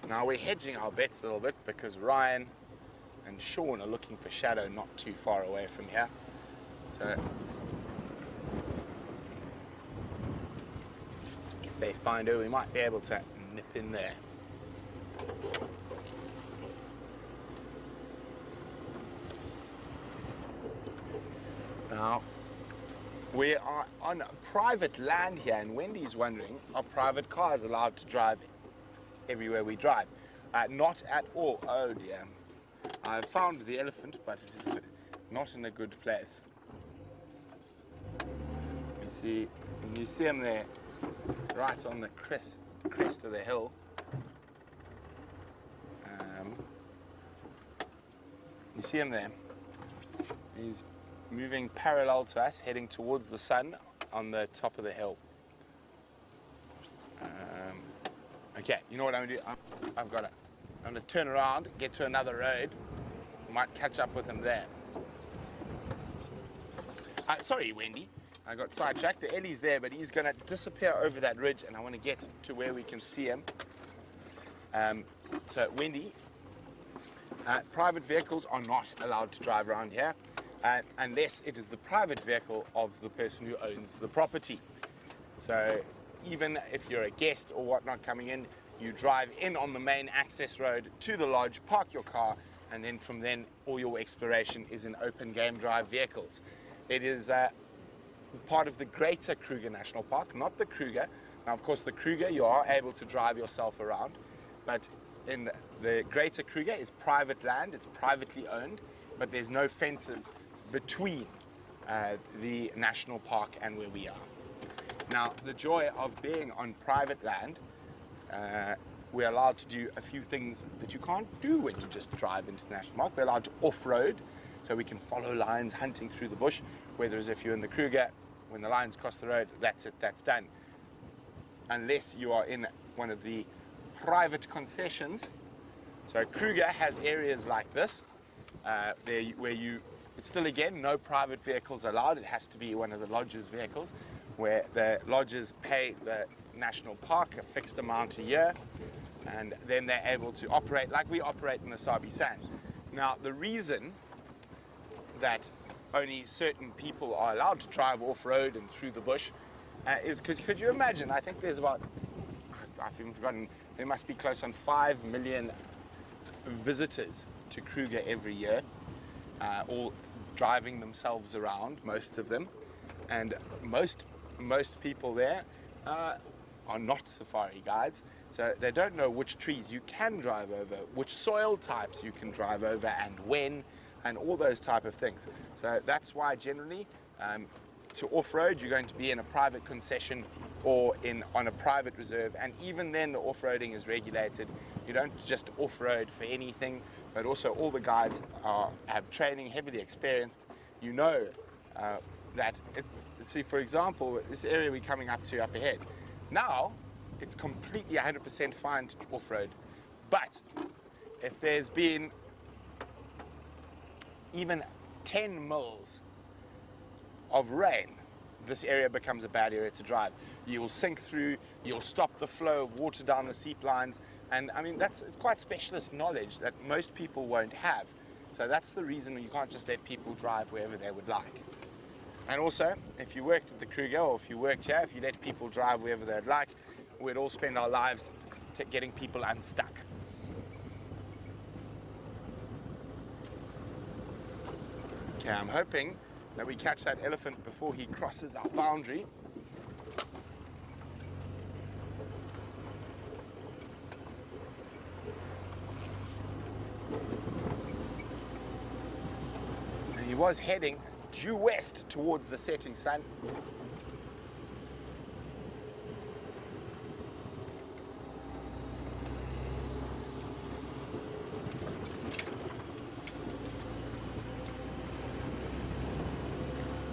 Now we're hedging our bets a little bit because Ryan and Sean are looking for shadow not too far away from here. So if they find her, we might be able to nip in there. Now, we are on private land here, and Wendy's wondering, are private cars allowed to drive everywhere we drive? Not at all. Oh dear. I've found the elephant, but it is not in a good place. You see him there, right on the crest of the hill. You see him there. He's moving parallel to us, heading towards the sun on the top of the hill. Okay, you know what I'm going to do? I've got it. I'm going to turn around, get to another road. Might catch up with him there. Sorry, Wendy. I got sidetracked. The Ellie's there, but he's going to disappear over that ridge, and I want to get to where we can see him. So, Wendy, private vehicles are not allowed to drive around here unless it is the private vehicle of the person who owns the property. So, even if you're a guest or whatnot coming in, you drive in on the main access road to the lodge, park your car, and then from then all your exploration is in open game drive vehicles. It is part of the greater Kruger National Park, not the Kruger. Now, of course, the Kruger you are able to drive yourself around, but in the greater Kruger is private land, it's privately owned, but there's no fences between the national park and where we are. Now, the joy of being on private land, we're allowed to do a few things that you can't do when you just drive into the national park. We're allowed to off-road, so we can follow lions hunting through the bush, whereas if you're in the Kruger, when the lions cross the road, that's it, that's done. Unless you are in one of the private concessions. So Kruger has areas like this, there where it's still again, no private vehicles allowed. It has to be one of the lodge's vehicles, where the lodges pay the national park a fixed amount a year, and then they're able to operate like we operate in the Sabi Sands. Now, the reason that only certain people are allowed to drive off-road and through the bush is because, could you imagine, I think there's about, I've even forgotten, there must be close on 5 million visitors to Kruger every year, all driving themselves around, most of them, and most people there are not safari guides, so they don't know which trees you can drive over, which soil types you can drive over, and when, and all those type of things. So that's why generally to off-road you're going to be in a private concession or on a private reserve, and even then the off-roading is regulated. You don't just off-road for anything, but also all the guides have training, heavily experienced. You know that see, for example, this area we're coming up to up ahead, now it's completely 100% fine to off-road, but if there's been even 10 mils of rain, this area becomes a bad area to drive. You'll sink through, you'll stop the flow of water down the seep lines, and I mean it's quite specialist knowledge that most people won't have. So that's the reason you can't just let people drive wherever they would like. And also, if you worked at the Kruger, or if you worked here, if you let people drive wherever they'd like, we'd all spend our lives getting people unstuck. Okay, I'm hoping that we catch that elephant before he crosses our boundary. And he was heading due west towards the setting sun.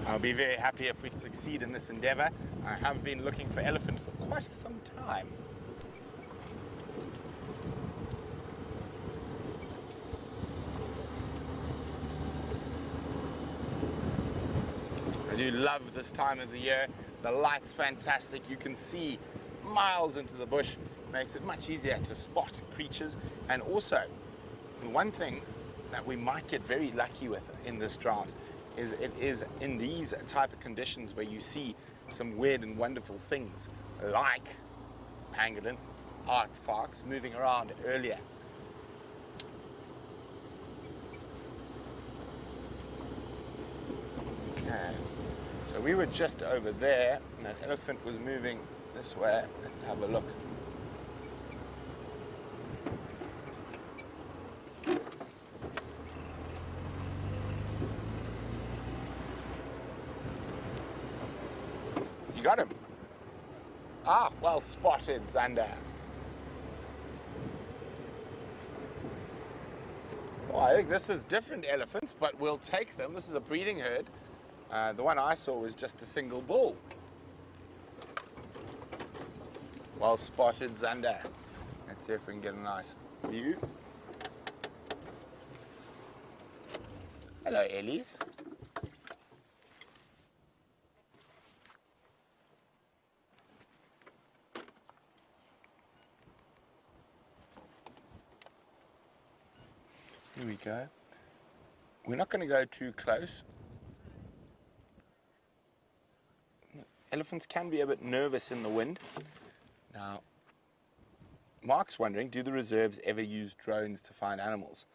I'll be very happy if we succeed in this endeavor. I have been looking for elephant for quite some time. I do love this time of the year. The light's fantastic. You can see miles into the bush. Makes it much easier to spot creatures. And also, one thing that we might get very lucky with in this drought is it is in these type of conditions where you see some weird and wonderful things like pangolins, aardvarks moving around earlier. Okay, so we were just over there and that elephant was moving this way. Let's have a look. You got him. Ah, well spotted, Zander. Well, I think this is different elephants, but we'll take them. This is a breeding herd. The one I saw was just a single bull. Well spotted, Zander. Let's see if we can get a nice view. Hello, Ellies. Here we go. We're not going to go too close. Elephants can be a bit nervous in the wind. Now, Mark's wondering, do the reserves ever use drones to find animals?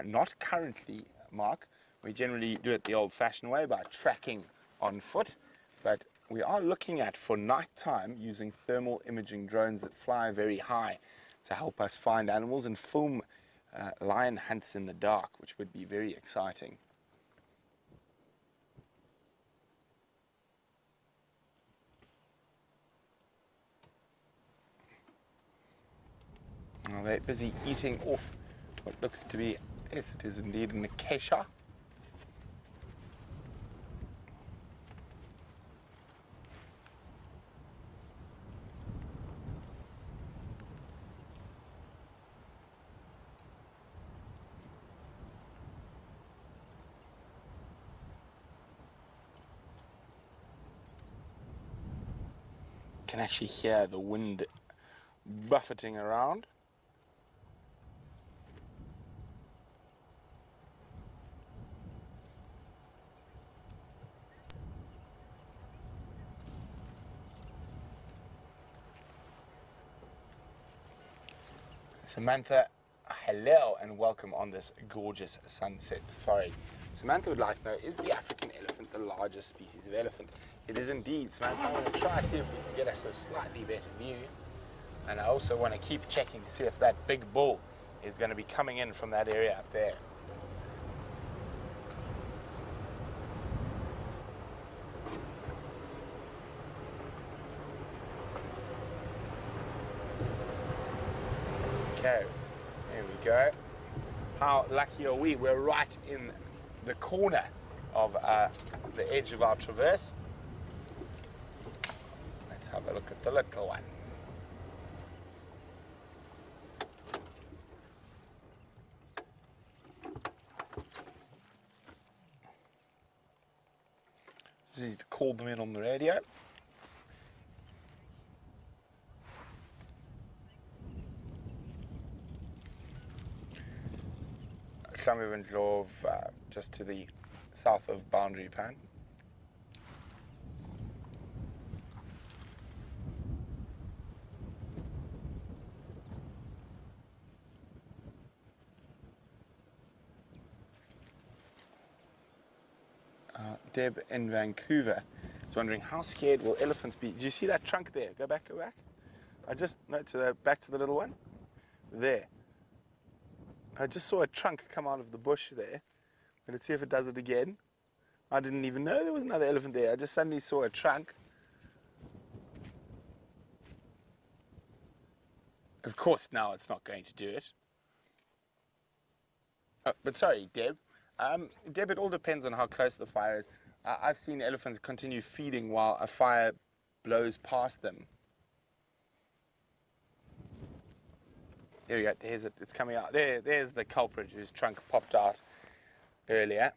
Not currently, Mark. We generally do it the old-fashioned way by tracking on foot, but we are looking at, for nighttime, using thermal imaging drones that fly very high to help us find animals and film lion hunts in the dark, which would be very exciting. Well, they're busy eating off what looks to be, yes, it is indeed an acacia. Can actually hear the wind buffeting around. Samantha, I Hello and welcome on this gorgeous sunset safari. Samantha would like to know, is the African elephant the largest species of elephant? It is indeed, Samantha. I'm going to try to see if we can get us a slightly better view. And I also want to keep checking to see if that big bull is going to be coming in from that area up there. Okay, there we go. How lucky are we? We're right in the corner of the edge of our traverse. Let's have a look at the little one. Just need to call them in on the radio. Klammerwind drove just to the south of Boundary Pan. Deb in Vancouver is wondering, how scared will elephants be? Do you see that trunk there? Go back, go back. I just, no, back to the little one. There. I just saw a trunk come out of the bush there. Let's see if it does it again. I didn't even know there was another elephant there. I just suddenly saw a trunk. Of course, now it's not going to do it. But sorry, Deb. Deb, it all depends on how close the fire is. I've seen elephants continue feeding while a fire blows past them. There we go, there's it, it's coming out. There's the culprit whose trunk popped out earlier.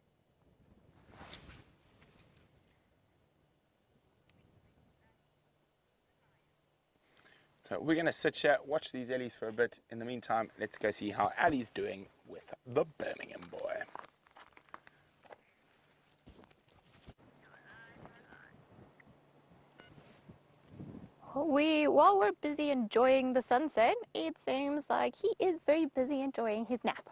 So we're going to sit here, watch these Ellies for a bit. In the meantime, let's go see how Ali's doing with the Birmingham boy. While we're busy enjoying the sunset, it seems like he is very busy enjoying his nap.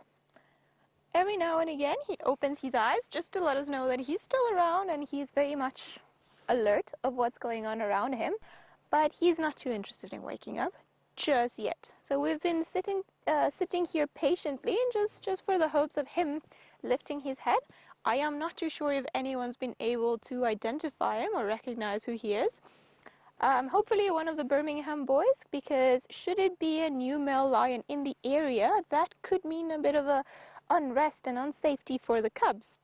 Every now and again, he opens his eyes just to let us know that he's still around and he's very much alert of what's going on around him. But he's not too interested in waking up just yet. So we've been sitting here patiently, just for the hopes of him lifting his head. I am not too sure if anyone's been able to identify him or recognize who he is. Hopefully one of the Birmingham boys, because should it be a new male lion in the area, that could mean a bit of a unrest and unsafety for the cubs.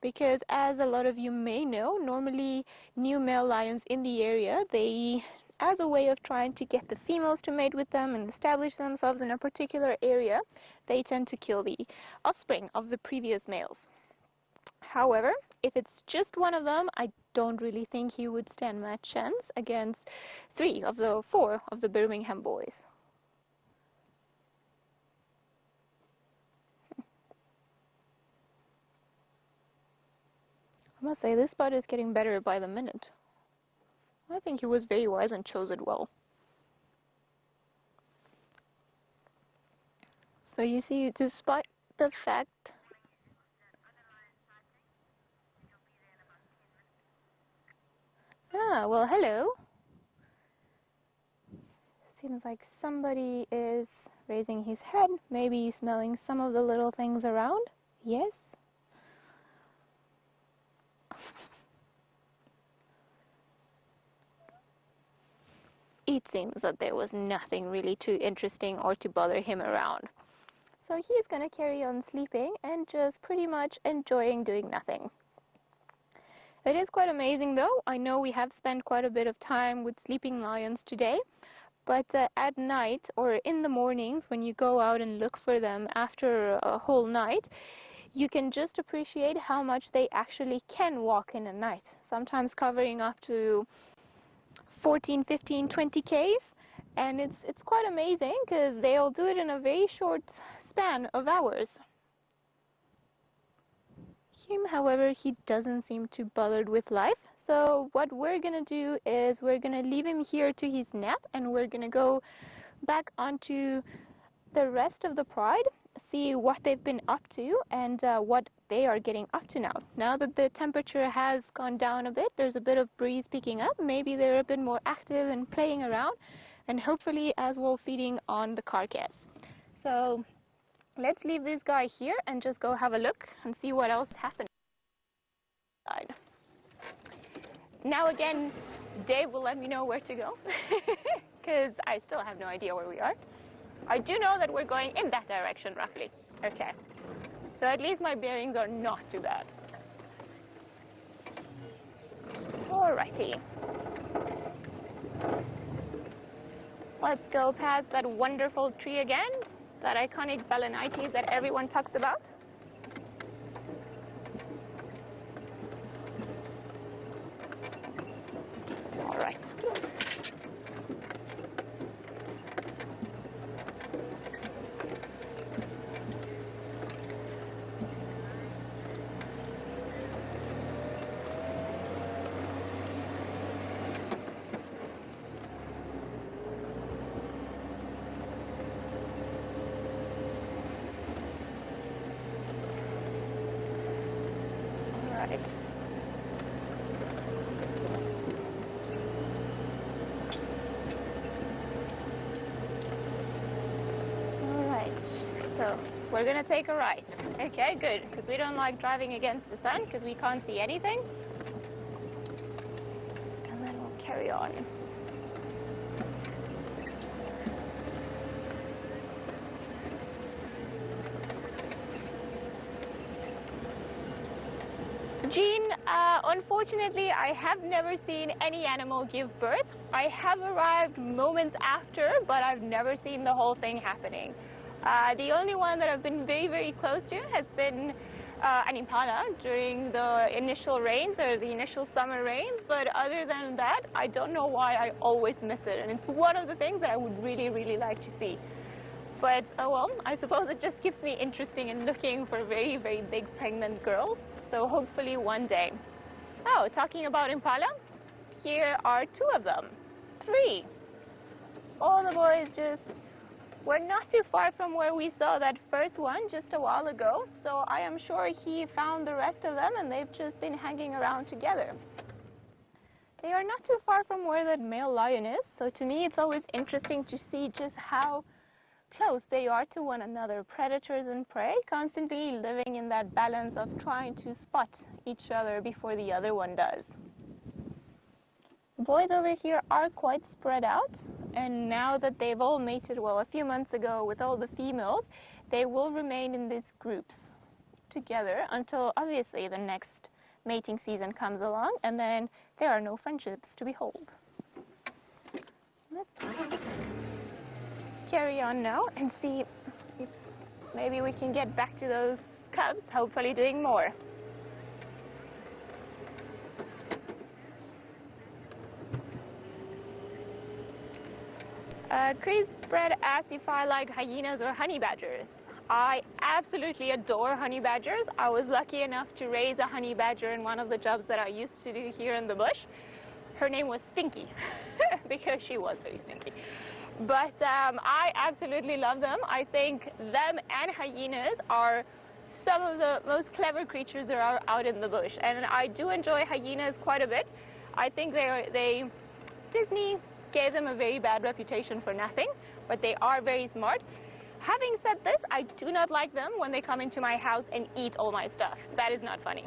Because as a lot of you may know, normally new male lions in the area, they, as a way of trying to get the females to mate with them and establish themselves in a particular area, they tend to kill the offspring of the previous males. However, if it's just one of them, I don't really think he would stand much chance against 3 of the 4 of the Birmingham boys. I must say, this spot is getting better by the minute. I think he was very wise and chose it well. So you see, despite the fact... Ah, well, hello. Seems like somebody is raising his head, maybe smelling some of the little things around. Yes. It seems that there was nothing really too interesting or to bother him around. So he's going to carry on sleeping and just pretty much enjoying doing nothing. It is quite amazing though. I know we have spent quite a bit of time with sleeping lions today, but at night or in the mornings when you go out and look for them after a whole night, you can just appreciate how much they actually can walk in a night, sometimes covering up to 14, 15, 20 Ks, and it's quite amazing because they'll do it in a very short span of hours. Him, however, he doesn't seem too bothered with life, so what we're gonna do is we're gonna leave him here to his nap and we're gonna go back onto the rest of the pride, see what they've been up to and what they are getting up to now. Now that the temperature has gone down a bit, there's a bit of breeze picking up. Maybe they're a bit more active and playing around, and hopefully as well feeding on the carcass. So let's leave this guy here and just go have a look and see what else happened. Now again, Dave will let me know where to go because I still have no idea where we are. I do know that we're going in that direction roughly. Okay, so at least my bearings are not too bad. Alrighty. Let's go past that wonderful tree again, that iconic balanites that everyone talks about. All right. So we're gonna take a right. Okay, good, because we don't like driving against the sun because we can't see anything. And then we'll carry on. Jean, unfortunately, I have never seen any animal give birth. I have arrived moments after, but I've never seen the whole thing happening. The only one that I've been very, very close to has been an impala during the initial rains or the initial summer rains, but other than that, I don't know why I always miss it, and it's one of the things that I would really, really like to see. But, oh well, I suppose it just keeps me interested in looking for very, very big pregnant girls, so hopefully one day. Oh, talking about impala, here are two of them. Three. All the boys just... We're not too far from where we saw that first one just a while ago, so I am sure he found the rest of them and they've just been hanging around together. They are not too far from where that male lion is, so to me it's always interesting to see just how close they are to one another, predators and prey, constantly living in that balance of trying to spot each other before the other one does. The boys over here are quite spread out, and now that they've all mated, well, a few months ago with all the females, they will remain in these groups together until obviously the next mating season comes along, and then there are no friendships to behold. Let's carry on now and see if maybe we can get back to those cubs, hopefully doing more. Chris Brett asked if I like hyenas or honey badgers. I absolutely adore honey badgers. I was lucky enough to raise a honey badger in one of the jobs that I used to do here in the bush. Her name was Stinky because she was very stinky. But I absolutely love them. I think them and hyenas are some of the most clever creatures that are out in the bush. And I do enjoy hyenas quite a bit. I think Disney gave them a very bad reputation for nothing, but they are very smart. Having said this, I do not like them when they come into my house and eat all my stuff. That is not funny.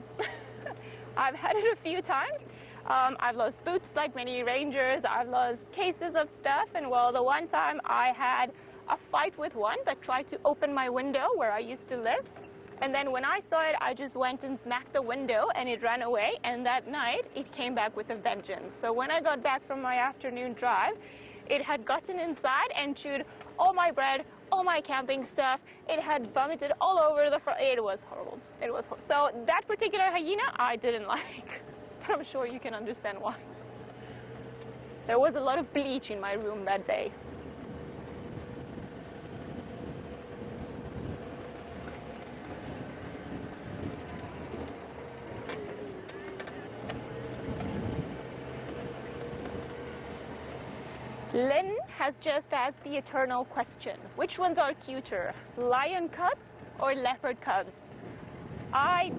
I've had it a few times. I've lost boots like many rangers. I've lost cases of stuff. And well, the one time I had a fight with one that tried to open my window where I used to live. And then when I saw it, I just went and smacked the window and it ran away. And that night, it came back with a vengeance. So when I got back from my afternoon drive, it had gotten inside and chewed all my bread, all my camping stuff. It had vomited all over the front. It was horrible. It was horrible. So that particular hyena, I didn't like. But I'm sure you can understand why. There was a lot of bleach in my room that day. Lynn has just asked the eternal question. Which ones are cuter, lion cubs or leopard cubs? I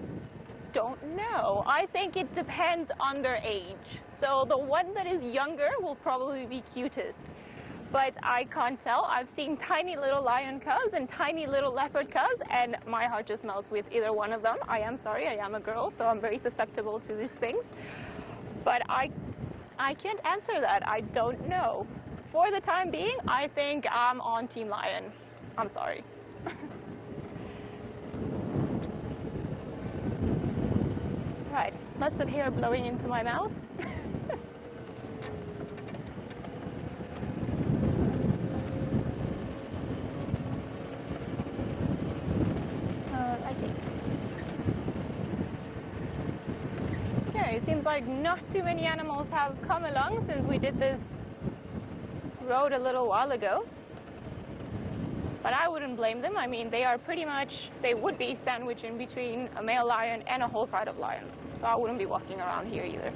don't know. I think it depends on their age. So the one that is younger will probably be cutest. But I can't tell. I've seen tiny little lion cubs and tiny little leopard cubs, and my heart just melts with either one of them. I am sorry, I am a girl, so I'm very susceptible to these things. But I can't answer that. I don't know. For the time being, I think I'm on Team Lion. I'm sorry. Right, lots of hair blowing into my mouth. Alrighty. Yeah, it seems like not too many animals have come along since we did this road a little while ago. But I wouldn't blame them. I mean, they are pretty much, they would be sandwiched in between a male lion and a whole pride of lions. So I wouldn't be walking around here either.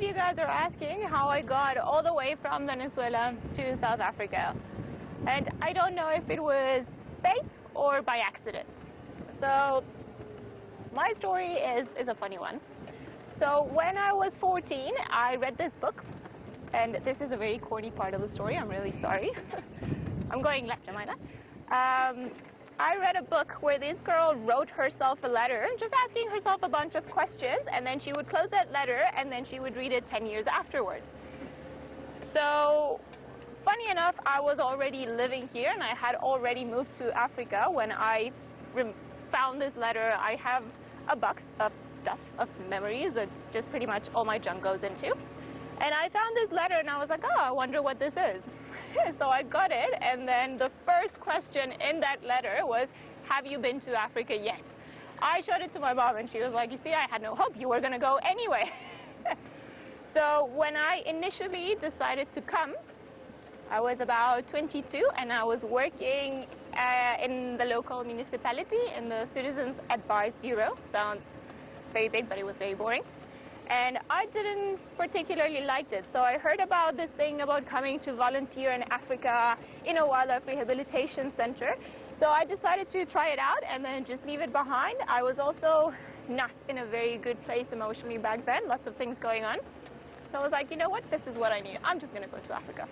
You guys are asking how I got all the way from Venezuela to South Africa, and I don't know if it was fate or by accident. So my story is a funny one. So when I was 14, I read this book, and this is a very corny part of the story. I'm really sorry. I'm going left, am I not? I read a book where this girl wrote herself a letter, just asking herself a bunch of questions, and then she would close that letter, and then she would read it 10 years afterwards. So, funny enough, I was already living here, and I had already moved to Africa when I found this letter. I have a box of stuff, of memories, that's just pretty much all my junk goes into. And I found this letter and I was like, oh, I wonder what this is. So I got it, and then the first question in that letter was, have you been to Africa yet? I showed it to my mom and she was like, you see, I had no hope. You were going to go anyway. So when I initially decided to come, I was about 22 and I was working in the local municipality in the Citizens Advice Bureau. Sounds very big, but it was very boring. And I didn't particularly like it. So I heard about this thing about coming to volunteer in Africa in a wildlife rehabilitation center. So I decided to try it out and then just leave it behind. I was also not in a very good place emotionally back then, lots of things going on. So I was like, you know what, this is what I need. I'm just gonna go to Africa,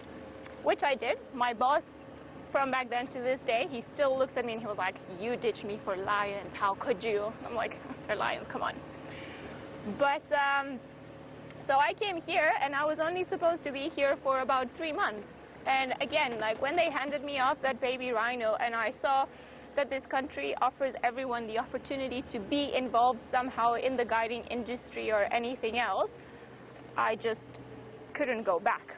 which I did. My boss from back then to this day, he still looks at me and he was like, you ditched me for lions, how could you? I'm like, they're lions, come on. But so I came here and I was only supposed to be here for about 3 months. And again, like when they handed me off that baby rhino and I saw that this country offers everyone the opportunity to be involved somehow in the guiding industry or anything else, I just couldn't go back.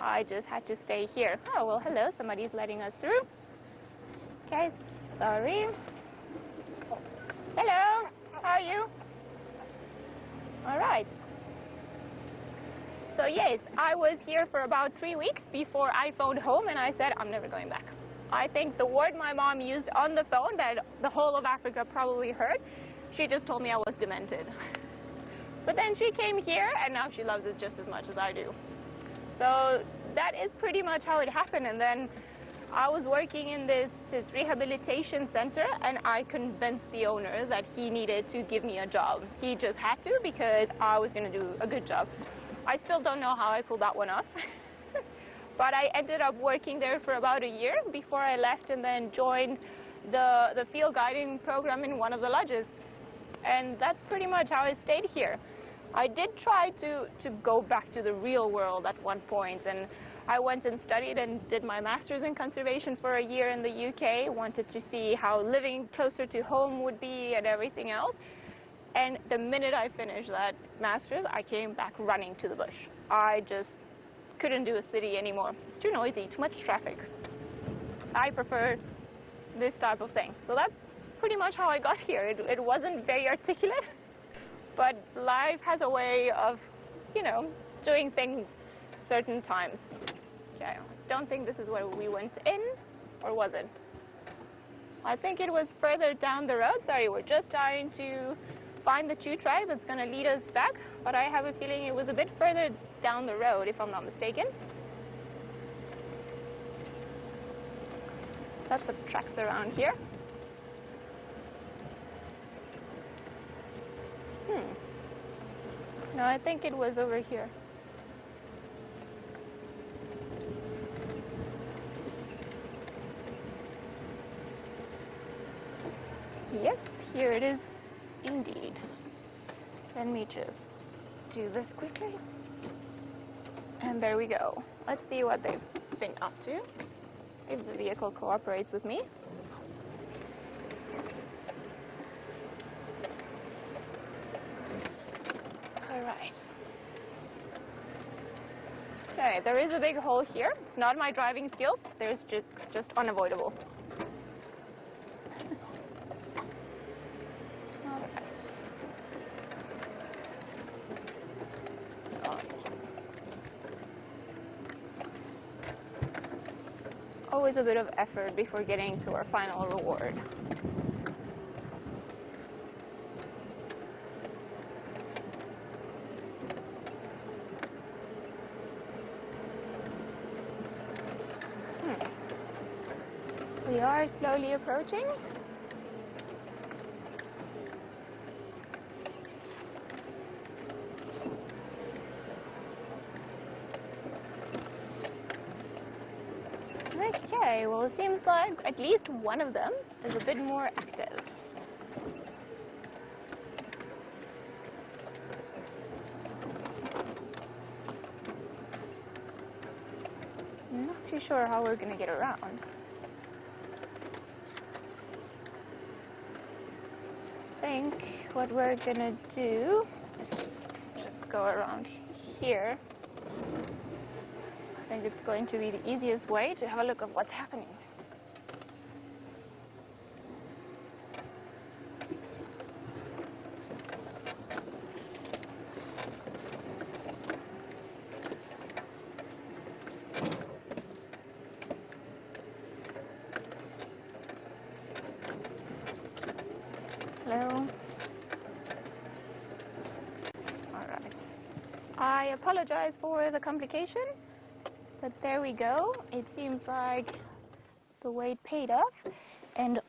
I just had to stay here. Oh, well, hello, somebody's letting us through. Okay, sorry. Hello, how are you? All right. So yes, I was here for about 3 weeks before I phoned home and I said, I'm never going back. I think the word my mom used on the phone that the whole of Africa probably heard, she just told me I was demented. But then she came here and now she loves it just as much as I do. So that is pretty much how it happened. And then I was working in this rehabilitation center and I convinced the owner that he needed to give me a job. He just had to because I was going to do a good job. I still don't know how I pulled that one off. But I ended up working there for about a year before I left and then joined the field guiding program in one of the lodges. And that's pretty much how I stayed here. I did try to go back to the real world at one point, and I went and studied and did my master's in conservation for a year in the UK, wanted to see how living closer to home would be and everything else. And the minute I finished that master's, I came back running to the bush. I just couldn't do a city anymore. It's too noisy, too much traffic. I prefer this type of thing. So that's pretty much how I got here. It wasn't very articulate, but life has a way of, you know, doing things certain times. Okay, I don't think this is where we went in, or was it? I think it was further down the road. Sorry, we're just trying to find the tube track that's going to lead us back, but I have a feeling it was a bit further down the road, if I'm not mistaken. Lots of tracks around here. No, I think it was over here. Yes, here it is indeed. Let me just do this quickly. And there we go. Let's see what they've been up to. If the vehicle cooperates with me. All right. Okay, there is a big hole here. It's not my driving skills. It's just unavoidable. All right. Always a bit of effort before getting to our final reward. We are slowly approaching. Okay, well, it seems like at least one of them is a bit more active. I'm not too sure how we're going to get around. I think what we're going to do is just go around here. I think it's going to be the easiest way to have a look at what's happening. Hello. All right. I apologize for the complication. But there we go. It seems like the wait paid off, and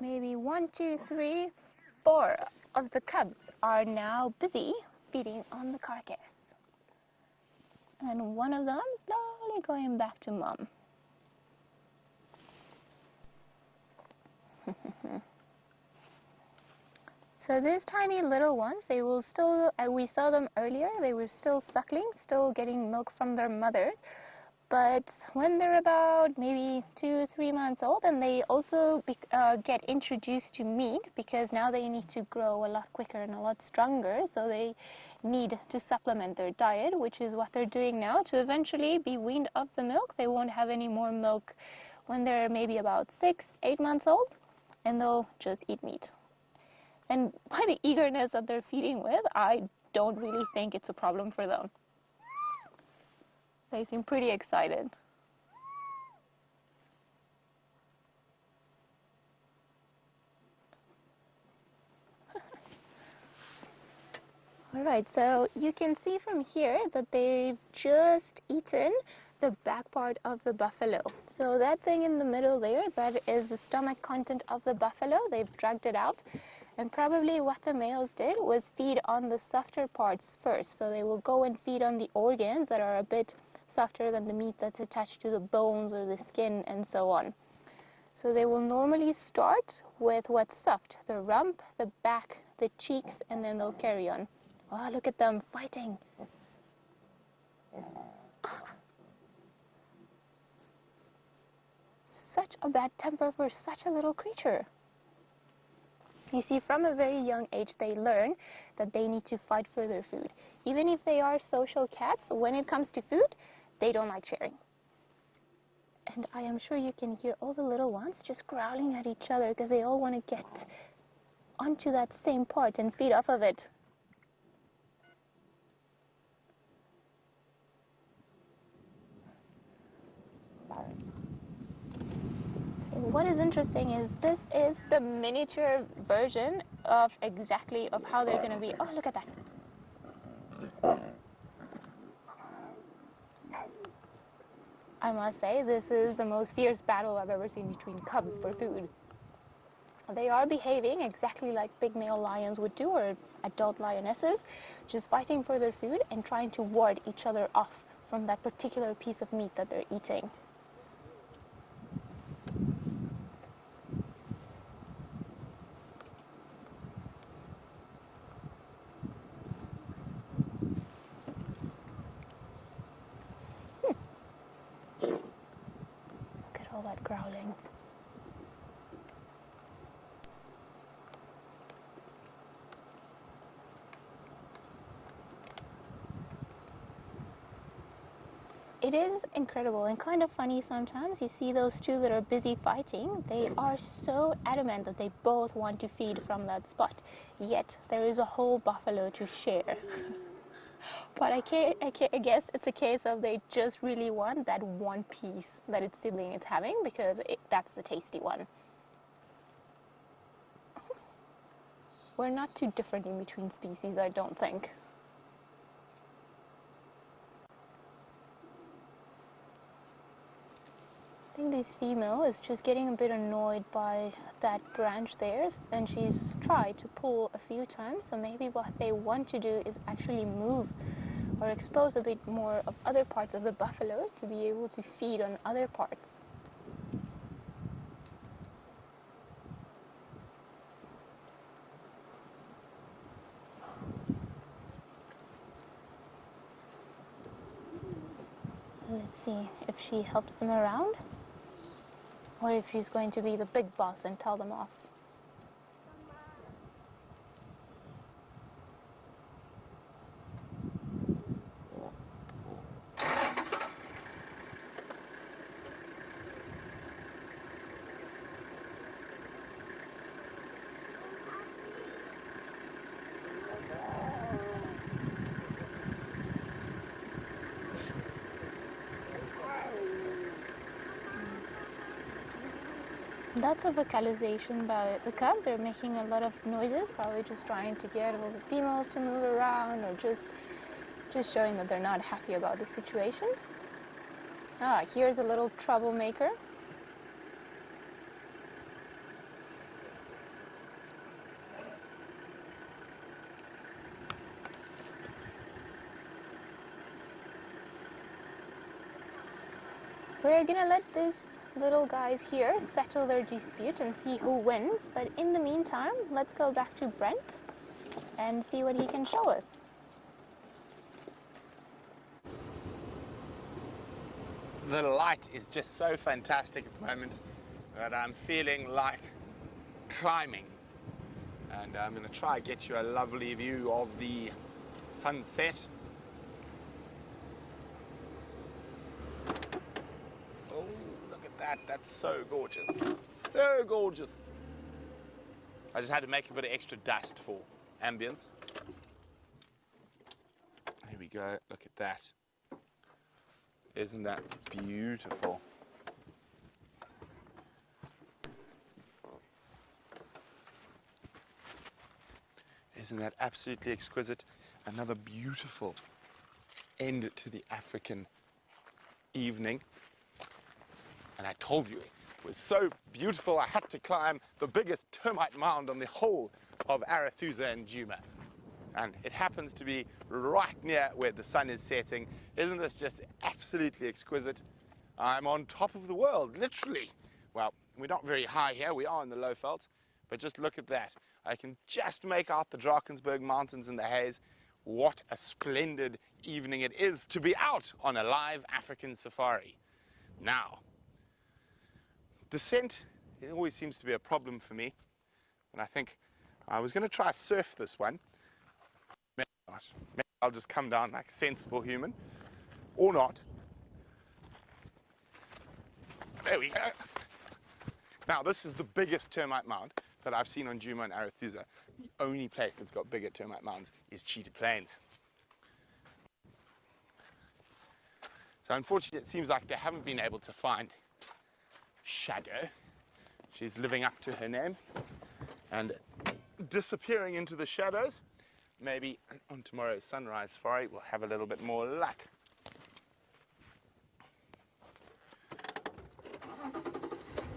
maybe 1, 2, 3, 4 of the cubs are now busy feeding on the carcass. And one of them slowly going back to mom. So these tiny little ones, they will still, we saw them earlier, they were still suckling, still getting milk from their mothers. But when they're about maybe 2, 3 months old, and they also get introduced to meat, because now they need to grow a lot quicker and a lot stronger, so they need to supplement their diet, which is what they're doing now to eventually be weaned off the milk. They won't have any more milk when they're maybe about 6, 8 months old, and they'll just eat meat. And by the eagerness that they're feeding with, I don't really think it's a problem for them. They seem pretty excited. All right, so you can see from here that they've just eaten the back part of the buffalo. So that thing in the middle there, that is the stomach content of the buffalo. They've dragged it out. And probably what the males did was feed on the softer parts first. So they will go and feed on the organs that are a bit softer than the meat that's attached to the bones or the skin and so on. So they will normally start with what's soft, the rump, the back, the cheeks, and then they'll carry on. Oh, look at them fighting. Such a bad temper for such a little creature. You see, from a very young age, they learn that they need to fight for their food. Even if they are social cats, when it comes to food, they don't like sharing. And I am sure you can hear all the little ones just growling at each other because they all want to get onto that same part and feed off of it. See, what is interesting is this is the miniature version of exactly of how they're going to be. Oh, look at that. I must say, this is the most fierce battle I've ever seen between cubs for food. They are behaving exactly like big male lions would do, or adult lionesses, just fighting for their food and trying to ward each other off from that particular piece of meat that they're eating. Look at all that growling. It is incredible and kind of funny sometimes. You see those two that are busy fighting. They are so adamant that they both want to feed from that spot. Yet there is a whole buffalo to share. But I guess it's a case of they just really want that one piece that its sibling is having because that's the tasty one. We're not too different in between species, I don't think. I think this female is just getting a bit annoyed by that branch there, and she's tried to pull a few times. So maybe what they want to do is actually move or expose a bit more of other parts of the buffalo to be able to feed on other parts. Let's see if she helps them around, or if she's going to be the big boss and tell them off. That's a vocalization by the cubs. They're making a lot of noises, probably just trying to get all the females to move around, or just showing that they're not happy about the situation. Ah, here's a little troublemaker. We're gonna let these little guys here settle their dispute and see who wins, but in the meantime, let's go back to Brent and see what he can show us. The light is just so fantastic at the moment that I'm feeling like climbing. And I'm going to try and get you a lovely view of the sunset. Oh, look at that. That's so gorgeous. So gorgeous. I just had to make a bit of extra dust for ambience. Here we go. Look at that. Isn't that beautiful? Isn't that absolutely exquisite? Another beautiful end to the African evening. And I told you, it was so beautiful I had to climb the biggest termite mound on the whole of Arathusa and Djuma. And it happens to be right near where the sun is setting. Isn't this just absolutely exquisite? I'm on top of the world, literally. Well, we're not very high here. We are in the Lowveld. But just look at that. I can just make out the Drakensberg Mountains in the haze. What a splendid evening it is to be out on a live African safari. Now, descent, it always seems to be a problem for me. And I think I was going to try surf this one. Maybe not. Maybe I'll just come down like a sensible human. Or not. There we go. Now, this is the biggest termite mound that I've seen on Djuma and Arathusa. The only place that's got bigger termite mounds is Cheetah Plains. So unfortunately, it seems like they haven't been able to find Shadow. She's living up to her name and disappearing into the shadows. Maybe on tomorrow's sunrise safari, we'll have a little bit more luck.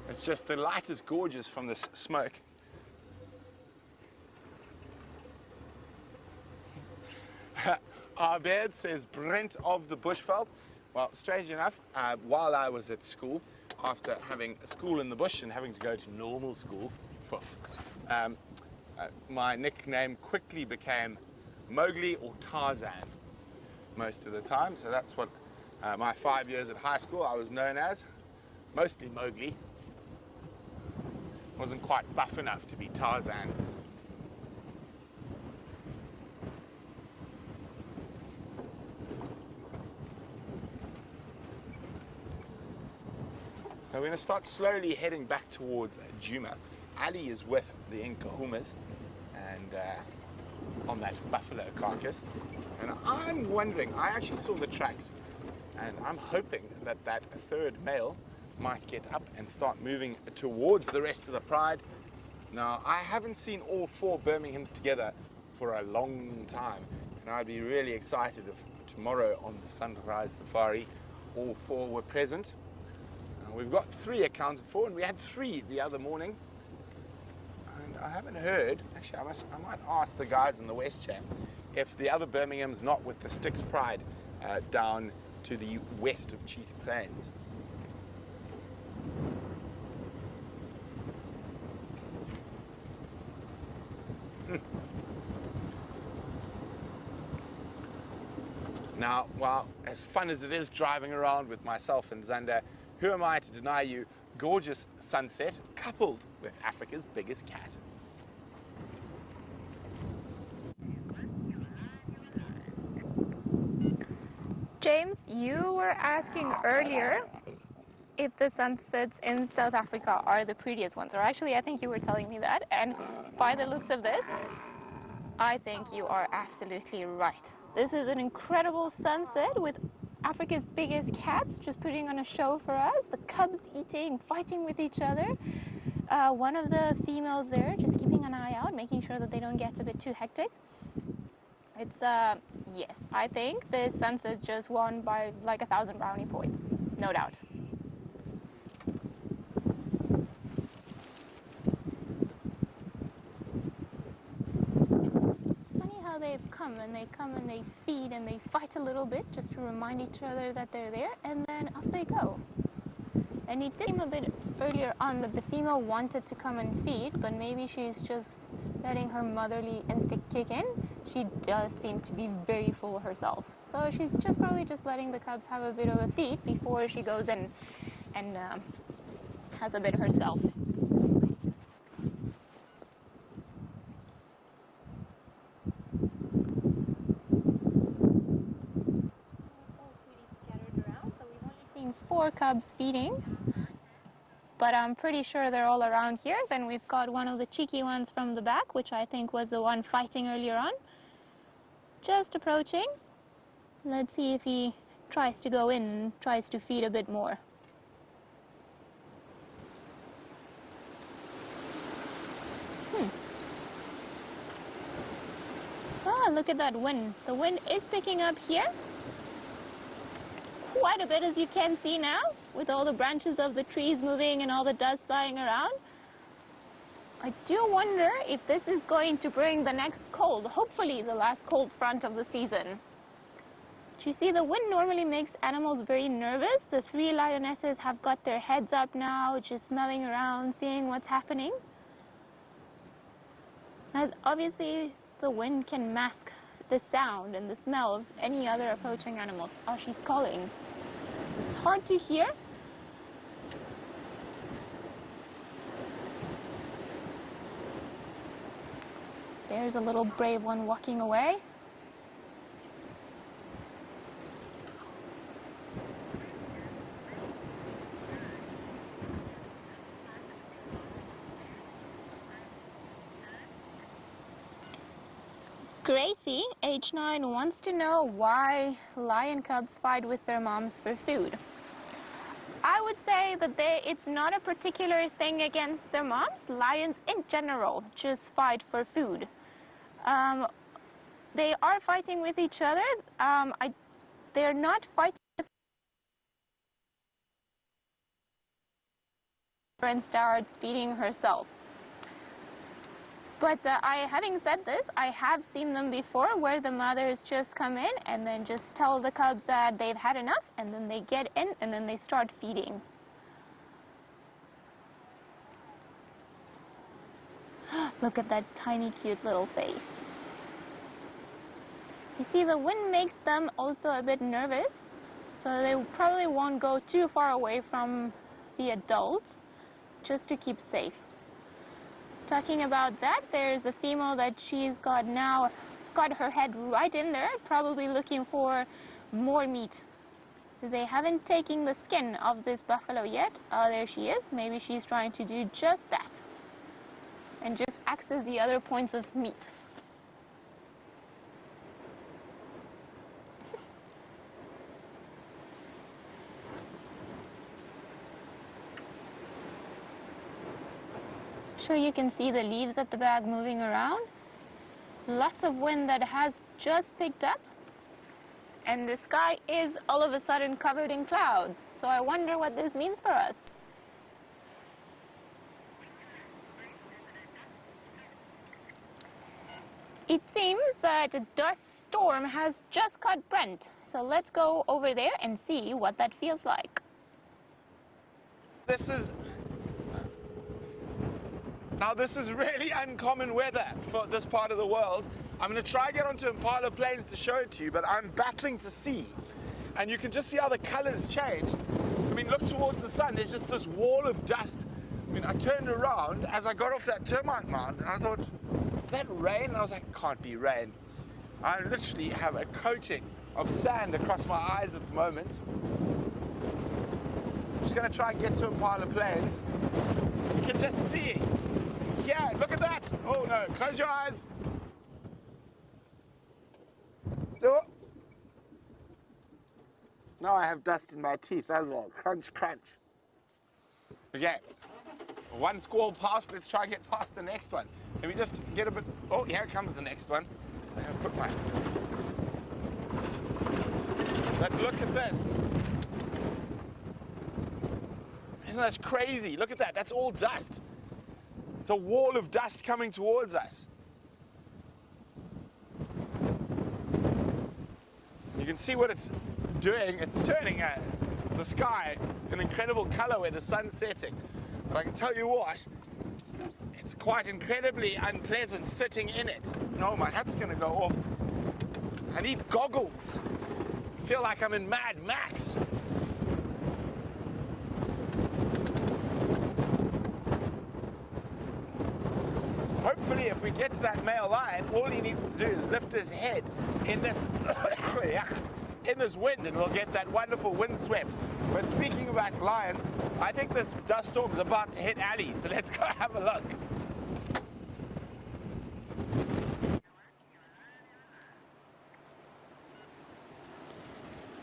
It's just the light is gorgeous from this smoke. Our bed says Brent of the Bushveld. Well, strange enough, while I was at school, after having a school in the bush and having to go to normal school, my nickname quickly became Mowgli or Tarzan most of the time. So that's what my 5 years at high school I was known as, mostly Mowgli. Wasn't quite buff enough to be Tarzan. Now we're going to start slowly heading back towards Djuma. Ali is with the Nkahumas and on that buffalo carcass. And I'm wondering, I actually saw the tracks, and I'm hoping that that third male might get up and start moving towards the rest of the pride. Now, I haven't seen all 4 Birminghams together for a long time, and I'd be really excited if tomorrow on the sunrise safari all 4 were present. We've got 3 accounted for, and we had 3 the other morning. And I haven't heard, actually I might ask the guys in the West Champ if the other Birmingham's not with the Styx Pride down to the west of Cheetah Plains. Now, well, as fun as it is driving around with myself and Zander, who am I to deny you gorgeous sunset coupled with Africa's biggest cat? James, you were asking earlier if the sunsets in South Africa are the prettiest ones, or actually I think you were telling me that, and by the looks of this, I think you are absolutely right. This is an incredible sunset with Africa's biggest cats just putting on a show for us. The cubs eating, fighting with each other. One of the females there just keeping an eye out, making sure that they don't get a bit too hectic. It's, yes, I think this sunset just won by like 1,000 brownie points, no doubt. They've come and they feed and they fight a little bit just to remind each other that they're there, and then off they go. And it did seem a bit earlier on that the female wanted to come and feed, but maybe she's just letting her motherly instinct kick in. She does seem to be very full herself, so she's just probably just letting the cubs have a bit of a feed before she goes and has a bit herself. Seen 4 cubs feeding, but I'm pretty sure they're all around here. Then we've got one of the cheeky ones from the back, which I think was the one fighting earlier on, just approaching. Let's see if he tries to go in and tries to feed a bit more. Ah, look at that wind. The wind is picking up here quite a bit, as you can see now, with all the branches of the trees moving and all the dust flying around. I do wonder if this is going to bring the next cold, hopefully the last cold front of the season. Do you see, the wind normally makes animals very nervous. The 3 lionesses have got their heads up now, just smelling around, seeing what's happening. As obviously the wind can mask the sound and the smell of any other approaching animals. Oh, she's calling. It's hard to hear. There's a little brave one walking away. Gracie, age 9, wants to know why lion cubs fight with their moms for food. I would say that it's not a particular thing against their moms. Lions in general just fight for food. They are fighting with each other. They're not fighting and starts feeding herself. But having said this, I have seen them before where the mothers just come in and then just tell the cubs that they've had enough, and then they get in and then they start feeding. Look at that tiny cute little face. You see, the wind makes them also a bit nervous, so they probably won't go too far away from the adults just to keep safe. Talking about that, there's a female that she's got her head right in there, probably looking for more meat. Because they haven't taken the skin of this buffalo yet. Oh, there she is. Maybe she's trying to do just that. And just access the other points of meat. Sure, you can see the leaves at the back moving around. Lots of wind that has just picked up, and the sky is all of a sudden covered in clouds. So I wonder what this means for us. It seems that a dust storm has just caught Brent. So let's go over there and see what that feels like. Now this is really uncommon weather for this part of the world. I'm going to try to get onto Impala Plains to show it to you, but I'm battling to see. And you can just see how the colors changed. I mean, look towards the sun, there's just this wall of dust. I mean, I turned around as I got off that termite mound, and I thought, is that rain? And I was like, it can't be rain. I literally have a coating of sand across my eyes at the moment. I'm just going to try and get to Impala Plains. You can just see. Yeah, look at that. Oh no, close your eyes. Oh. Now I have dust in my teeth as well. Crunch, crunch. Okay, one squall passed. Let's try and get past the next one. Let me just get a bit. Oh, here comes the next one. I have put my. But look at this. Isn't that crazy? Look at that. That's all dust. It's a wall of dust coming towards us. You can see what it's doing. It's turning the sky an incredible color where the sun's setting. But I can tell you what, it's quite incredibly unpleasant sitting in it. No, my hat's going to go off. I need goggles. I feel like I'm in Mad Max. Hopefully, if we get to that male lion, all he needs to do is lift his head in this wind, and we'll get that wonderful windswept. But speaking about lions, I think this dust storm is about to hit Ali, so let's go have a look.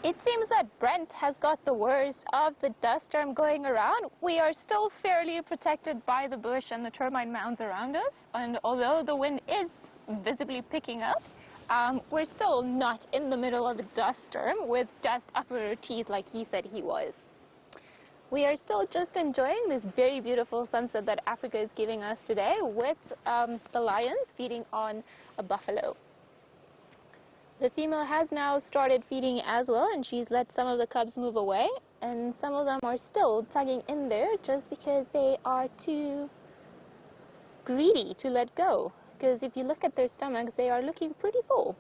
It seems that Brent has got the worst of the dust storm going around. We are still fairly protected by the bush and the termite mounds around us, and although the wind is visibly picking up, we're still not in the middle of the dust storm with dust up our teeth like he said he was. We are still just enjoying this very beautiful sunset that Africa is giving us today with the lions feeding on a buffalo. The female has now started feeding as well, and she's let some of the cubs move away, and some of them are still tugging in there just because they are too greedy to let go. Because if you look at their stomachs, they are looking pretty full.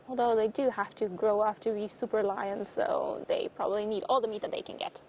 Although they do have to grow up to be super lions, so they probably need all the meat that they can get.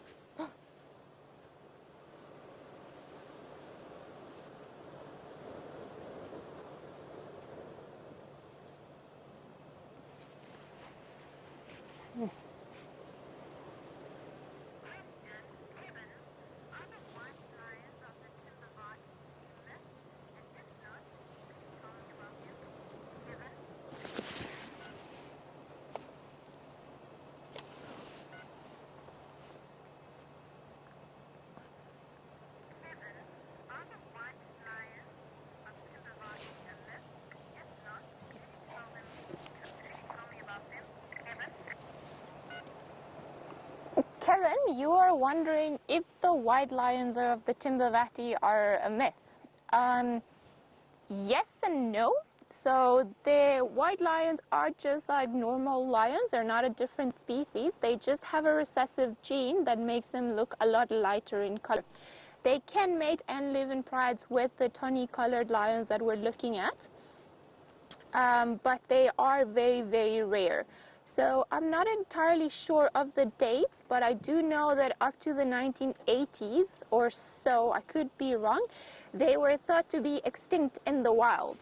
Kevin, you are wondering if the white lions of the Timbavati are a myth. Yes and no. So the white lions are just like normal lions. They're not a different species. They just have a recessive gene that makes them look a lot lighter in color. They can mate and live in prides with the tawny-colored lions that we're looking at, but they are very, very rare. So I'm not entirely sure of the dates, but I do know that up to the 1980s or so, I could be wrong, they were thought to be extinct in the wild.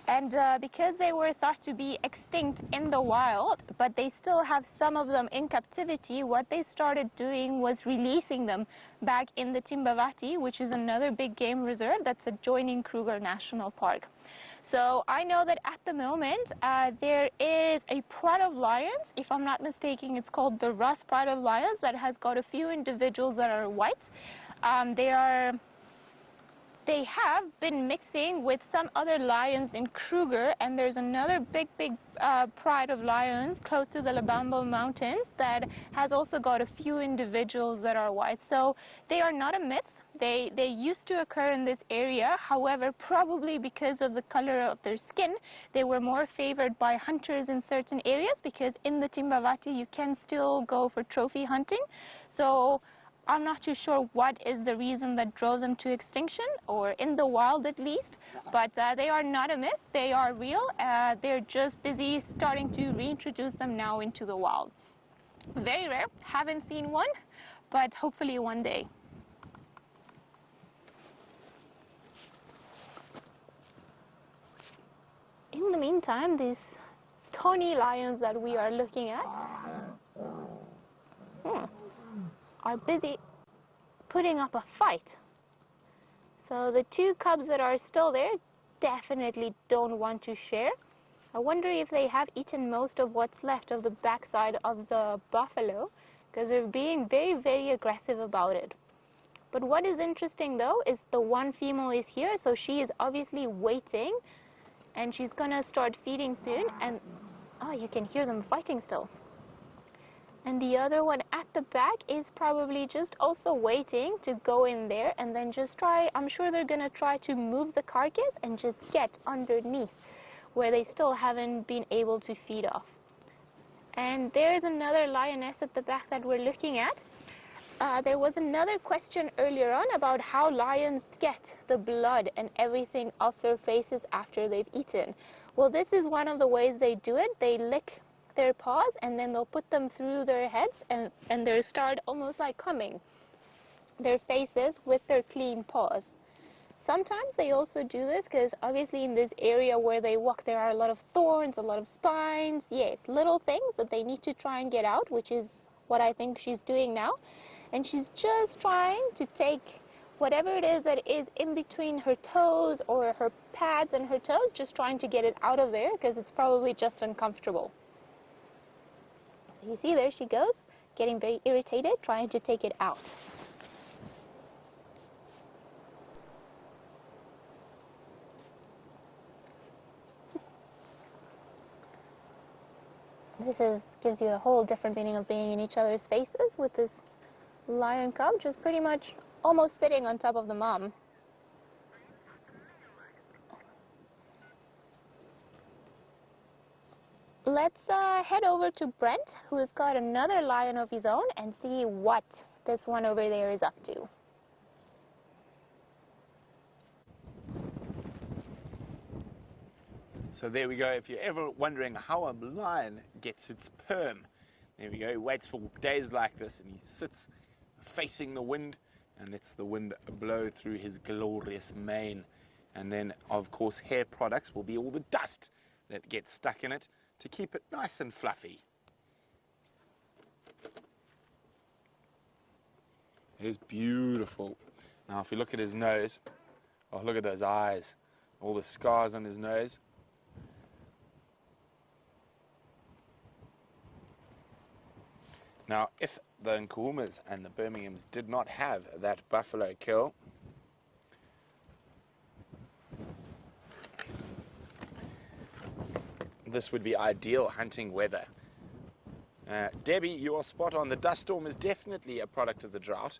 And because they were thought to be extinct in the wild, but they still have some of them in captivity, what they started doing was releasing them back in the Timbavati, which is another big game reserve that's adjoining Kruger National Park. So I know that at the moment there is a pride of lions. If I'm not mistaken, it's called the Russ Pride of Lions that has got a few individuals that are white. They have been mixing with some other lions in Kruger, and there's another big pride of lions close to the Labambo Mountains that has also got a few individuals that are white. So they are not a myth. They used to occur in this area. However, probably because of the color of their skin, they were more favored by hunters in certain areas, because in the Timbavati you can still go for trophy hunting. So I'm not too sure what is the reason that drove them to extinction, or in the wild at least, but they are not a myth. They are real. They're just busy starting to reintroduce them now into the wild. Very rare. Haven't seen one, but hopefully one day. In the meantime, these tawny lions that we are looking at are busy putting up a fight. So the two cubs that are still there definitely don't want to share. I wonder if they have eaten most of what's left of the backside of the buffalo, because they're being very, very aggressive about it. But what is interesting though is the one female is here, so she is obviously waiting, and she's gonna start feeding soon. And oh, you can hear them fighting still. And the other one at the back is probably just also waiting to go in there and then just try, I'm sure they're gonna try to move the carcass and just get underneath where they still haven't been able to feed off. And there's another lioness at the back that we're looking at. There was another question earlier on about how lions get the blood and everything off their faces after they've eaten. Well, this is one of the ways they do it. They lick their paws and then they'll put them through their heads, and they'll start almost like combing their faces with their clean paws. Sometimes they also do this because obviously in this area where they walk there are a lot of thorns, a lot of spines, yes, little things that they need to try and get out, which is what I think she's doing now. And she's just trying to take whatever it is that is in between her toes or her pads and her toes, just trying to get it out of there because it's probably just uncomfortable. So you see, there she goes, getting very irritated, trying to take it out. Gives you a whole different meaning of being in each other's faces with this lion cub just pretty much almost sitting on top of the mom. Let's head over to Brent, who has got another lion of his own, and see what this one over there is up to. So there we go. If you're ever wondering how a lion gets its perm, there we go. He waits for days like this and he sits facing the wind and lets the wind blow through his glorious mane. And then, of course, hair products will be all the dust that gets stuck in it to keep it nice and fluffy. It is beautiful. Now, if you look at his nose, oh, look at those eyes, all the scars on his nose. Now, if the Nkuhumas and the Birminghams did not have that buffalo kill, this would be ideal hunting weather. Debbie, you are spot on. The dust storm is definitely a product of the drought.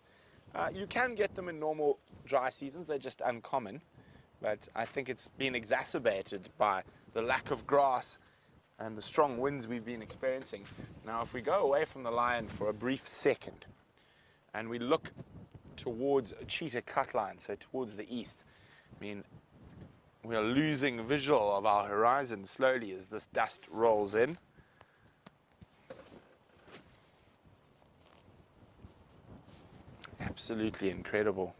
You can get them in normal dry seasons, they're just uncommon. But I think it's been exacerbated by the lack of grass and the strong winds we've been experiencing. Now, if we go away from the lion for a brief second and we look towards Cheetah Cut Line, so towards the east, I mean, we are losing visual of our horizon slowly as this dust rolls in. Absolutely incredible.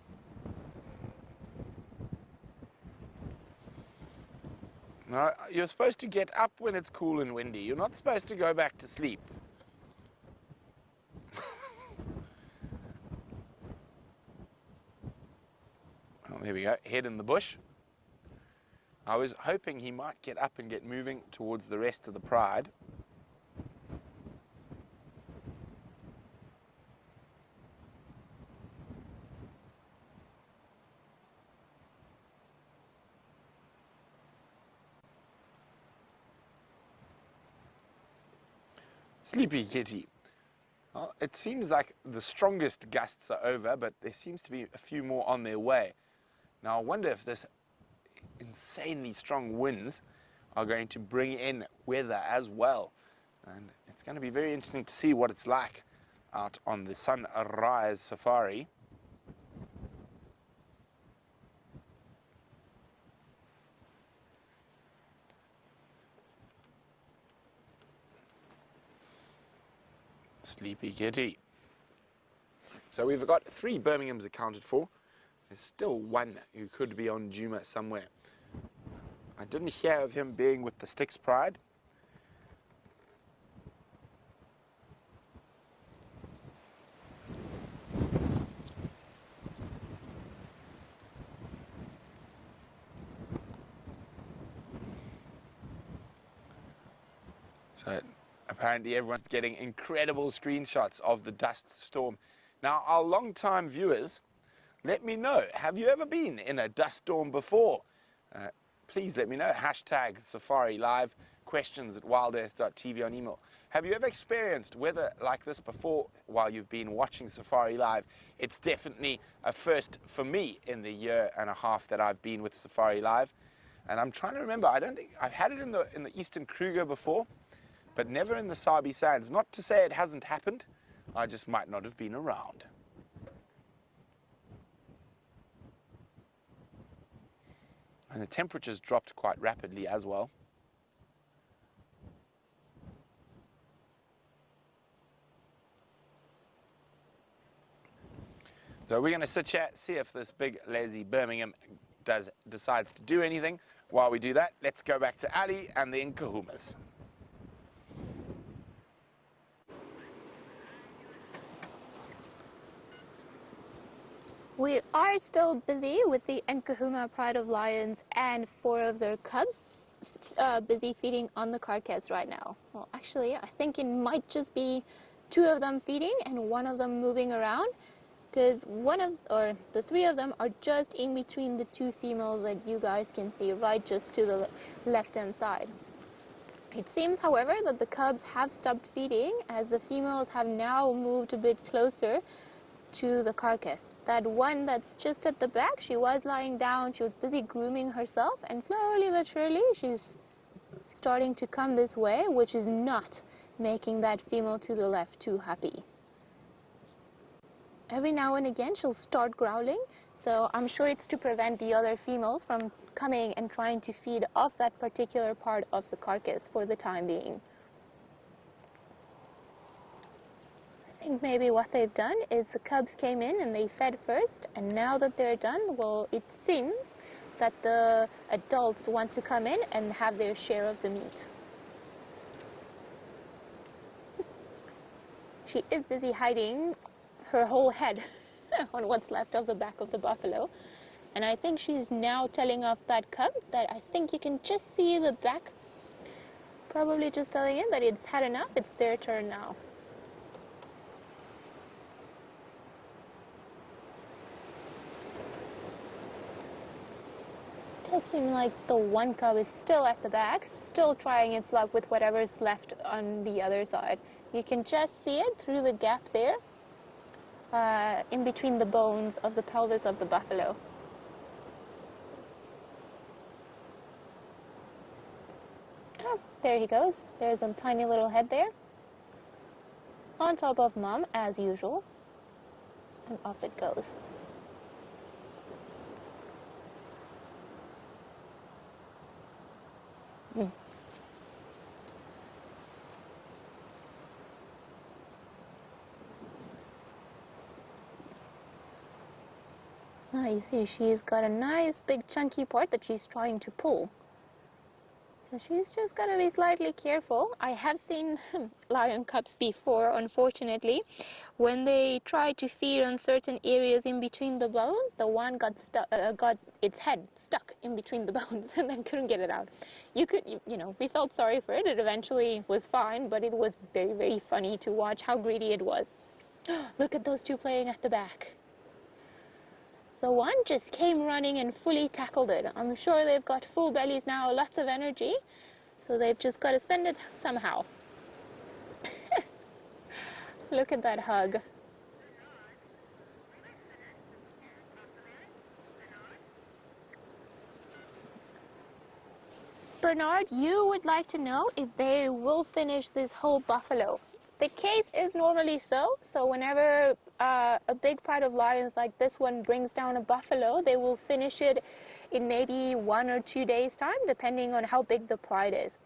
No, you're supposed to get up when it's cool and windy. You're not supposed to go back to sleep. Oh, there we go, head in the bush. I was hoping he might get up and get moving towards the rest of the pride. Sleepy kitty. Well, it seems like the strongest gusts are over, but there seems to be a few more on their way. Now, I wonder if this insanely strong winds are going to bring in weather as well. And it's going to be very interesting to see what it's like out on the sunrise safari. Sleepy kitty. So we've got 3 Birminghams accounted for. There's still one who could be on Djuma somewhere. I didn't hear of him being with the Styx Pride. So apparently everyone's getting incredible screenshots of the dust storm. Now, our long-time viewers, let me know, have you ever been in a dust storm before? Please let me know. Hashtag SafariLIVE, questions@wildearth.tv on email. Have you ever experienced weather like this before while you've been watching Safari Live? It's definitely a first for me in the year and a half that I've been with Safari Live. And I'm trying to remember, I don't think I've had it in the Eastern Kruger before, but never in the Sabi Sands. Not to say it hasn't happened, I just might not have been around. And the temperatures dropped quite rapidly as well. So we're going to sit here, see if this big lazy Birmingham decides to do anything. While we do that, let's go back to Ali and the Nkuhumas. We are still busy with the Nkuhuma Pride of Lions and 4 of their cubs busy feeding on the carcass right now. Well, actually, I think it might just be 2 of them feeding and 1 of them moving around, because the 3 of them are just in between the 2 females that you guys can see right just to the left-hand side. It seems, however, that the cubs have stopped feeding as the females have now moved a bit closer to the carcass. That one that's just at the back, she was lying down, she was busy grooming herself, and slowly but surely she's starting to come this way, which is not making that female to the left too happy. Every now and again she'll start growling, so I'm sure it's to prevent the other females from coming and trying to feed off that particular part of the carcass for the time being. I think maybe what they've done is the cubs came in and they fed first, and now that they're done, well, it seems that the adults want to come in and have their share of the meat. She is busy hiding her whole head on what's left of the back of the buffalo. And I think she's now telling off that cub that I think you can just see the back, probably just telling it that it's had enough, it's their turn now. It does seem like the one cub is still at the back, still trying its luck with whatever's left on the other side. You can just see it through the gap there, in between the bones of the pelvis of the buffalo. Oh, there he goes. There's a tiny little head there. On top of Mom, as usual. And off it goes. You see, she's got a nice big chunky part that she's trying to pull. So she's just got to be slightly careful. I have seen lion cubs before, unfortunately. When they try to feed on certain areas in between the bones, the one got its head stuck in between the bones and then couldn't get it out. You know, we felt sorry for it. It eventually was fine, but it was very, very funny to watch how greedy it was. Look at those two playing at the back. The one just came running and fully tackled it. I'm sure they've got full bellies now, lots of energy, so they've just got to spend it somehow. Look at that hug. Bernard, you would like to know if they will finish this whole buffalo. The case is normally so whenever a big pride of lions like this one brings down a buffalo, they will finish it in maybe 1 or 2 days' time, depending on how big the pride is.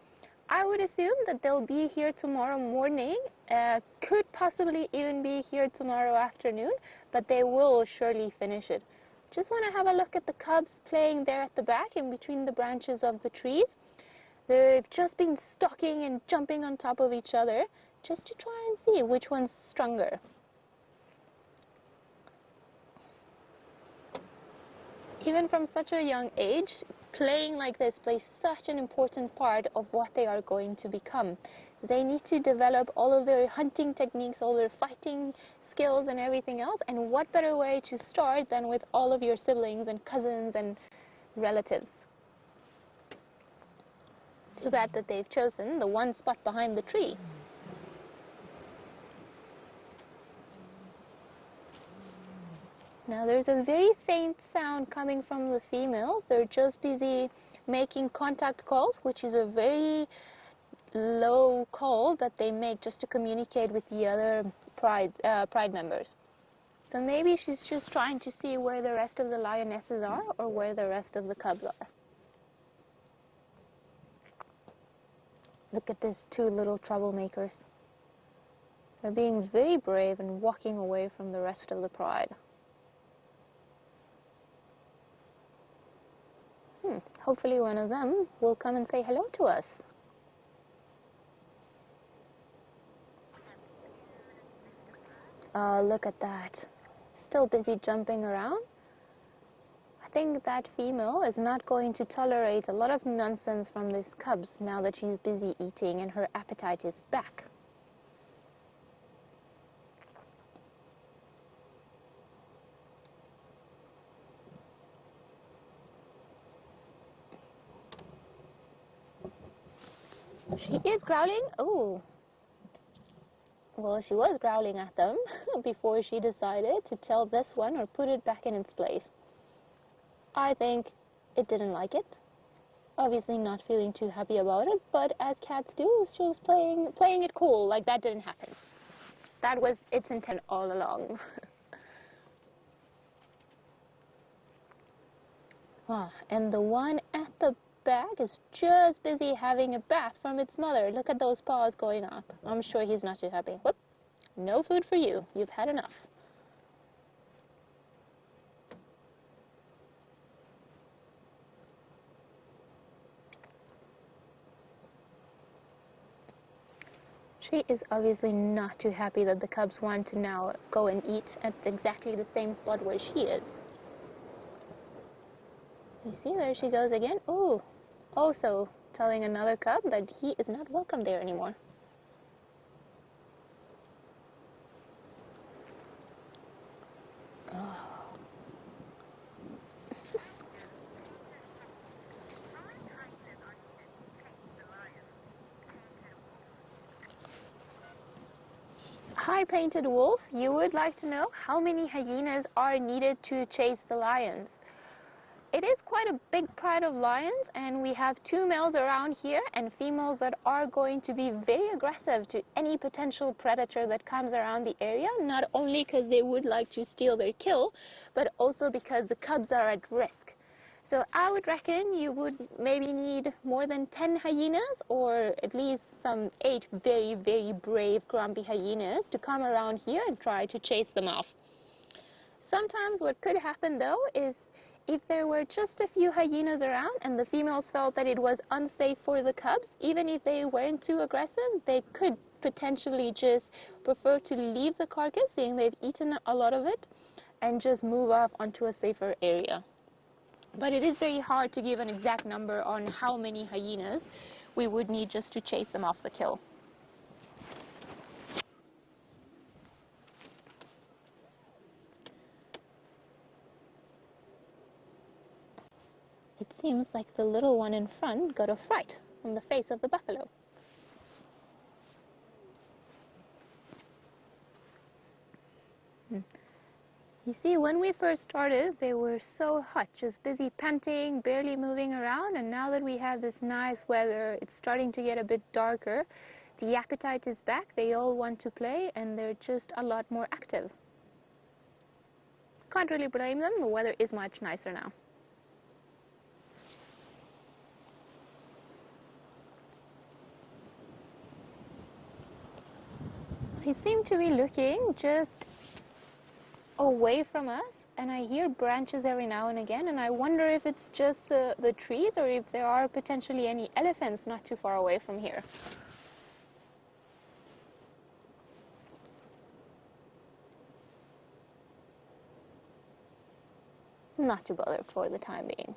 I would assume that they'll be here tomorrow morning, could possibly even be here tomorrow afternoon, but they will surely finish it. Just want to have a look at the cubs playing there at the back in between the branches of the trees. They've just been stalking and jumping on top of each other, just to try and see which one's stronger. Even from such a young age, playing like this plays such an important part of what they are going to become. They need to develop all of their hunting techniques, all their fighting skills and everything else, and what better way to start than with all of your siblings and cousins and relatives. Too bad that they've chosen the one spot behind the tree. Now there's a very faint sound coming from the females. They're just busy making contact calls, which is a very low call that they make just to communicate with the other pride members. So maybe she's just trying to see where the rest of the lionesses are or where the rest of the cubs are. Look at these two little troublemakers. They're being very brave and walking away from the rest of the pride. Hopefully one of them will come and say hello to us. Oh, look at that. Still busy jumping around. I think that female is not going to tolerate a lot of nonsense from these cubs now that she's busy eating and her appetite is back. She is growling. Oh. Well, she was growling at them before she decided to tell this one or put it back in its place. I think it didn't like it. Obviously not feeling too happy about it, but as cats do, it's just playing it cool, like that didn't happen. That was its intent all along. And the one at the back is just busy having a bath from its mother. Look at those paws going up. I'm sure he's not too happy. Whoop. No food for you. You've had enough. She is obviously not too happy that the cubs want to now go and eat at exactly the same spot where she is. You see, there she goes again. Ooh, also telling another cub that he is not welcome there anymore. Hi, Painted Wolf. You would like to know how many hyenas are needed to chase the lions. It is quite a big pride of lions, and we have 2 males around here and females that are going to be very aggressive to any potential predator that comes around the area, not only because they would like to steal their kill, but also because the cubs are at risk. So I would reckon you would maybe need more than 10 hyenas, or at least some 8 very, very brave, grumpy hyenas to come around here and try to chase them off. Sometimes what could happen though is if there were just a few hyenas around and the females felt that it was unsafe for the cubs, even if they weren't too aggressive, they could potentially just prefer to leave the carcass, seeing they've eaten a lot of it, and just move off onto a safer area. But it is very hard to give an exact number on how many hyenas we would need just to chase them off the kill. It seems like the little one in front got a fright from the face of the buffalo. You see, when we first started, they were so hot, just busy panting, barely moving around, and now that we have this nice weather, it's starting to get a bit darker, the appetite is back, they all want to play, and they're just a lot more active. Can't really blame them, the weather is much nicer now. They seem to be looking just away from us, and I hear branches every now and again, and I wonder if it's just the trees or if there are potentially any elephants not too far away from here. Not to bother for the time being.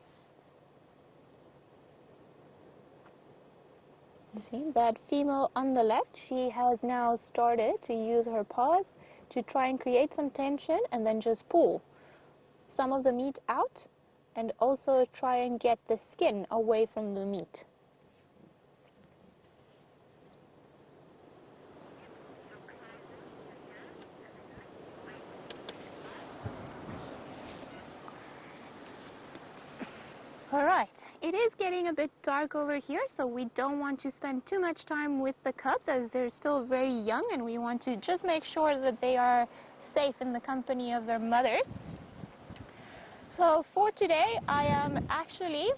See, that female on the left, she has now started to use her paws to try and create some tension and then just pull some of the meat out and also try and get the skin away from the meat. Alright, it is getting a bit dark over here, so we don't want to spend too much time with the cubs as they're still very young, and we want to just make sure that they are safe in the company of their mothers. So for today, I am actually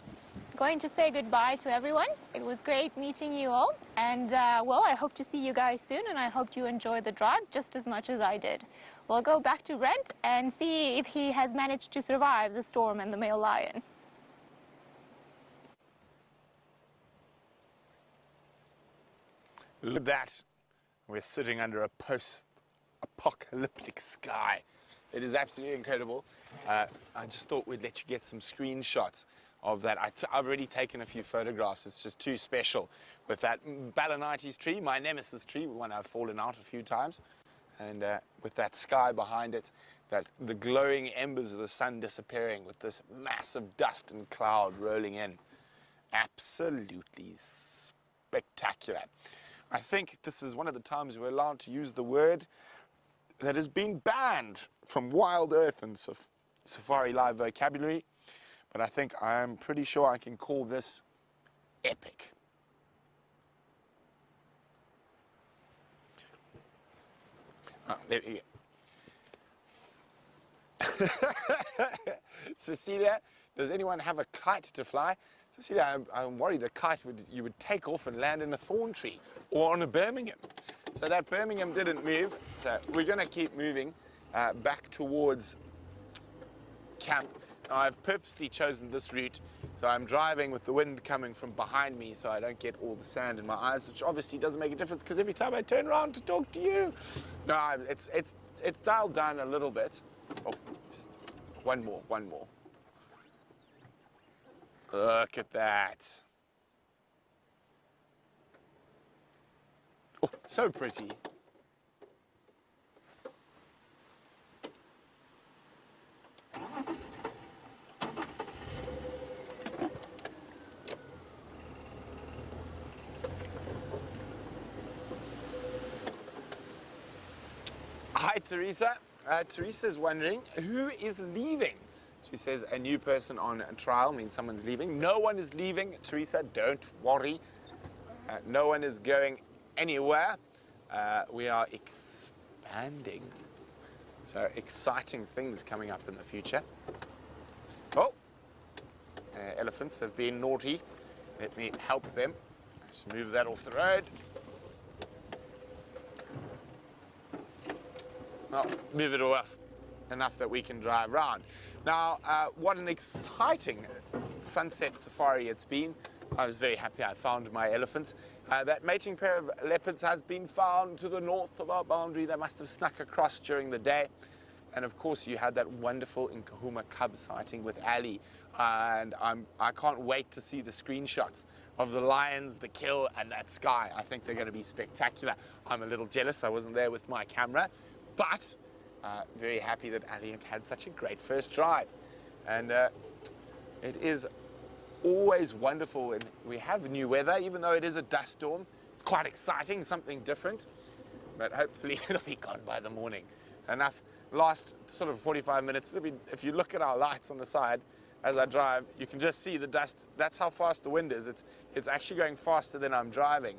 going to say goodbye to everyone. It was great meeting you all, and well, I hope to see you guys soon, and I hope you enjoyed the drive just as much as I did. We'll go back to Brent and see if he has managed to survive the storm and the male lion. Look at that. We're sitting under a post-apocalyptic sky. It is absolutely incredible. I just thought we'd let you get some screenshots of that. I've already taken a few photographs. It's just too special with that Balanites tree, my nemesis tree, one I've fallen out a few times, and with that sky behind it, the glowing embers of the sun disappearing with this massive dust and cloud rolling in. Absolutely spectacular. I think this is one of the times we're allowed to use the word that has been banned from Wild Earth and SafariLIVE vocabulary, but I think I'm pretty sure I can call this epic. Oh, there we go. Cecilia, does anyone have a kite to fly? Cecilia, I'm worried the kite you would take off and land in a thorn tree or on a Birmingham. So that Birmingham didn't move, so we're going to keep moving back towards camp. Now, I've purposely chosen this route So I'm driving with the wind coming from behind me so I don't get all the sand in my eyes, which obviously doesn't make a difference because every time I turn around to talk to you. No, it's dialed down a little bit. Oh, just one more. Look at that. Oh, so pretty. Hi, Teresa. Teresa's wondering, who is leaving? She says a new person on a trial means someone's leaving. No one is leaving, Teresa, don't worry. No one is going anywhere. We are expanding. So exciting things coming up in the future. Oh, elephants have been naughty. Let me help them. Just move that off the road. Oh, move it off enough that we can drive round. Now, what an exciting sunset safari it's been. I was very happy I found my elephants. That mating pair of leopards has been found to the north of our boundary. They must have snuck across during the day. And of course, you had that wonderful Nkahuma cub sighting with Ali. And I can't wait to see the screenshots of the lions, the kill, and that sky. I think they're going to be spectacular. I'm a little jealous I wasn't there with my camera. But very happy that Ali had such a great first drive. And it is always wonderful when we have new weather, even though it is a dust storm. It's quite exciting, something different. But hopefully it'll be gone by the morning. Enough. Last sort of 45 minutes, if you look at our lights on the side as I drive, you can just see the dust. That's how fast the wind is. It's actually going faster than I'm driving.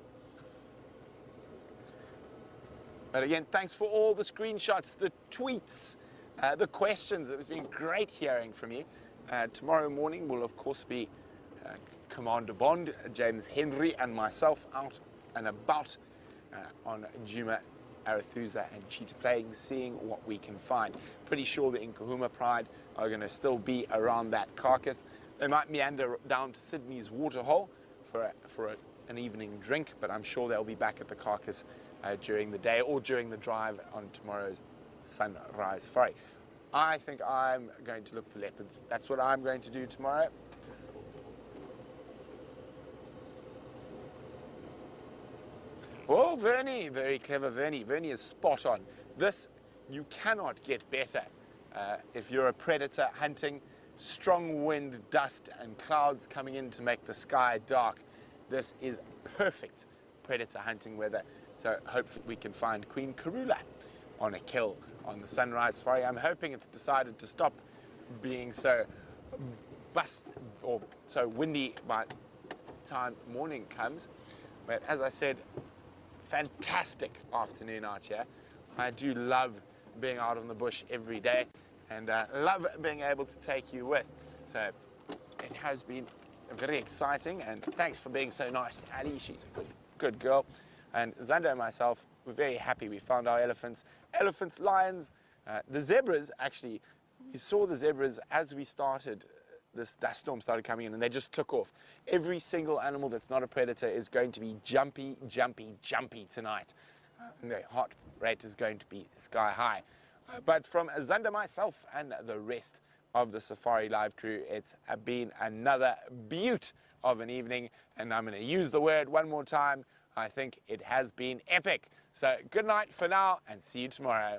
But again, thanks for all the screenshots, the tweets, the questions. It's been great hearing from you. Tomorrow morning will, of course, be Commander Bond, James Henry, and myself out and about on Djuma, Arathusa, and Cheetah Plains, seeing what we can find. Pretty sure the Nkahuma Pride are going to still be around that carcass. They might meander down to Sydney's waterhole for an evening drink, but I'm sure they'll be back at the carcass during the day or during the drive on tomorrow's sunrise safari. I think I'm going to look for leopards. That's what I'm going to do tomorrow. Oh, Vernie, very clever Vernie. Vernie is spot on. This, you cannot get better. If you're a predator hunting, strong wind, dust, and clouds coming in to make the sky dark, this is perfect predator hunting weather. So hopefully we can find Queen Karula on a kill on the sunrise safari. I'm hoping it's decided to stop being so so windy by the time morning comes. But as I said, fantastic afternoon out here. I do love being out on the bush every day and love being able to take you with. So it has been very exciting, and thanks for being so nice to Ali. She's a good girl. And Zanda and myself, we're very happy we found our elephants, lions, the zebras. Actually, we saw the zebras as we started, this dust storm started coming in, and they just took off. Every single animal that's not a predator is going to be jumpy tonight. And the heart rate is going to be sky high. But from Zanda, myself, and the rest of the SafariLIVE crew, it's been another beaut of an evening, and I'm going to use the word one more time. I think it has been epic. So good night for now, and see you tomorrow.